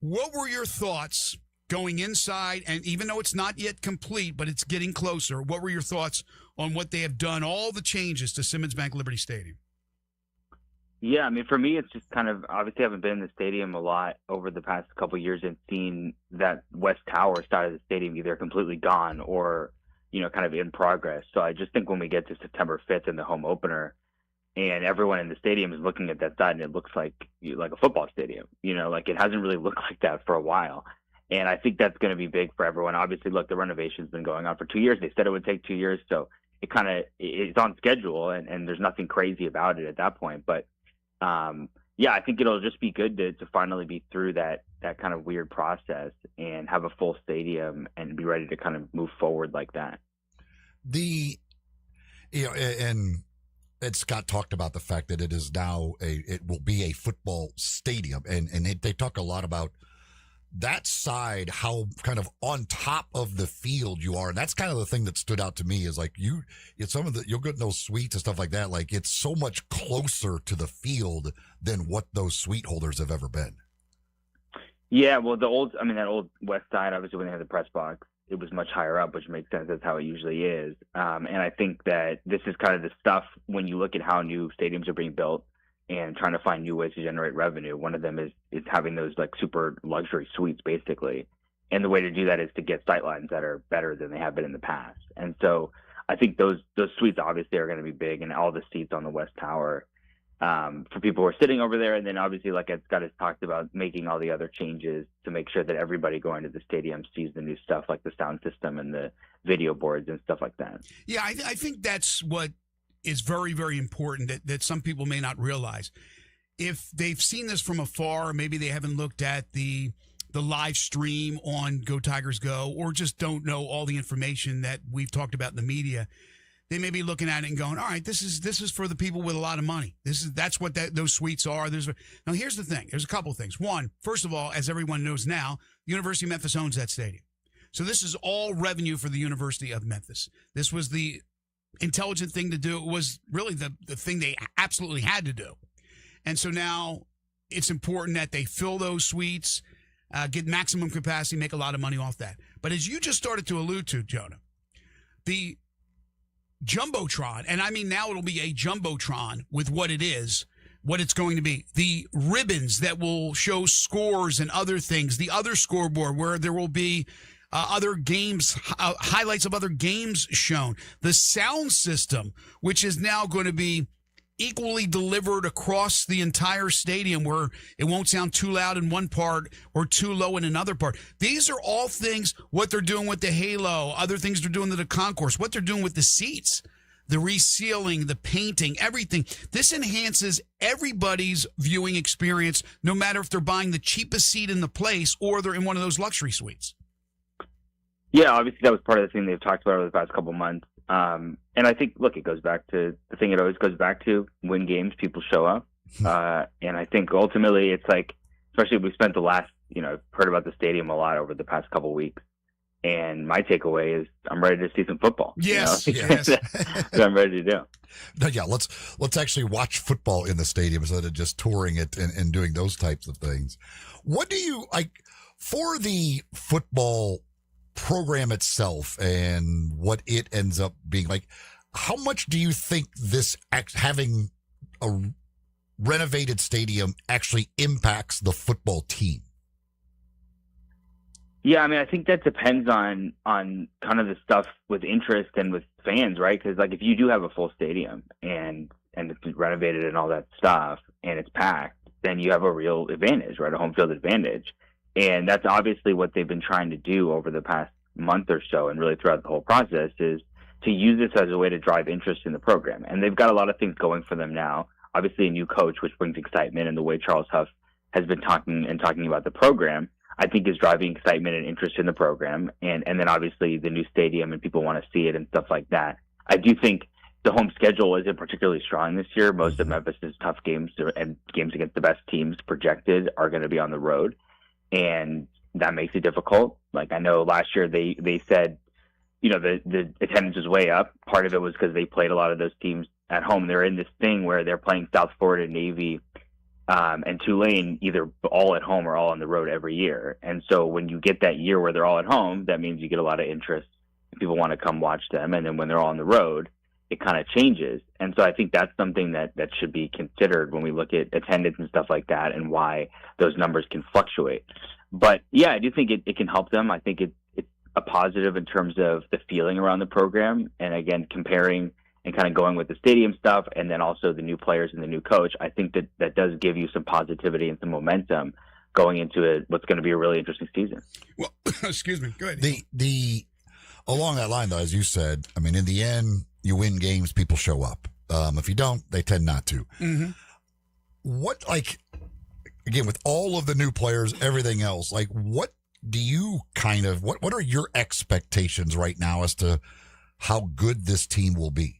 What were your thoughts going inside, and even though it's not yet complete, but it's getting closer, what were your thoughts on what they have done, all the changes to Simmons Bank Liberty Stadium? Yeah, I mean, for me, it's just kind of, obviously I haven't been in the stadium a lot over the past couple of years and seen that West Tower side of the stadium either completely gone or, kind of in progress. So I just think when we get to September 5th in the home opener and everyone in the stadium is looking at that side and it looks like a football stadium, like it hasn't really looked like that for a while. And I think that's going to be big for everyone. Obviously, look, the renovation's been going on for 2 years. They said it would take 2 years. So it's on schedule and there's nothing crazy about it at that point. But I think it'll just be good to finally be through that kind of weird process and have a full stadium and be ready to kind of move forward like that. And Scott talked about the fact that it is now it will be a football stadium, and they talk a lot about that side, how kind of on top of the field you are. And that's kind of the thing that stood out to me is like you'll get in those suites and stuff like that. Like it's so much closer to the field than what those suite holders have ever been. Yeah. Well, that old West side, obviously when they had the press box, it was much higher up, which makes sense. That's how it usually is. And I think that this is kind of the stuff when you look at how new stadiums are being built and trying to find new ways to generate revenue. One of them is having those like super luxury suites basically. And the way to do that is to get sightlines that are better than they have been in the past. And so I think those suites obviously are going to be big, and all the seats on the West Tower for people who are sitting over there. And then obviously, like Scott has talked about, making all the other changes to make sure that everybody going to the stadium sees the new stuff like the sound system and the video boards and stuff like that. Yeah, I think that's what is very, very important that some people may not realize. If they've seen this from afar, maybe they haven't looked at the live stream on Go Tigers Go, or just don't know all the information that we've talked about in the media. they may be looking at it and going, all right, this is for the people with a lot of money. That's what those suites are. Now, here's the thing. There's a couple of things. One, first of all, as everyone knows now, the University of Memphis owns that stadium. So this is all revenue for the University of Memphis. This was the intelligent thing to do. It was really the thing they absolutely had to do. And so now it's important that they fill those suites, get maximum capacity, make a lot of money off that. But as you just started to allude to, Jonah, the Jumbotron, and I mean now it'll be a Jumbotron with what it is, what it's going to be. The ribbons that will show scores and other things, the other scoreboard where there will be other games, highlights of other games shown. The sound system, which is now going to be equally delivered across the entire stadium where it won't sound too loud in one part or too low in another part. These are all things, what they're doing with the halo, other things they're doing to the concourse, what they're doing with the seats, the resealing, the painting, everything. This enhances everybody's viewing experience, no matter if they're buying the cheapest seat in the place or they're in one of those luxury suites. Yeah, obviously that was part of the thing they've talked about over the past couple of months. And I think, look, it goes back to the thing it always goes back to: win games, people show up. And I think ultimately it's like, especially we spent the last, I've heard about the stadium a lot over the past couple of weeks. And my takeaway is I'm ready to see some football. Yes, yes. That's what I'm ready to do. No, yeah, let's actually watch football in the stadium instead of just touring it and doing those types of things. What do you like for the football program itself and what it ends up being like? How much do you think this having a renovated stadium actually impacts the football team? Yeah, I mean, I think that depends on kind of the stuff with interest and with fans, right? Because like if you do have a full stadium and it's renovated and all that stuff and it's packed, then you have a real advantage, right? A home field advantage. And that's obviously what they've been trying to do over the past month or so, and really throughout the whole process, is to use this as a way to drive interest in the program. And they've got a lot of things going for them now. Obviously, a new coach, which brings excitement, and the way Charles Huff has been talking about the program, I think is driving excitement and interest in the program. And then obviously the new stadium and people want to see it and stuff like that. I do think the home schedule isn't particularly strong this year. Most of Memphis's tough games and games against the best teams projected are going to be on the road. And that makes it difficult. Like I know last year they said, the attendance was way up. Part of it was because they played a lot of those teams at home. They're in this thing where they're playing South Florida, Navy, and Tulane either all at home or all on the road every year. And so when you get that year where they're all at home, that means you get a lot of interest. People want to come watch them. And then when they're all on the road, it kind of changes. And so I think that's something that should be considered when we look at attendance and stuff like that and why those numbers can fluctuate. But yeah, I do think it can help them. I think it's a positive in terms of the feeling around the program. And again, comparing and kind of going with the stadium stuff and then also the new players and the new coach, I think that does give you some positivity and some momentum going into what's going to be a really interesting season. Well, excuse me. Go ahead. The along that line, though, as you said, I mean, in the end, you win games, people show up. If you don't, they tend not to. Mm-hmm. What, like, again, with all of the new players, everything else, like, what do you what are your expectations right now as to how good this team will be?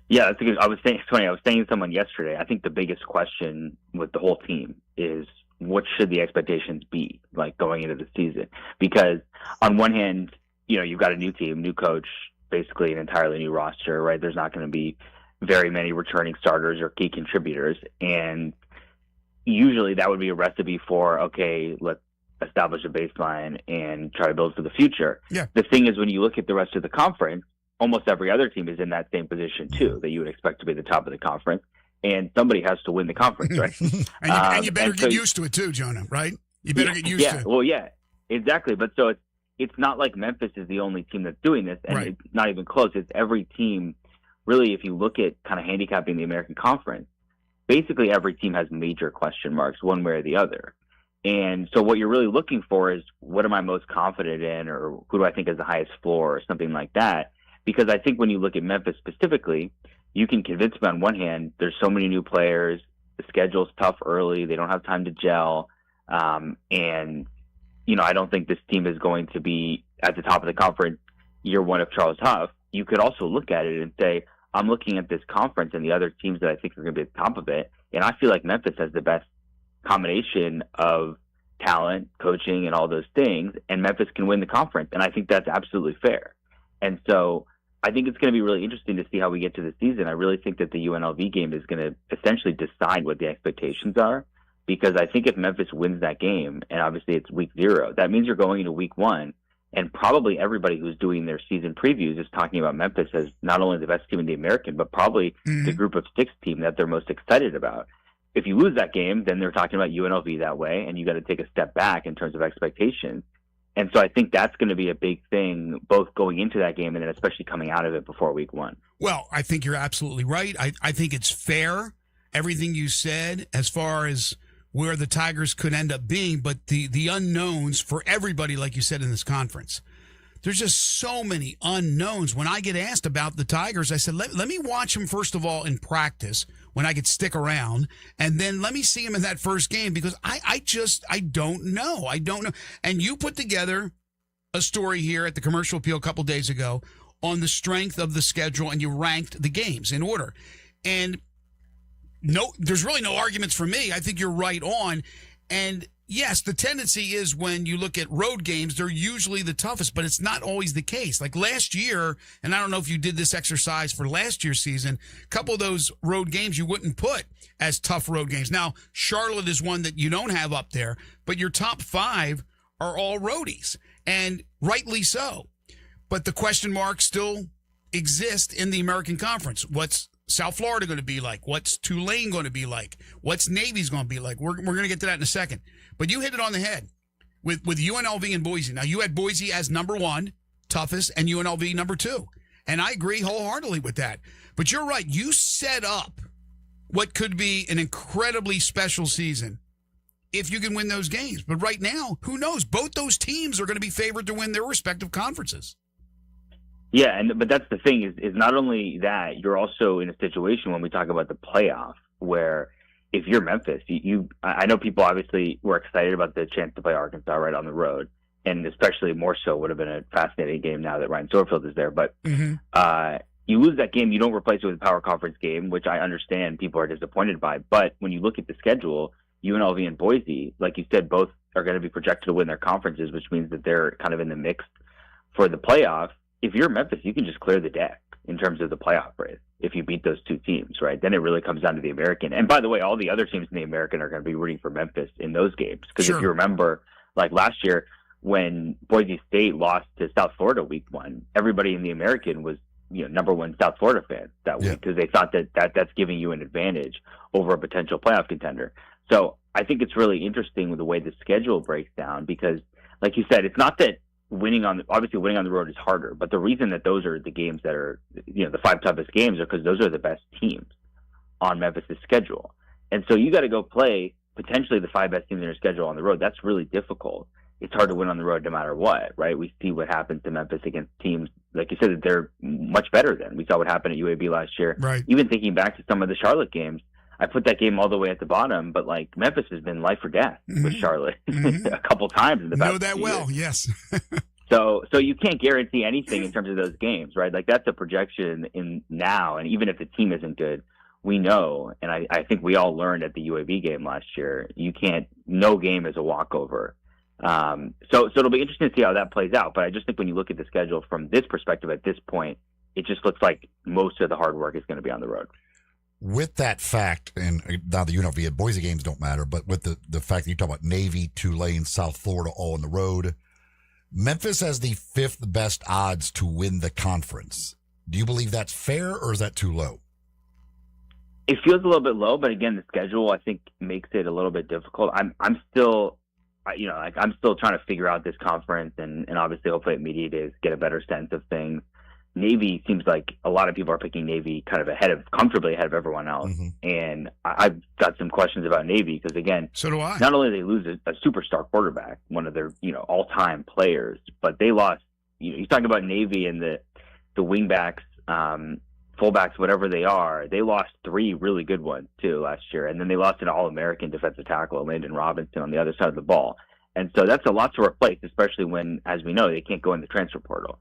Yeah, that's I was saying to someone yesterday, I think the biggest question with the whole team is what should the expectations be like going into the season? Because on one hand, you've got a new team, new coach, basically an entirely new roster, right? There's not going to be very many returning starters or key contributors. And usually that would be a recipe for, okay, let's establish a baseline and try to build for the future. Yeah. The thing is, when you look at the rest of the conference, almost every other team is in that same position too, that you would expect to be the top of the conference. And somebody has to win the conference, right? and you better get used to it too, Jonah, right? You better get used to it. Well, yeah, exactly. But so it's not like Memphis is the only team that's doing this, and It's not even close. It's every team. Really, if you look at kind of handicapping the American Conference, basically every team has major question marks one way or the other. And so what you're really looking for is, what am I most confident in, or who do I think has the highest floor, or something like that. Because I think when you look at Memphis specifically, you can convince me on one hand, there's so many new players, the schedule's tough early, they don't have time to gel, and I don't think this team is going to be at the top of the conference year one of Charles Huff. you could also look at it and say, I'm looking at this conference and the other teams that I think are going to be at the top of it, and I feel like Memphis has the best combination of talent, coaching, and all those things, and Memphis can win the conference, and I think that's absolutely fair. And so I think it's going to be really interesting to see how we get to the season. I really think that the UNLV game is going to essentially decide what the expectations are, because I think if Memphis wins that game, and obviously it's week 0, that means you're going into week 1, and probably everybody who's doing their season previews is talking about Memphis as not only the best team in the American, but probably the group of 6 team that they're most excited about. If you lose that game, then they're talking about UNLV that way, and you got to take a step back in terms of expectations. And so I think that's going to be a big thing, both going into that game and then especially coming out of it before week 1. Well, I think you're absolutely right. I think it's fair, everything you said, as far as where the Tigers could end up being, but the unknowns for everybody, like you said, in this conference. There's just so many unknowns. When I get asked about the Tigers, I said, let me watch them, first of all, in practice when I could stick around, and then let me see them in that first game, because I don't know. I don't know. And you put together a story here at the Commercial Appeal a couple days ago on the strength of the schedule, and you ranked the games in order. And no, there's really no arguments for me. I think you're right on. And yes, the tendency is when you look at road games, they're usually the toughest, but it's not always the case. Like last year, and I don't know if you did this exercise for last year's season, a couple of those road games you wouldn't put as tough road games. Now, Charlotte is one that you don't have up there, but your top 5 are all roadies, and rightly so. But the question marks still exist in the American Conference. What's South Florida going to be like? What's Tulane going to be like? What's Navy's going to be like? We're going to get to that in a second. But you hit it on the head with UNLV and Boise. Now, you had Boise as number 1, toughest, and UNLV number 2. And I agree wholeheartedly with that. But you're right. You set up what could be an incredibly special season if you can win those games. But right now, who knows? Both those teams are going to be favored to win their respective conferences. Yeah, but that's the thing is not only that, you're also in a situation when we talk about the playoff where if you're Memphis, I know people obviously were excited about the chance to play Arkansas right on the road, and especially more so would have been a fascinating game now that Ryan Sorfield is there. But you lose that game, you don't replace it with a power conference game, which I understand people are disappointed by. But when you look at the schedule, UNLV and Boise, like you said, both are going to be projected to win their conferences, which means that they're kind of in the mix for the playoff. If you're Memphis, you can just clear the deck in terms of the playoff race if you beat those 2 teams, right? Then it really comes down to the American. And by the way, all the other teams in the American are going to be rooting for Memphis in those games. Because if you remember, like last year when Boise State lost to South Florida week 1, everybody in the American was number 1 South Florida fan that week because they thought that's giving you an advantage over a potential playoff contender. So I think it's really interesting with the way the schedule breaks down because, like you said, it's not that obviously winning on the road is harder, but the reason that those are the games that are, the 5 toughest games are because those are the best teams on Memphis's schedule. And so you got to go play potentially the 5 best teams in your schedule on the road. That's really difficult. It's hard to win on the road no matter what, right? We see what happens to Memphis against teams, like you said, that they're much better than. We saw what happened at UAB last year. Right. Even thinking back to some of the Charlotte games, I put that game all the way at the bottom, but like Memphis has been life or death with Charlotte a couple times in the past. Know that well, yes. So you can't guarantee anything in terms of those games, right? Like that's a projection in now, and even if the team isn't good, we know, and I think we all learned at the UAB game last year, no game is a walkover. So it'll be interesting to see how that plays out. But I just think when you look at the schedule from this perspective at this point, it just looks like most of the hard work is going to be on the road. With that fact, and now the UNLV and Boise games don't matter, but with the fact that you talk about Navy, Tulane, South Florida all on the road, Memphis has the 5th best odds to win the conference. Do you believe that's fair or is that too low? It feels a little bit low, but again, the schedule I think makes it a little bit difficult. I'm still trying to figure out this conference and obviously hopefully at media days get a better sense of things. Navy seems like a lot of people are picking Navy kind of comfortably ahead of everyone else. And I've got some questions about Navy because, again, so do I. Not only did they lose a superstar quarterback, one of their all-time players, but they lost. You're talking about Navy and the wingbacks, fullbacks, whatever they are. They lost 3 really good ones too last year, and then they lost an All-American defensive tackle, Landon Robinson, on the other side of the ball. And so that's a lot to replace, especially when, as we know, they can't go in the transfer portal.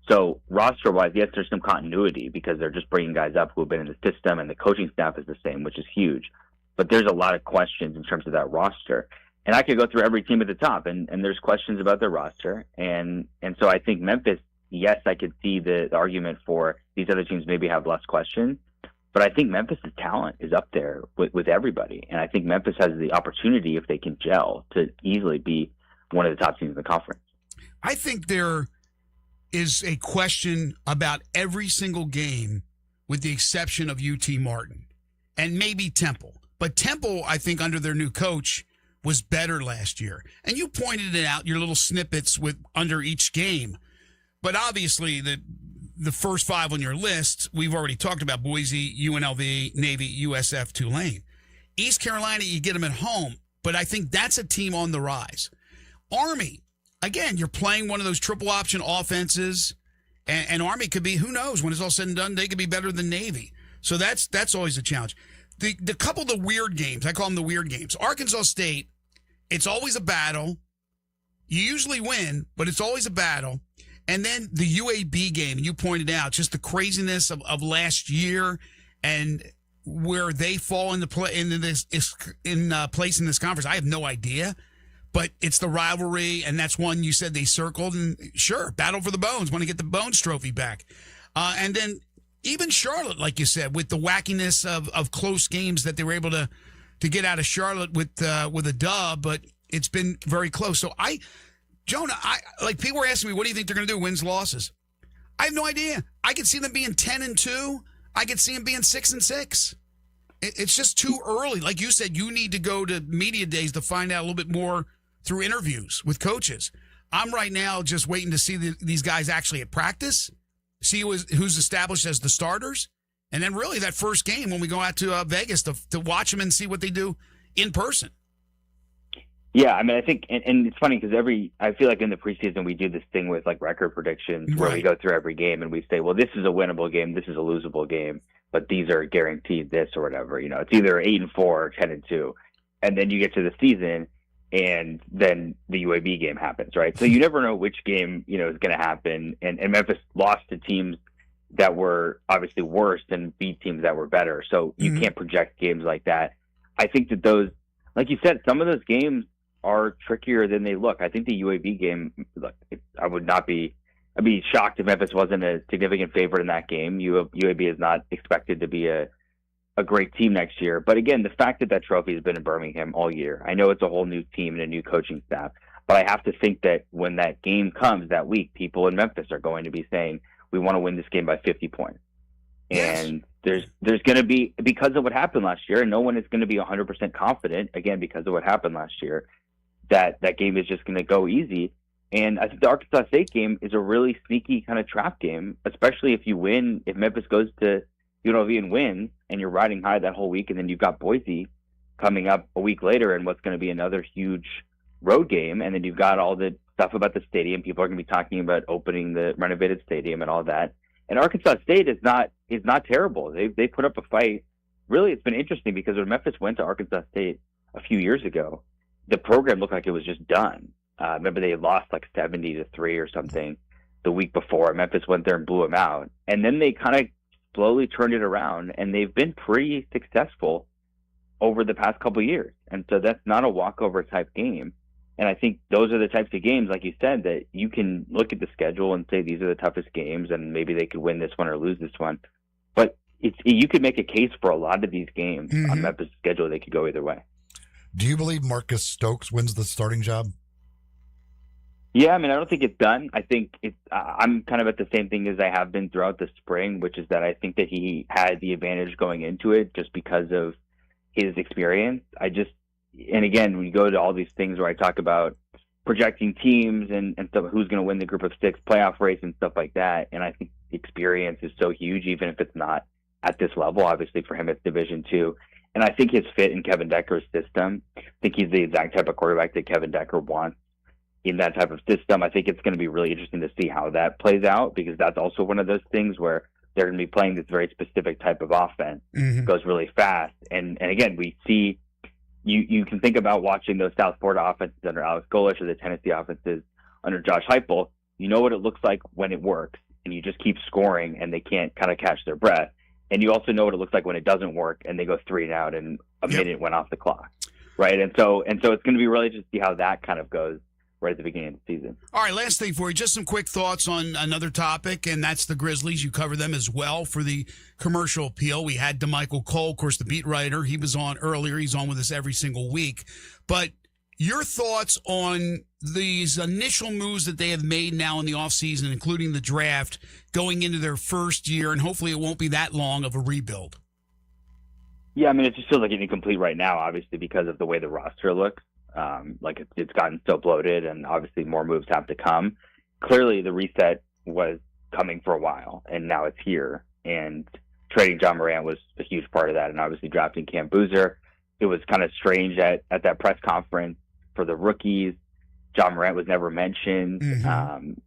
So roster-wise, yes, there's some continuity because they're just bringing guys up who have been in the system, and the coaching staff is the same, which is huge. But there's a lot of questions in terms of that roster. And I could go through every team at the top, and there's questions about their roster. And so I think Memphis, yes, I could see the argument for these other teams maybe have less questions. But I think Memphis' talent is up there with everybody. And I think Memphis has the opportunity, if they can gel, to easily be one of the top teams in the conference. I think there is a question about every single game with the exception of UT Martin and maybe Temple. But Temple, I think, under their new coach, was better last year. And you pointed it out, your little snippets with under each game. But obviously, the first five on your list, we've already talked about: Boise, UNLV, Navy, USF, Tulane. East Carolina, you get them at home. But I think that's a team on the rise. Army, again, you're playing one of those triple option offenses. And Army could be, who knows, when it's all said and done, they could be better than Navy. So that's always a challenge. The couple of the weird games, I call them the weird games. Arkansas State, it's always a battle. You usually win, but it's always a battle. And then the UAB game, you pointed out just the craziness of last year and where they fall into place in this conference. I have no idea, but it's the rivalry, and that's one you said they circled. And sure, battle for the Bones, want to get the Bones trophy back. And then even Charlotte, like you said, with the wackiness of close games that they were able to get out of Charlotte with a dub, but it's been very close. So Jonah, like people were asking me, what do you think they're going to do? Wins, losses? I have no idea. I could see them being 10-2. I could see them being 6-6. It's just too early. Like you said, you need to go to media days to find out a little bit more through interviews with coaches. I'm right now just waiting to see these guys actually at practice, see who's established as the starters, and then really that first game when we go out to Vegas to watch them and see what they do in person. Yeah, I mean, I think, and it's funny because I feel like in the preseason we do this thing with like record predictions where we go through every game and we say, well, this is a winnable game, this is a losable game, but these are guaranteed this or whatever. You know, it's either 8-4 or 10-2, and then you get to the season, and then the UAB game happens, right? So you never know which game is going to happen. And Memphis lost to teams that were obviously worse and beat teams that were better. So you can't project games like that. I think that those, like you said, some of those games are trickier than they look. I think the UAB game, look, I'd be shocked if Memphis wasn't a significant favorite in that game. UAB is not expected to be a great team next year. But again, the fact that trophy has been in Birmingham all year, I know it's a whole new team and a new coaching staff, but I have to think that when that game comes that week, people in Memphis are going to be saying, we want to win this game by 50 points. Yes. And there's going to be, because of what happened last year, and no one is going to be 100% confident, again, because of what happened last year, that game is just going to go easy. And I think the Arkansas State game is a really sneaky kind of trap game, especially if you win, if Memphis goes to UNLV and wins, and you're riding high that whole week, and then you've got Boise coming up a week later in what's going to be another huge road game, and then you've got all the stuff about the stadium. People are going to be talking about opening the renovated stadium and all that. And Arkansas State is not terrible. They put up a fight. Really, it's been interesting because when Memphis went to Arkansas State a few years ago, the program looked like it was just done. Remember, they lost like 70-3 or something the week before. Memphis went there and blew them out, and then they kind of slowly turned it around, and they've been pretty successful over the past couple of years. And so that's not a walkover type game. And I think those are the types of games, like you said, that you can look at the schedule and say these are the toughest games, and maybe they could win this one or lose this one. But you could make a case for a lot of these games on Memphis' schedule. They could go either way. Do you believe Marcus Stokes wins the starting job? Yeah, I mean, I don't think it's done. I think I'm kind of at the same thing as I have been throughout the spring, which is that I think that he had the advantage going into it just because of his experience. And again, we go to all these things where I talk about projecting teams and stuff, who's going to win the group of six playoff race and stuff like that. And I think the experience is so huge, even if it's not at this level. Obviously, for him, it's Division II. And I think his fit in Kevin Decker's system, I think he's the exact type of quarterback that Kevin Decker wants in that type of system. I think it's going to be really interesting to see how that plays out, because that's also one of those things where they're going to be playing this very specific type of offense. Goes really fast. And again, we see, you can think about watching those South Florida offenses under Alex Golesh or the Tennessee offenses under Josh Heupel. You know what it looks like when it works. and you just keep scoring and they can't kind of catch their breath. And you also know what it looks like when it doesn't work and they go 3 and out and a minute went off the clock. Right. And so it's going to be really just to see how that kind of goes right at the beginning of the season. All right, last thing for you, just some quick thoughts on another topic, and that's the Grizzlies. You cover them as well for the commercial appeal. We had DeMichael Cole, of course, the beat writer. He was on earlier. He's on with us every single week. But your thoughts on these initial moves that they have made now in the offseason, including the draft, going into their first year, and hopefully it won't be that long of a rebuild. Yeah, I mean, it just feels like incomplete right now, obviously, because of the way the roster looks. Like it's gotten so bloated, and obviously more moves have to come. Clearly, the reset was coming for a while, and now it's here. And trading John Morant was a huge part of that, and obviously drafting Cam Boozer. It was kind of strange at that press conference for the rookies. John Morant was never mentioned,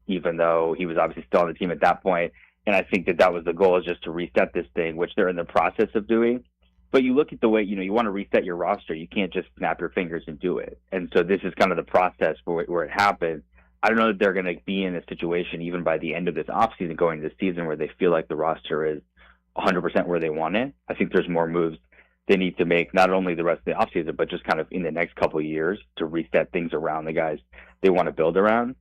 even though he was obviously still on the team at that point. And I think that was the goal, is just to reset this thing, which they're in the process of doing. But you look at the way, you want to reset your roster. You can't just snap your fingers and do it. And so this is kind of the process where it happens. I don't know that they're going to be in a situation even by the end of this offseason, going into the season, where they feel like the roster is 100% where they want it. I think there's more moves they need to make, not only the rest of the offseason, but just kind of in the next couple of years to reset things around the guys they want to build around.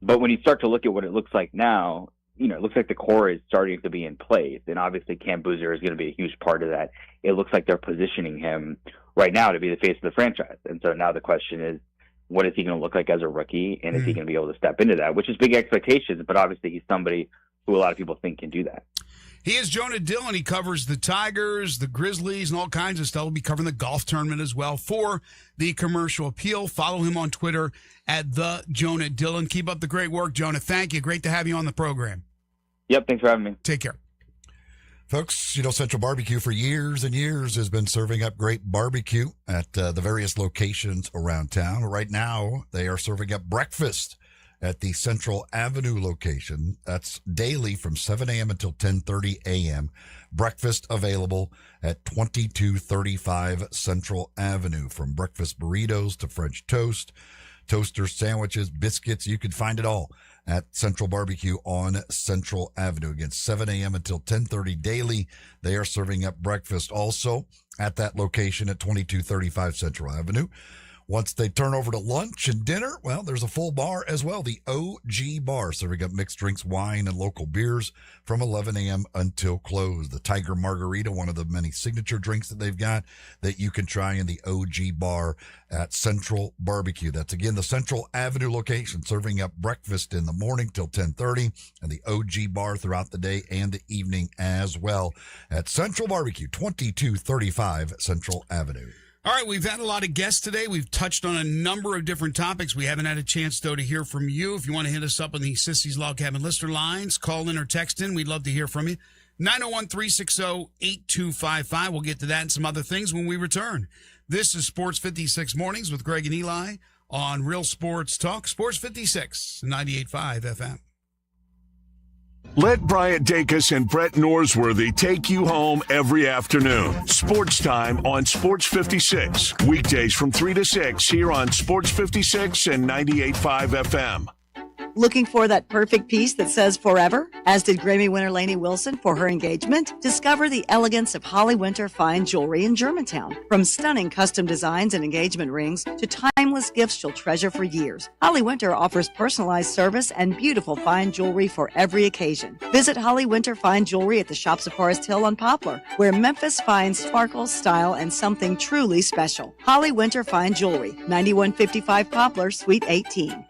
But when you start to look at what it looks like now, it looks like the core is starting to be in place. And obviously Cam Boozer is going to be a huge part of that. It looks like they're positioning him right now to be the face of the franchise. And so now the question is, what is he going to look like as a rookie? And is he going to be able to step into that, which is big expectations, but obviously he's somebody who a lot of people think can do that. He is Jonah Dillon. He covers the Tigers, the Grizzlies, and all kinds of stuff. He'll be covering the golf tournament as well for the commercial appeal. Follow him on Twitter at the Jonah Dillon. Keep up the great work, Jonah. Thank you. Great to have you on the program. Yep, thanks for having me. Take care. Folks, Central Barbecue for years and years has been serving up great barbecue at the various locations around town. Right now, they are serving up breakfast at the Central Avenue location. That's daily from 7 a.m. until 10:30 a.m. Breakfast available at 2235 Central Avenue. From breakfast burritos to French toast, toaster sandwiches, biscuits, you can find it all at Central Barbecue on Central Avenue. Again, 7 a.m. until 10:30 daily. They are serving up breakfast also at that location at 2235 Central Avenue. Once they turn over to lunch and dinner, well, there's a full bar as well, the OG Bar, serving up mixed drinks, wine, and local beers from 11 a.m. until close. The Tiger Margarita, one of the many signature drinks that they've got that you can try in the OG Bar at Central Barbecue. That's, again, the Central Avenue location, serving up breakfast in the morning till 10:30, and the OG Bar throughout the day and the evening as well at Central Barbecue, 2235 Central Avenue. All right, we've had a lot of guests today. We've touched on a number of different topics. We haven't had a chance, though, to hear from you. If you want to hit us up on the Sissy's Log Cabin listener lines, call in or text in. We'd love to hear from you. 901-360-8255. We'll get to that and some other things when we return. This is Sports 56 Mornings with Greg and Eli on Real Sports Talk. Sports 56, 98.5 FM. Let Bryant Dacus and Brett Norsworthy take you home every afternoon. Sports Time on Sports 56. Weekdays from 3 to 6 here on Sports 56 and 98.5 FM. Looking for that perfect piece that says forever? As did Grammy winner Lainey Wilson for her engagement. Discover the elegance of Holly Winter fine jewelry in Germantown. From stunning custom designs and engagement rings to timeless gifts you'll treasure for years. Holly Winter offers personalized service and beautiful fine jewelry for every occasion. Visit Holly Winter Fine Jewelry at the Shops of Forest Hill on Poplar, where Memphis finds sparkle, style, and something truly special. Holly Winter Fine Jewelry, 9155 Poplar, Suite 18.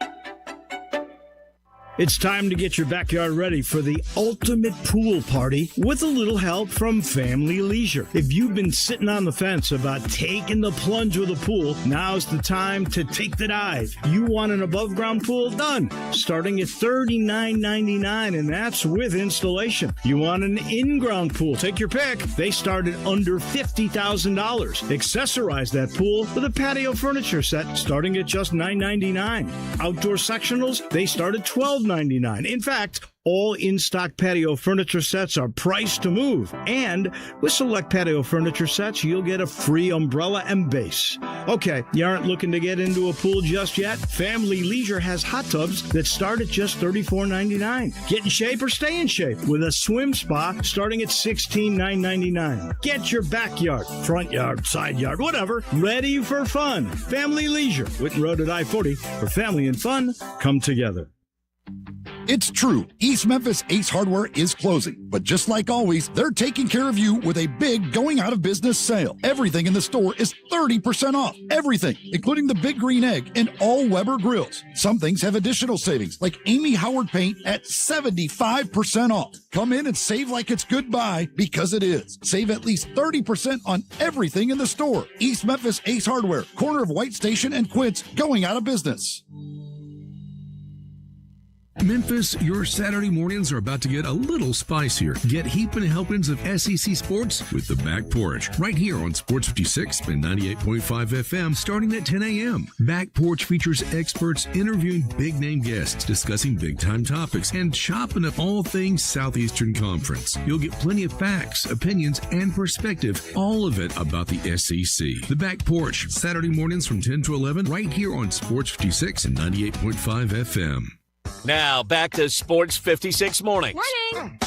It's time to get your backyard ready for the ultimate pool party with a little help from Family Leisure. If you've been sitting on the fence about taking the plunge with a pool, now's the time to take the dive. You want an above-ground pool? Done. Starting at $39.99, and that's with installation. You want an in-ground pool? Take your pick. They start at under $50,000. Accessorize that pool with a patio furniture set starting at just $9.99. Outdoor sectionals, they start at $12 $12.99. In fact, all in-stock patio furniture sets are priced to move. And with select patio furniture sets, you'll get a free umbrella and base. Okay, you aren't looking to get into a pool just yet? Family Leisure has hot tubs that start at just $34.99. Get in shape or stay in shape with a swim spa starting at $16,999. Get your backyard, front yard, side yard, whatever, ready for fun. Family Leisure, Whitten Road at I-40, where family and fun come together. It's true. East Memphis Ace Hardware is closing, but just like always, they're taking care of you with a big going out of business sale. Everything in the store is 30% off. Everything, including the Big Green Egg and all Weber grills. Some things have additional savings, like Amy Howard paint at 75% off. Come in and save like it's goodbye, because it is. Save at least 30% on everything in the store. East Memphis Ace Hardware, corner of White Station and Quince, going out of business. Memphis, your Saturday mornings are about to get a little spicier. Get heaping helpings of SEC sports with the Back Porch right here on Sports 56 and 98.5 FM starting at 10 a.m. Back Porch features experts interviewing big-name guests, discussing big-time topics, and chopping up all things Southeastern Conference. You'll get plenty of facts, opinions, and perspective, all of it about the SEC. The Back Porch, Saturday mornings from 10 to 11 right here on Sports 56 and 98.5 FM. Now, back to Sports 56 Mornings. Morning.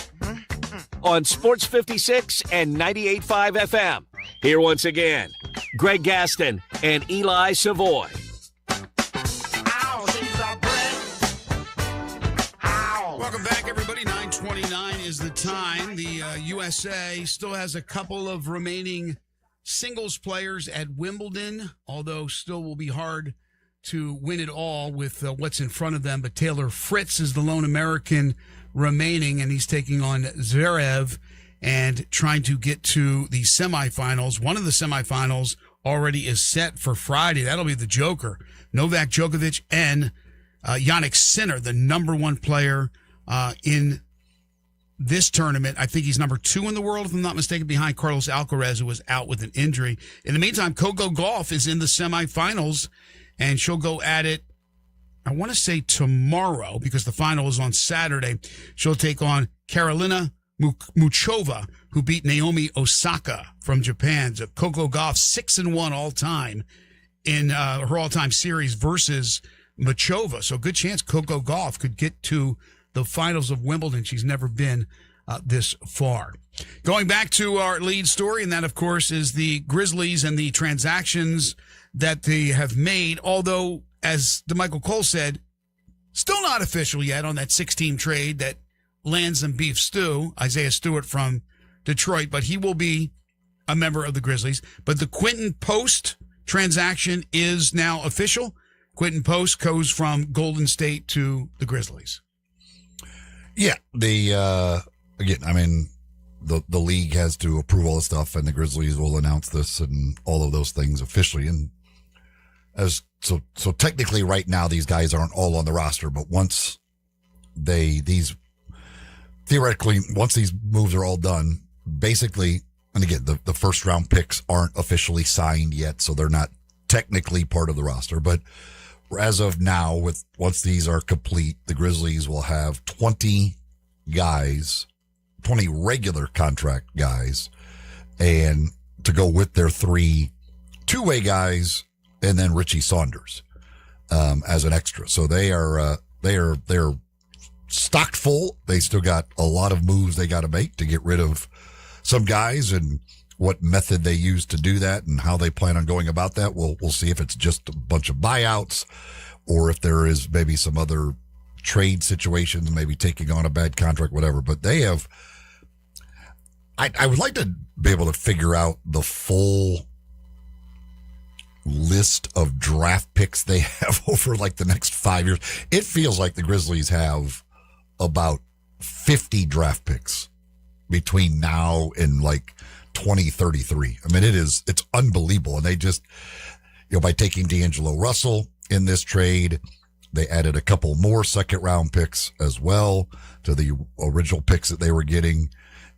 On Sports 56 and 98.5 FM. Here once again, Greg Gaston and Eli Savoy. Welcome back, everybody. 9:29 is the time. The USA still has a couple of remaining singles players at Wimbledon, although still will be hard to win it all with what's in front of them. But Taylor Fritz is the lone American remaining, and he's taking on Zverev and trying to get to the semifinals. One of the semifinals already is set for Friday. That'll be the Joker, Novak Djokovic and Jannik Sinner, the number one player in this tournament. I think he's number 2 in the world, if I'm not mistaken, behind Carlos Alcaraz, who was out with an injury. In the meantime, Coco Gauff is in the semifinals, and she'll go at it, I want to say tomorrow, because the final is on Saturday. She'll take on Karolina Muchova, who beat Naomi Osaka from Japan. So Coco Gauff 6-1 all time in her all-time series versus Muchova. So good chance Coco Gauff could get to the finals of Wimbledon. She's never been this far. Going back to our lead story, and that, of course, is the Grizzlies and the transactions that they have made, although, as DeMichael Cole said, still not official yet on that 6-team trade that lands them beef stew, Isaiah Stewart from Detroit, but he will be a member of the Grizzlies. But the Quentin Post transaction is now official. Quentin Post goes from Golden State to the Grizzlies. Yeah, the league has to approve all the stuff, and the Grizzlies will announce this and all of those things officially. And so technically right now these guys aren't all on the roster, but once these moves are all done, basically, and again, the first round picks aren't officially signed yet, so they're not technically part of the roster. But as of now, once these are complete, the Grizzlies will have 20 regular contract guys, and to go with their 3 two-way guys, and then Richie Saunders as an extra. So they're stocked full. They still got a lot of moves they got to make to get rid of some guys, and what method they use to do that and how they plan on going about that. We'll see if it's just a bunch of buyouts or if there is maybe some other trade situations, maybe taking on a bad contract, whatever. But they have, I would like to be able to figure out the full list of draft picks they have over like the next 5 years. It feels like the Grizzlies have about 50 draft picks between now and like 2033. I mean, it's unbelievable. And they just, by taking D'Angelo Russell in this trade, they added a couple more second round picks as well to the original picks that they were getting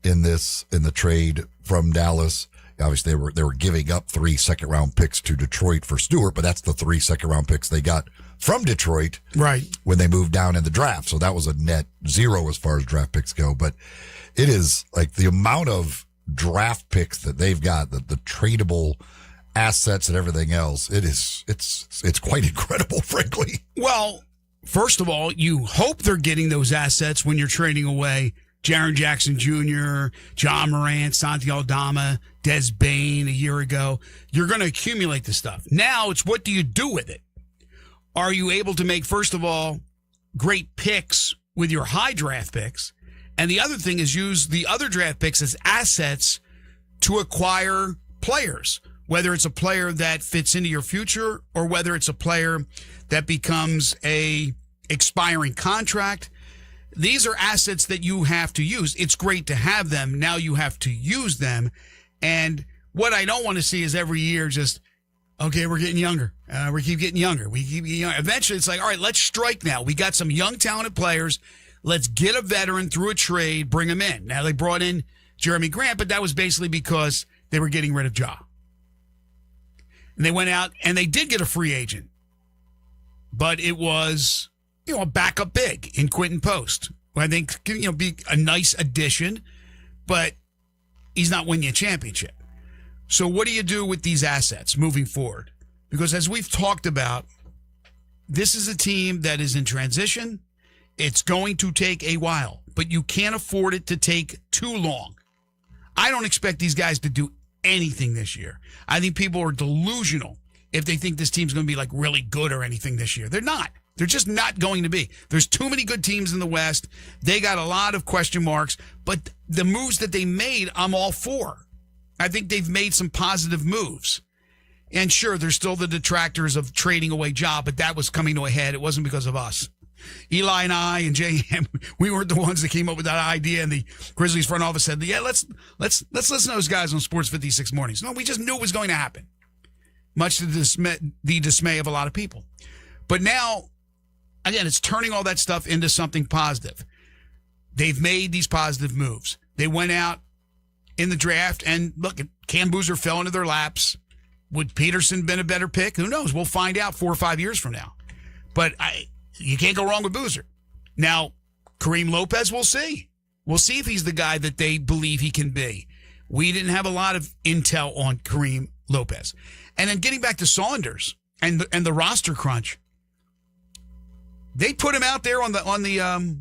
in the trade from Dallas. obviously they were giving up 3 second-round picks to Detroit for Stewart, but that's the 3 second-round picks they got from Detroit right when they moved down in the draft. So that was a net 0 as far as draft picks go. But it is like the amount of draft picks that they've got, the tradable assets and everything else. It's quite incredible, frankly. Well, first of all, you hope they're getting those assets when you're trading away Jaren Jackson Jr., John Morant, Santi Aldama, Des Bain a year ago. You're going to accumulate the stuff. Now it's what do you do with it? Are you able to make, first of all, great picks with your high draft picks? And the other thing is use the other draft picks as assets to acquire players, whether it's a player that fits into your future or whether it's a player that becomes a expiring contract. These are assets that you have to use. It's great to have them. Now you have to use them. And what I don't want to see is every year just, okay, we're getting younger. We keep getting younger. We keep getting younger. Eventually it's like, all right, let's strike now. We got some young, talented players. Let's get a veteran through a trade, bring him in. Now they brought in Jeremy Grant, but that was basically because they were getting rid of Ja. And they went out and they did get a free agent. But it was, a backup big in Quentin Post, who I think can, be a nice addition, but he's not winning a championship. So what do you do with these assets moving forward? Because as we've talked about, this is a team that is in transition. It's going to take a while, but you can't afford it to take too long. I don't expect these guys to do anything this year. I think people are delusional if they think this team's going to be like really good or anything this year. They're not. They're just not going to be. There's too many good teams in the West. They got a lot of question marks, but the moves that they made, I'm all for. I think they've made some positive moves. And sure, there's still the detractors of trading away Ja, but that was coming to a head. It wasn't because of us. Eli and I and J.M., we weren't the ones that came up with that idea, and the Grizzlies front office said, yeah, let's listen to those guys on Sports 56 Mornings. No, we just knew it was going to happen, much to the dismay of a lot of people. But now, again, it's turning all that stuff into something positive. They've made these positive moves. They went out in the draft, and look, Cam Boozer fell into their laps. Would Peterson been a better pick? Who knows? We'll find out 4 or 5 years from now. But you can't go wrong with Boozer. Now, Kareem Lopez, we'll see. We'll see if he's the guy that they believe he can be. We didn't have a lot of intel on Kareem Lopez. And then getting back to Saunders and the roster crunch, they put him out there on the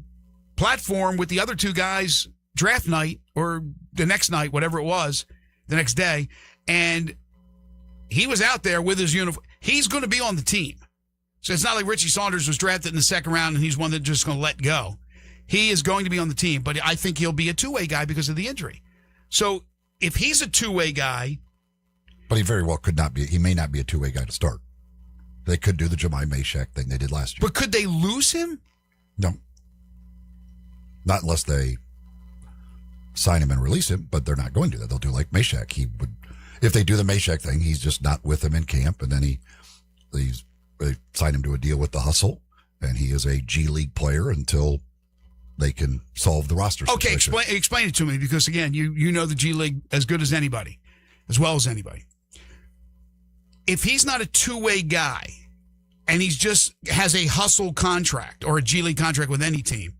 platform with the other 2 guys draft night or the next night, whatever it was, the next day, and he was out there with his uniform. He's going to be on the team. So it's not like Richie Saunders was drafted in the second round and he's one that's just going to let go. He is going to be on the team, but I think he'll be a two-way guy because of the injury. So if he's a two-way guy. But he very well could not be. He may not be a two-way guy to start. They could do the Jemai Meshack thing they did last year. But could they lose him? No. Not unless they sign him and release him, but they're not going to that. They'll do like Meshack. He would, if they do the Meshack thing, he's just not with them in camp, and then they sign him to a deal with the Hustle, and he is a G League player until they can solve the roster situation. Okay, explain it to me, because again, you know the G League as good as anybody, as well as anybody. If he's not a two-way guy, and he's just has a Hustle contract or a G League contract with any team,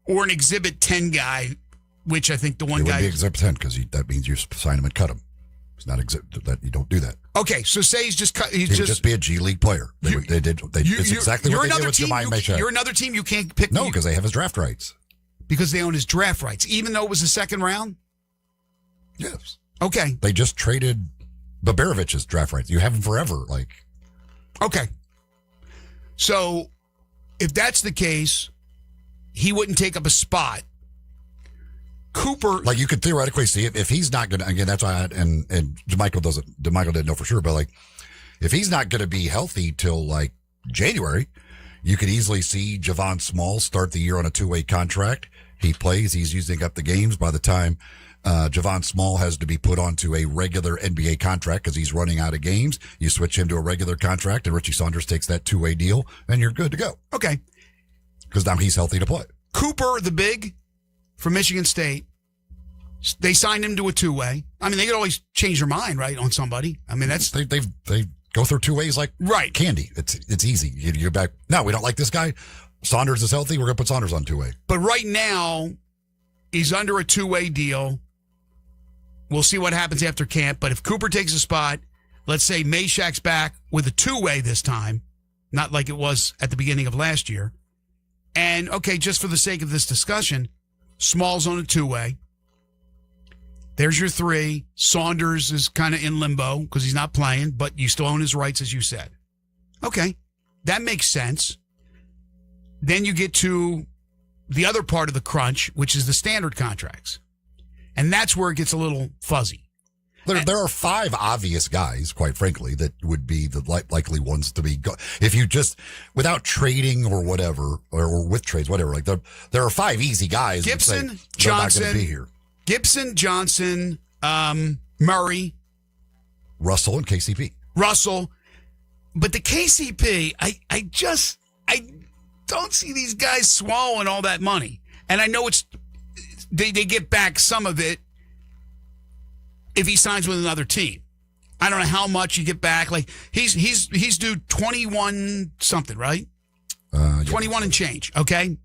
or an Exhibit 10 guy, which I think the one it guy would be Exhibit 10 because that means you sign him and cut him. It's not that you don't do that. Okay, so say he's just cut. He would just be a G League player. It's exactly what they did with Jemai Meshack. You're another team you can't pick. No, because they have his draft rights. Because they own his draft rights, even though it was the second round? Yes. Okay. They just traded Baberovich's draft rights. You have them forever. Okay. So if that's the case, he wouldn't take up a spot. Cooper, you could theoretically see if he's not going to, again, that's why, and DeMichael didn't know for sure, but if he's not going to be healthy till January, you could easily see Javon Small start the year on a two-way contract. He plays, he's using up the games. By the time Javon Small has to be put onto a regular NBA contract because he's running out of games, you switch him to a regular contract, and Richie Saunders takes that two-way deal, and you're good to go. Okay. Because now he's healthy to play. Cooper, the big, from Michigan State, They signed him to a two-way. I mean, they could always change their mind, right, on somebody. I mean, that's they go through two ways like candy. It's easy. You're back. No, we don't like this guy. Saunders is healthy. We're going to put Saunders on two-way. But right now, he's under a two-way deal. We'll see what happens after camp. But if Cooper takes a spot, let's say Meshack's back with a two-way this time, not like it was at the beginning of last year. And, okay, just for the sake of this discussion, Small's on a two-way. There's your three. Saunders is kind of in limbo because he's not playing, but you still own his rights, as you said. Okay, that makes sense. Then you get to the other part of the crunch, which is the standard contracts. And that's where it gets a little fuzzy. There are five obvious guys, quite frankly, that would be the likely ones to be if you just without trading or whatever, or with trades, whatever. Like there are five easy guys. Gibson, Johnson, Johnson, not going to be here. Gibson, Johnson, Murray, Russell, and KCP. Russell, but the KCP, I don't see these guys swallowing all that money, and I know they get back some of it if he signs with another team. I don't know how much you get back. Like he's due 21 something, right? 21 and change, okay?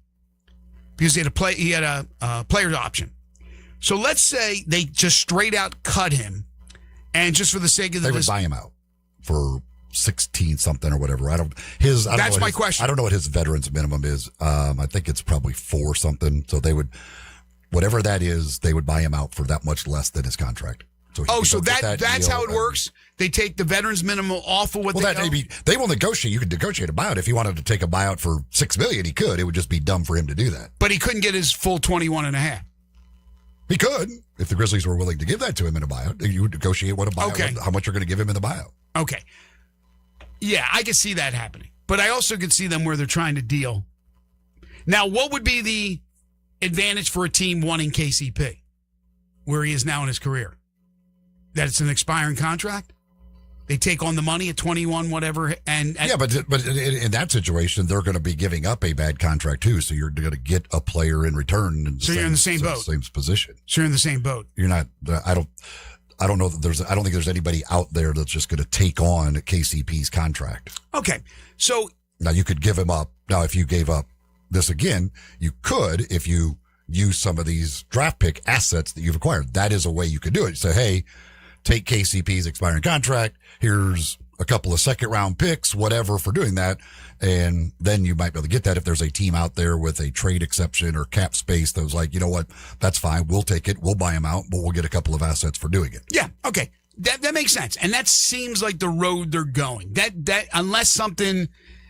Because he had a player's option. So let's say they just straight out cut him, and just for the sake of they would buy him out for 16 something or whatever. That's my question. I don't know what his veterans minimum is. I think it's probably 4 something. So they would, whatever that is, they would buy him out for that much less than his contract. So that's how it works. They take the veterans minimum off of what they will negotiate. You could negotiate a buyout if he wanted to take a buyout for $6 million. He could. It would just be dumb for him to do that. But he couldn't get his full 21 and a half. He could if the Grizzlies were willing to give that to him in a buyout. You would negotiate what a buyout, how much you're going to give him in the buyout. Okay. Yeah, I could see that happening. But I also could see them where they're trying to deal. Now, what would be the advantage for a team wanting KCP, where he is now in his career? That it's an expiring contract? They take on the money at 21, whatever. But in that situation, they're going to be giving up a bad contract too. So you're going to get a player in return. You're in the same boat. Same position. So you're in the same boat. You're not. I don't know that I don't think there's anybody out there that's just going to take on KCP's contract. Okay, so now you could give him up. Now, if you gave up this again, you could if you use some of these draft pick assets that you've acquired. That is a way you could do it. You say, hey, take KCP's expiring contract. Here's a couple of second round picks, whatever, for doing that. And then you might be able to get that if there's a team out there with a trade exception or cap space that was like, you know what, that's fine. We'll take it. We'll buy him out, but we'll get a couple of assets for doing it. Yeah. Okay. That makes sense. And that seems like the road they're going. That unless something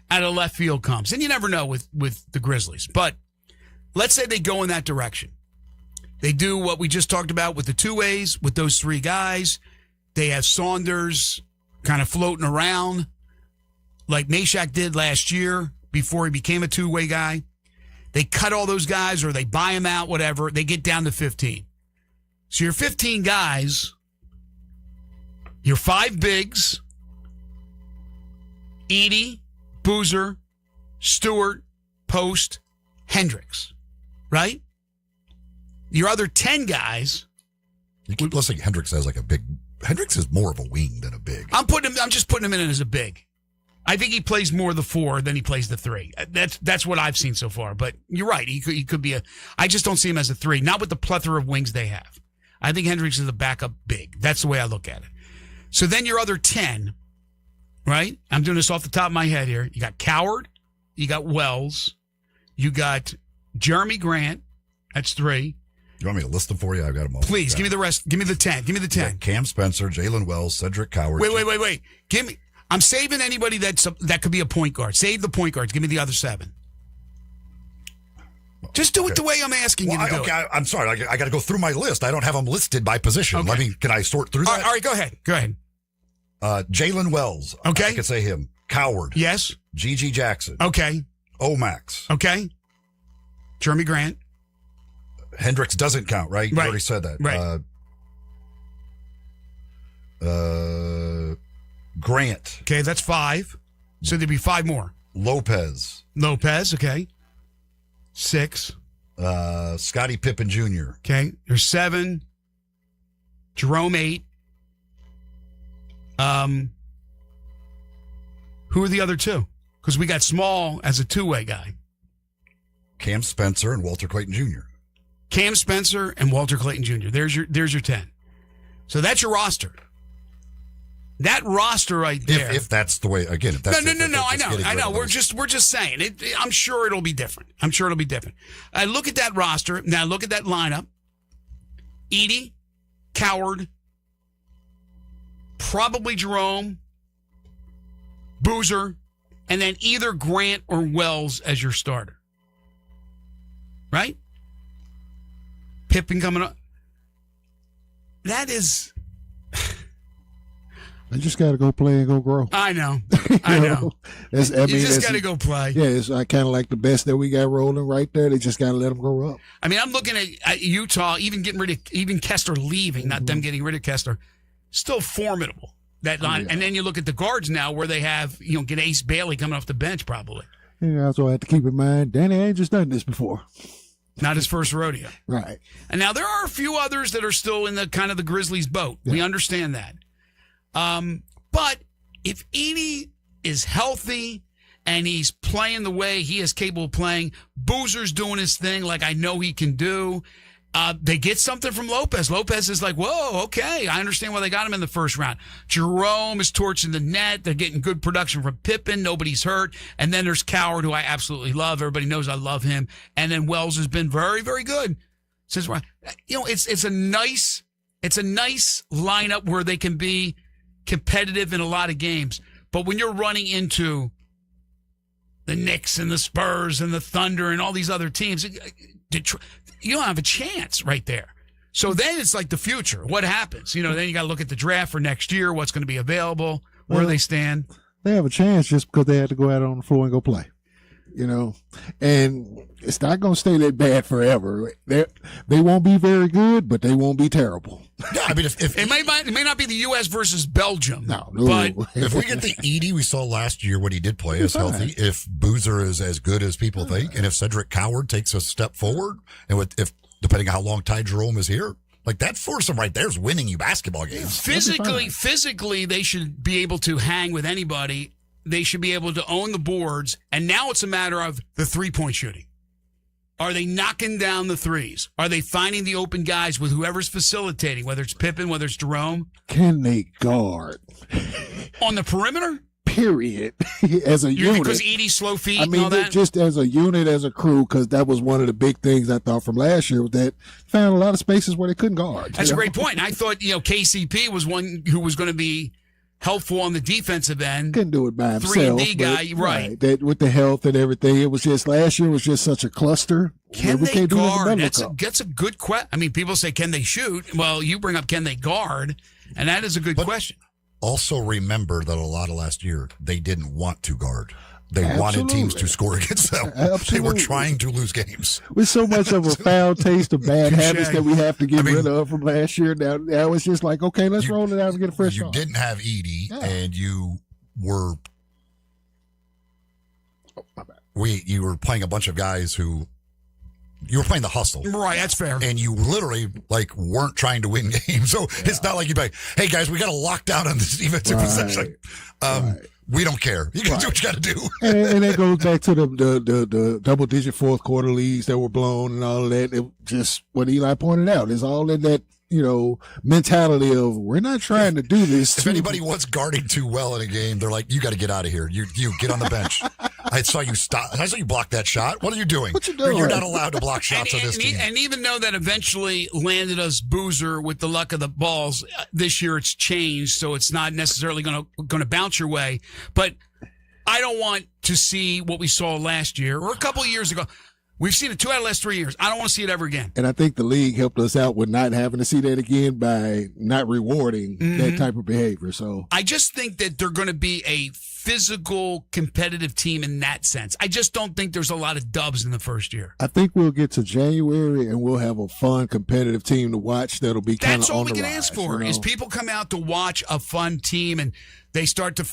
out of left field comes, and you never know with the Grizzlies, but let's say they go in that direction. They do what we just talked about with the two ways, with those three guys. They have Saunders kind of floating around like Meshack did last year before he became a two-way guy. They cut all those guys or they buy them out, whatever. They get down to 15. So you're 15 guys. You're 5 bigs. Edey, Boozer, Stewart, Post, Hendricks. Right? Your other 10 guys. You keep listening. Hendricks has like a big. Hendricks is more of a wing than a big. I'm just putting him in as a big. I think he plays more the 4 than he plays the 3. That's what I've seen so far. But you're right. He could be I just don't see him as a 3. Not with the plethora of wings they have. I think Hendricks is a backup big. That's the way I look at it. So then your other 10, right? I'm doing this off the top of my head here. You got Coward. You got Wells. You got Jeremy Grant. That's 3. You want me to list them for you? I've got them all. Please, give me the rest. Give me the 10. Give me the 10. Cam Spencer, Jalen Wells, Cedric Coward. Wait. Give me. I'm saving anybody that could be a point guard. Save the point guards. Give me the other 7. Just do it the way I'm asking you to do it. I'm sorry. I got to go through my list. I don't have them listed by position. Okay. Can I sort through that? All right, go ahead. Jalen Wells. Okay. I could say him. Coward. Yes. G.G. Jackson. Okay. Omax. Okay. Jeremy Grant. Hendricks doesn't count, right? You already said that. Right. Grant. Okay, that's 5. So there'd be 5 more. Lopez, okay. 6. Scottie Pippen Jr. Okay, there's 7. Jerome 8. Who are the other two? Because we got Small as a two-way guy. Cam Spencer and Walter Clayton Jr. Cam Spencer and Walter Clayton Jr. There's your 10. So that's your roster. That roster right there. If that's the way, again, if that's no. I know. We're just saying. I'm sure it'll be different. I look at that roster. Now look at that lineup. Edey, Coward, probably Jerome, Boozer, and then either Grant or Wells as your starter. Right? Pippen coming up. That is... I just got to go play and go grow. I know. You just got to go play. Yeah, it's kind of like the best that we got rolling right there. They just got to let them grow up. I mean, I'm looking at Utah, even getting rid of Kester leaving, not them getting rid of Kester. Still formidable, that line. Yeah. And then you look at the guards now where they have, get Ace Bailey coming off the bench probably. You also have to keep in mind, Danny ain't just done this before. Not his first rodeo. Right. And now there are a few others that are still in the kind of the Grizzlies boat. Yeah. We understand that. But if Edey is healthy and he's playing the way he is capable of playing, Boozer's doing his thing like I know he can do. They get something from Lopez. Lopez is like, whoa, okay, I understand why they got him in the first round. Jerome is torching the net. They're getting good production from Pippen. Nobody's hurt. And then there's Coward, who I absolutely love. Everybody knows I love him. And then Wells has been very, very good. Since it's a nice lineup where they can be competitive in a lot of games. But when you're running into the Knicks and the Spurs and the Thunder and all these other teams, you don't have a chance right there. So then it's like the future. What happens? Then you got to look at the draft for next year, what's going to be available, where they stand. They have a chance just because they had to go out on the floor and go play. And it's not going to stay that bad forever. They won't be very good, but they won't be terrible. Yeah, I mean, if it may not be the U.S. versus Belgium. No. But if we get the Edey we saw last year when he did play as healthy, if Boozer is as good as people think, and if Cedric Coward takes a step forward, and if depending on how long Ty Jerome is here, like that foursome right there is winning you basketball games. Physically, they should be able to hang with anybody. They should be able to own the boards. And now it's a matter of the three-point shooting. Are they knocking down the threes? Are they finding the open guys with whoever's facilitating, whether it's Pippen, whether it's Jerome? Can they guard? On the perimeter? Period. As a unit. Because Edey's slow feet and all that? Just as a unit, as a crew, because that was one of the big things I thought from last year, that found a lot of spaces where they couldn't guard. That's a great point. And I thought, KCP was one who was going to be helpful on the defensive end. Couldn't do it by himself. 3-and-D guy, right. That with the health and everything, it was just last year was just such a cluster. Can they guard? That's a good question. I mean, people say, can they shoot? Well, you bring up, can they guard? And that is a good question. Also remember that a lot of last year, they didn't want to guard. They wanted teams to score against them. They were trying to lose games. With so much of a foul taste of bad habits that we have to get rid of from last year, now it's just like, okay, let's roll it out and get a fresh start. You didn't have Edey, and you were you were playing a bunch of guys who you were playing the hustle. Right, that's fair. And you literally weren't trying to win games. So it's not like you'd be like, hey guys, we got to lock down on this defensive possession. We don't care. You can do what you got to do. and it goes back to the double-digit fourth quarter leads that were blown and all of that. It just what Eli pointed out is all in that mentality of we're not trying to do this. If anybody was guarding too well in a game, they're like, you got to get out of here. You get on the bench. I saw you stop. I saw you block that shot. What are you doing? What you doing? You're not allowed to block shots on this team. And even though that eventually landed us Boozer with the luck of the balls, this year it's changed, so it's not necessarily going to bounce your way. But I don't want to see what we saw last year or a couple of years ago. We've seen it 2 out of the last 3 years. I don't want to see it ever again. And I think the league helped us out with not having to see that again by not rewarding that type of behavior. So I just think that they're going to be a physical, competitive team in that sense. I just don't think there's a lot of dubs in the first year. I think we'll get to January and we'll have a fun, competitive team to watch that'll be kind of on the rise. That's all we can ask for is people come out to watch a fun team and they start to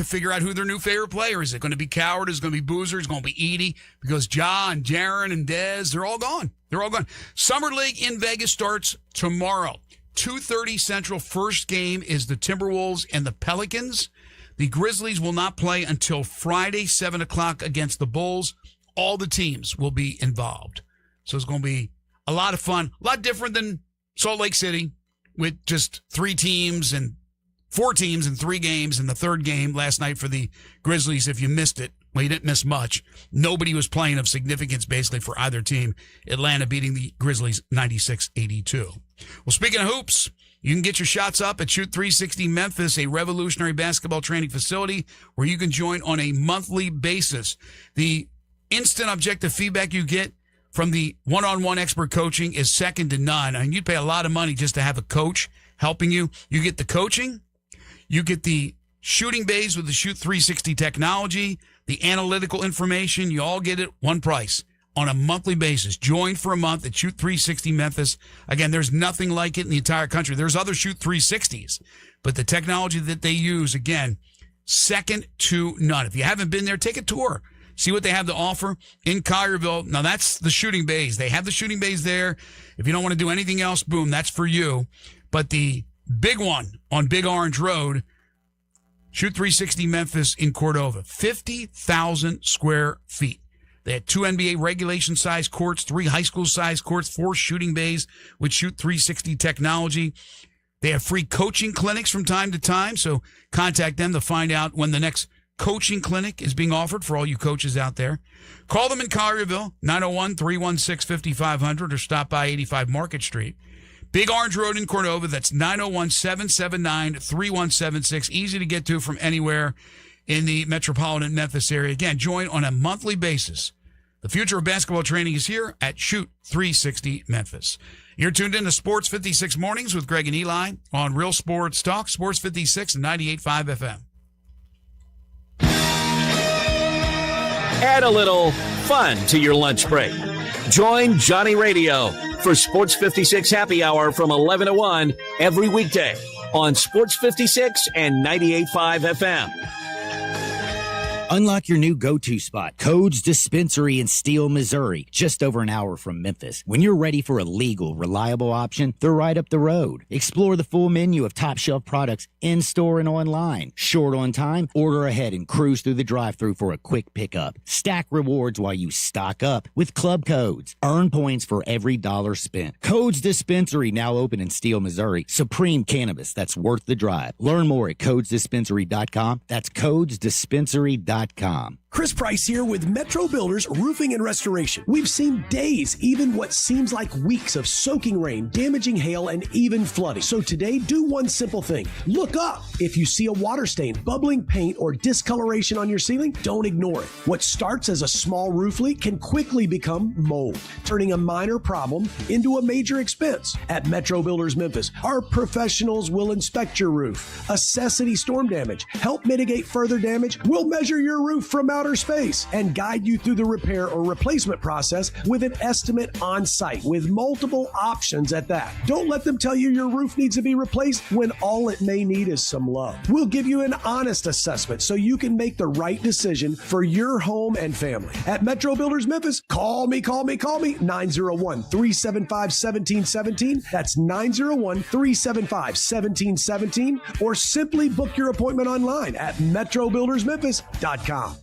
figure out who their new favorite player is. Is it going to be Coward? Is it going to be Boozer? Is it going to be Edey? Because Ja and Jaron and Dez, they're all gone. They're all gone. Summer League in Vegas starts tomorrow. 2:30 Central. First game is the Timberwolves and the Pelicans. The Grizzlies will not play until Friday, 7 o'clock against the Bulls. All the teams will be involved. So it's going to be a lot of fun. A lot different than Salt Lake City with just 4 teams in 3 games. And the third game last night for the Grizzlies, if you missed it, well, you didn't miss much. Nobody was playing of significance basically for either team. Atlanta beating the Grizzlies 96-82. Well, speaking of hoops, you can get your shots up at Shoot 360 Memphis, a revolutionary basketball training facility where you can join on a monthly basis. The instant objective feedback you get from the one-on-one expert coaching is second to none. I mean, you'd pay a lot of money just to have a coach helping you. You get the coaching, you get the shooting bays with the Shoot 360 technology, the analytical information, you all get it one price on a monthly basis. Join for a month at Shoot 360 Memphis. Again, there's nothing like it in the entire country. There's other Shoot 360s, but the technology that they use, again, second to none. If you haven't been there, take a tour. See what they have to offer in Collierville. Now, that's the shooting bays. They have the shooting bays there. If you don't want to do anything else, boom, that's for you. But the big one on Big Orange Road, Shoot 360 Memphis in Cordova, 50,000 square feet. They had 2 NBA regulation size courts, 3 high school size courts, 4 shooting bays with Shoot 360 technology. They have free coaching clinics from time to time, so contact them to find out when the next coaching clinic is being offered for all you coaches out there. Call them in Collierville, 901-316-5500, or stop by 85 Market Street. Big Orange Road in Cordova, that's 901-779-3176. Easy to get to from anywhere in the metropolitan Memphis area. Again, join on a monthly basis. The future of basketball training is here at Shoot 360 Memphis. You're tuned in to Sports 56 Mornings with Greg and Eli on Real Sports Talk, Sports 56 and 98.5 FM. Add a little fun to your lunch break. Join Johnny Radio for Sports 56 Happy Hour from 11 to 1 every weekday on Sports 56 and 98.5 FM. Unlock your new go-to spot, Codes Dispensary in Steele, Missouri, just over an hour from Memphis. When you're ready for a legal, reliable option, they're right up the road. Explore the full menu of top-shelf products in-store and online. Short on time? Order ahead and cruise through the drive-thru for a quick pickup. Stack rewards while you stock up with Club Codes. Earn points for every dollar spent. Codes Dispensary, now open in Steele, Missouri. Supreme cannabis that's worth the drive. Learn more at codesdispensary.com. That's codesdispensary.com. Chris Price here with Metro Builders Roofing and Restoration. We've seen days, even what seems like weeks of soaking rain, damaging hail, and even flooding. So today, do one simple thing. Look up. If you see a water stain, bubbling paint, or discoloration on your ceiling, don't ignore it. What starts as a small roof leak can quickly become mold, turning a minor problem into a major expense. At Metro Builders Memphis, our professionals will inspect your roof, assess any storm damage, help mitigate further damage. We'll measure your roof from outer space and guide you through the repair or replacement process with an estimate on site with multiple options at that. Don't let them tell you your roof needs to be replaced when all it may need is some love. We'll give you an honest assessment so you can make the right decision for your home and family. At Metro Builders Memphis, call me, 901-375-1717. That's 901-375-1717, or simply book your appointment online at metrobuildersmemphis.com.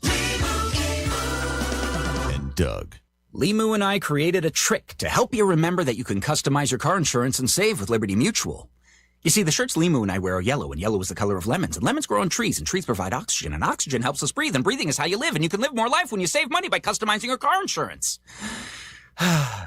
And Doug. Limu and I created a trick to help you remember that you can customize your car insurance and save with Liberty Mutual. You see, the shirts Limu and I wear are yellow, and yellow is the color of lemons, and lemons grow on trees, and trees provide oxygen, and oxygen helps us breathe, and breathing is how you live, and you can live more life when you save money by customizing your car insurance. I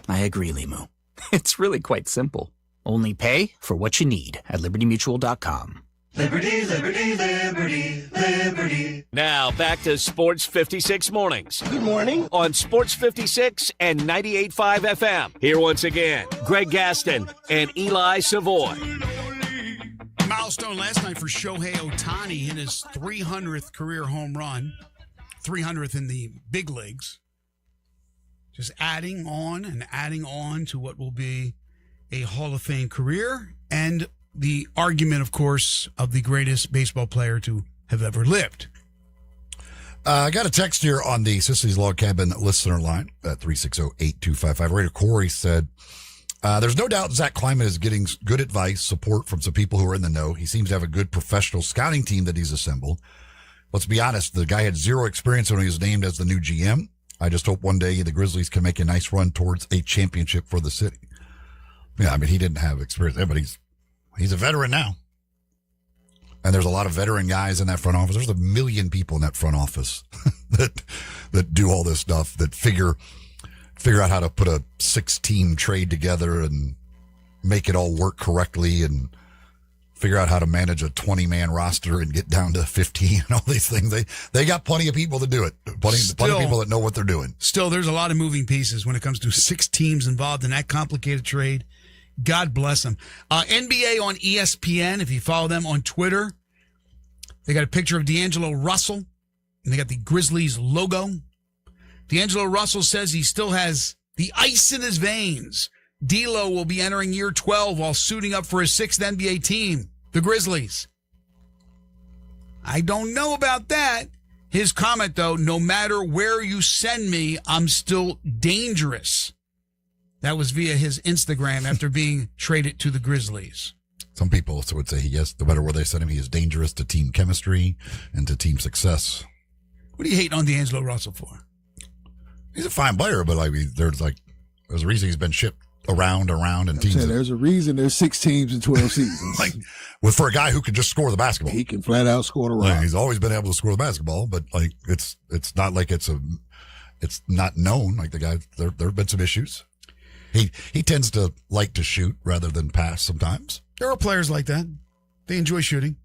agree, Limu. It's really quite simple. Only pay for what you need at libertymutual.com. Liberty, liberty, liberty, liberty. Now back to Sports 56 Mornings. Good morning. On Sports 56 and 98.5 FM. Here once again, Greg Gaston and Eli Savoy. Milestone last night for Shohei Ohtani. Hit his 300th career home run. 300th in the big leagues. Just adding on to what will be a Hall of Fame career, and the argument, of course, of the greatest baseball player to have ever lived. I got a text here on the Sicily's Log Cabin listener line at 360-8255. Raider Corey said, There's no doubt Zach Kleiman is getting good advice, support from some people who are in the know. He seems to have a good professional scouting team that he's assembled. Let's be honest, the guy had zero experience when he was named as the new GM. I just hope one day the Grizzlies can make a nice run towards a championship for the city. Yeah, I mean, he didn't have experience, but he's a veteran now. And there's a lot of veteran guys in that front office. There's 1 million people in that front office that do all this stuff, that figure out how to put a 6-team trade together and make it all work correctly and figure out how to manage a 20-man roster and get down to 15 and all these things. They got plenty of people to do it. Plenty of people that know what they're doing. Still, there's a lot of moving pieces when it comes to 6 teams involved in that complicated trade. God bless them. NBA on ESPN, if you follow them on Twitter, they got a picture of D'Angelo Russell, and they got the Grizzlies logo. D'Angelo Russell says he still has the ice in his veins. D'Lo will be entering year 12 while suiting up for his 6th NBA team, the Grizzlies. I don't know about that. His comment, though, no matter where you send me, I'm still dangerous. That was via his Instagram after being traded to the Grizzlies. Some people also would say, yes, no matter where they send him, he is dangerous to team chemistry and to team success. What are you hating on D'Angelo Russell for? He's a fine player, but I mean, there's a reason he's been shipped around and teams. There's a reason there's 6 teams in 12 seasons. For a guy who can just score the basketball. He can flat out score the rock. He's always been able to score the basketball, but it's not like it's not known. Like the guy, there have been some issues. He tends to like to shoot rather than pass sometimes. There are players like that. They enjoy shooting.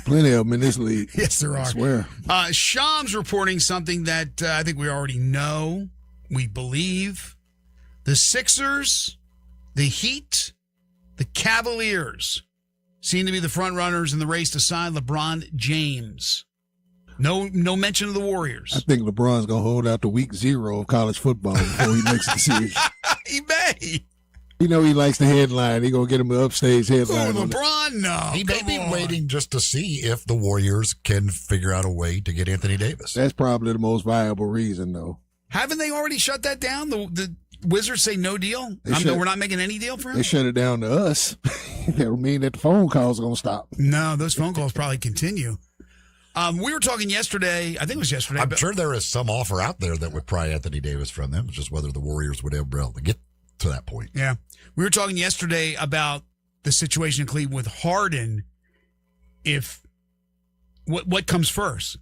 Plenty of them in this league. Yes, there are. I swear. Shams reporting something that I think we already know. We believe. The Sixers, the Heat, the Cavaliers seem to be the front runners in the race to sign LeBron James. No mention of the Warriors. I think LeBron's going to hold out to week 0 of college football before he makes a decision. He may. You know he likes the headline. He going to get him an upstage headline. Oh, LeBron, no. He may be waiting just to see if the Warriors can figure out a way to get Anthony Davis. That's probably the most viable reason, though. Haven't they already shut that down? The Wizards say no deal? We're not making any deal for him? They shut it down to us. That would mean that the phone calls are going to stop. No, those phone calls probably continue. We were talking yesterday. I think it was yesterday. I'm sure there is some offer out there that would pry Anthony Davis from them. It's just whether the Warriors would ever be able to get to that point. Yeah. We were talking yesterday about the situation in Cleveland with Harden. If what comes first?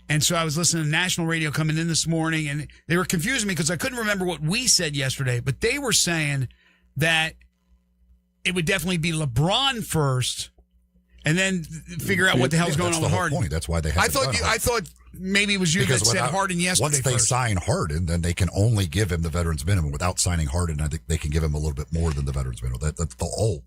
And so I was listening to national radio coming in this morning, and they were confusing me because I couldn't remember what we said yesterday, but they were saying that it would definitely be LeBron first and then figure out what the hell's going on with Harden. Point. That's why they have I thought maybe it was you that said Harden yesterday. Once they sign Harden, then they can only give him the veterans minimum. Without signing Harden, I think they can give him a little bit more than the veterans minimum. That's the whole.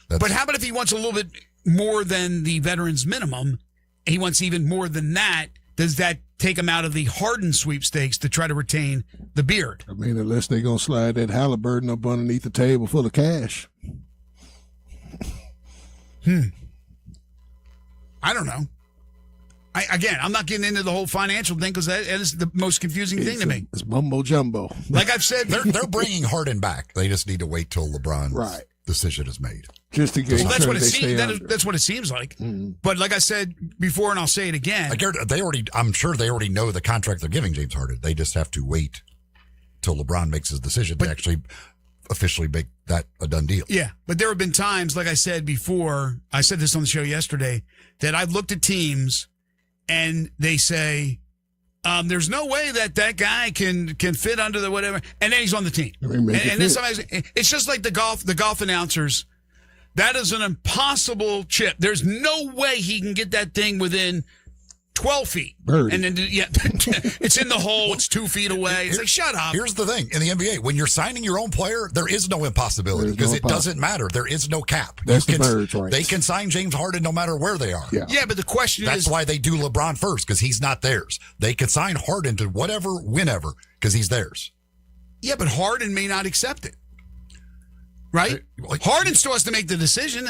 But how about if he wants a little bit more than the veterans minimum? He wants even more than that. Does that take him out of the Harden sweepstakes to try to retain the beard? I mean, unless they're going to slide that Halliburton up underneath the table full of cash. I don't know. I'm not getting into the whole financial thing because that is the most confusing thing to me. It's mumbo jumbo. Like I've said, they're bringing Harden back. They just need to wait till LeBron's decision is made. Just to get that's what it seems. That's what it seems like. Mm-hmm. But like I said before, and I'll say it again. I'm sure they already know the contract they're giving James Harden. They just have to wait till LeBron makes his decision to actually officially make that a done deal. Yeah, but there have been times, like I said before, I said this on the show yesterday, that I've looked at teams and they say, there's no way that guy can fit under the whatever, and then he's on the team. And then it's just like the golf announcers. That is an impossible chip. There's no way he can get that thing within 12 feet. Birdie. And then, it's in the hole. It's 2 feet away. It's like, shut up. Here's the thing. In the NBA, when you're signing your own player, there is no impossibility because it doesn't matter. There is no cap. That's the birds, right? They can sign James Harden no matter where they are. Yeah, but the question is... That's why they do LeBron first, because he's not theirs. They can sign Harden to whatever, whenever, because he's theirs. Yeah, but Harden may not accept it. Right? Harden still has to make the decision.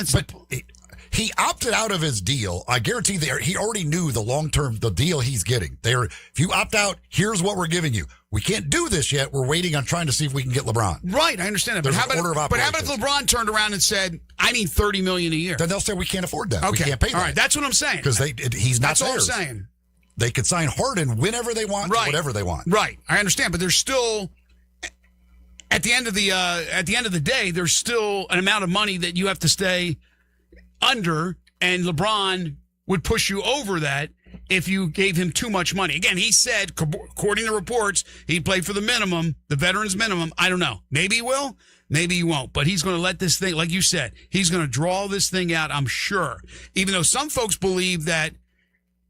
He opted out of his deal. I guarantee he already knew the deal he's getting. If you opt out, here's what we're giving you. We can't do this yet. We're waiting on trying to see if we can get LeBron. Right, I understand that. But how about if LeBron turned around and said, I need $30 million a year? Then they'll say we can't afford that. Okay. We can't pay that. All right, that's what I'm saying. Because he's not That's theirs. all I'm saying. They could sign Harden whenever they want, whatever they want. Right, I understand, but there's still at the end of the day, there's still an amount of money that you have to stay under, and LeBron would push you over that if you gave him too much money. Again, he said, according to reports, he'd play for the minimum, the veterans minimum. I don't know. Maybe he will, maybe he won't. But he's going to let this thing, like you said, he's going to draw this thing out, I'm sure. Even though some folks believe that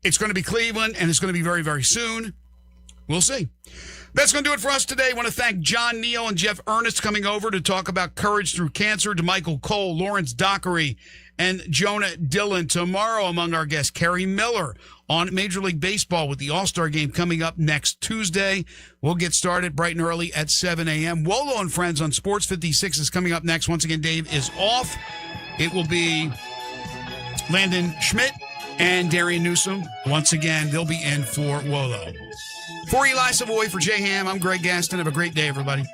it's going to be Cleveland and it's going to be very, very soon. We'll see. That's going to do it for us today. I want to thank John Neal and Jeff Ernest coming over to talk about Courage Through Cancer, to Michael Cole, Lawrence Dockery, and Jonah Dillon. Tomorrow, among our guests, Kerry Miller on Major League Baseball with the All-Star Game coming up next Tuesday. We'll get started bright and early at 7 a.m. Wolo and Friends on Sports 56 is coming up next. Once again, Dave is off. It will be Landon Schmidt and Darian Newsom. Once again, they'll be in for Wolo. For Eli Savoy, for Jay Ham, I'm Greg Gaston. Have a great day, everybody.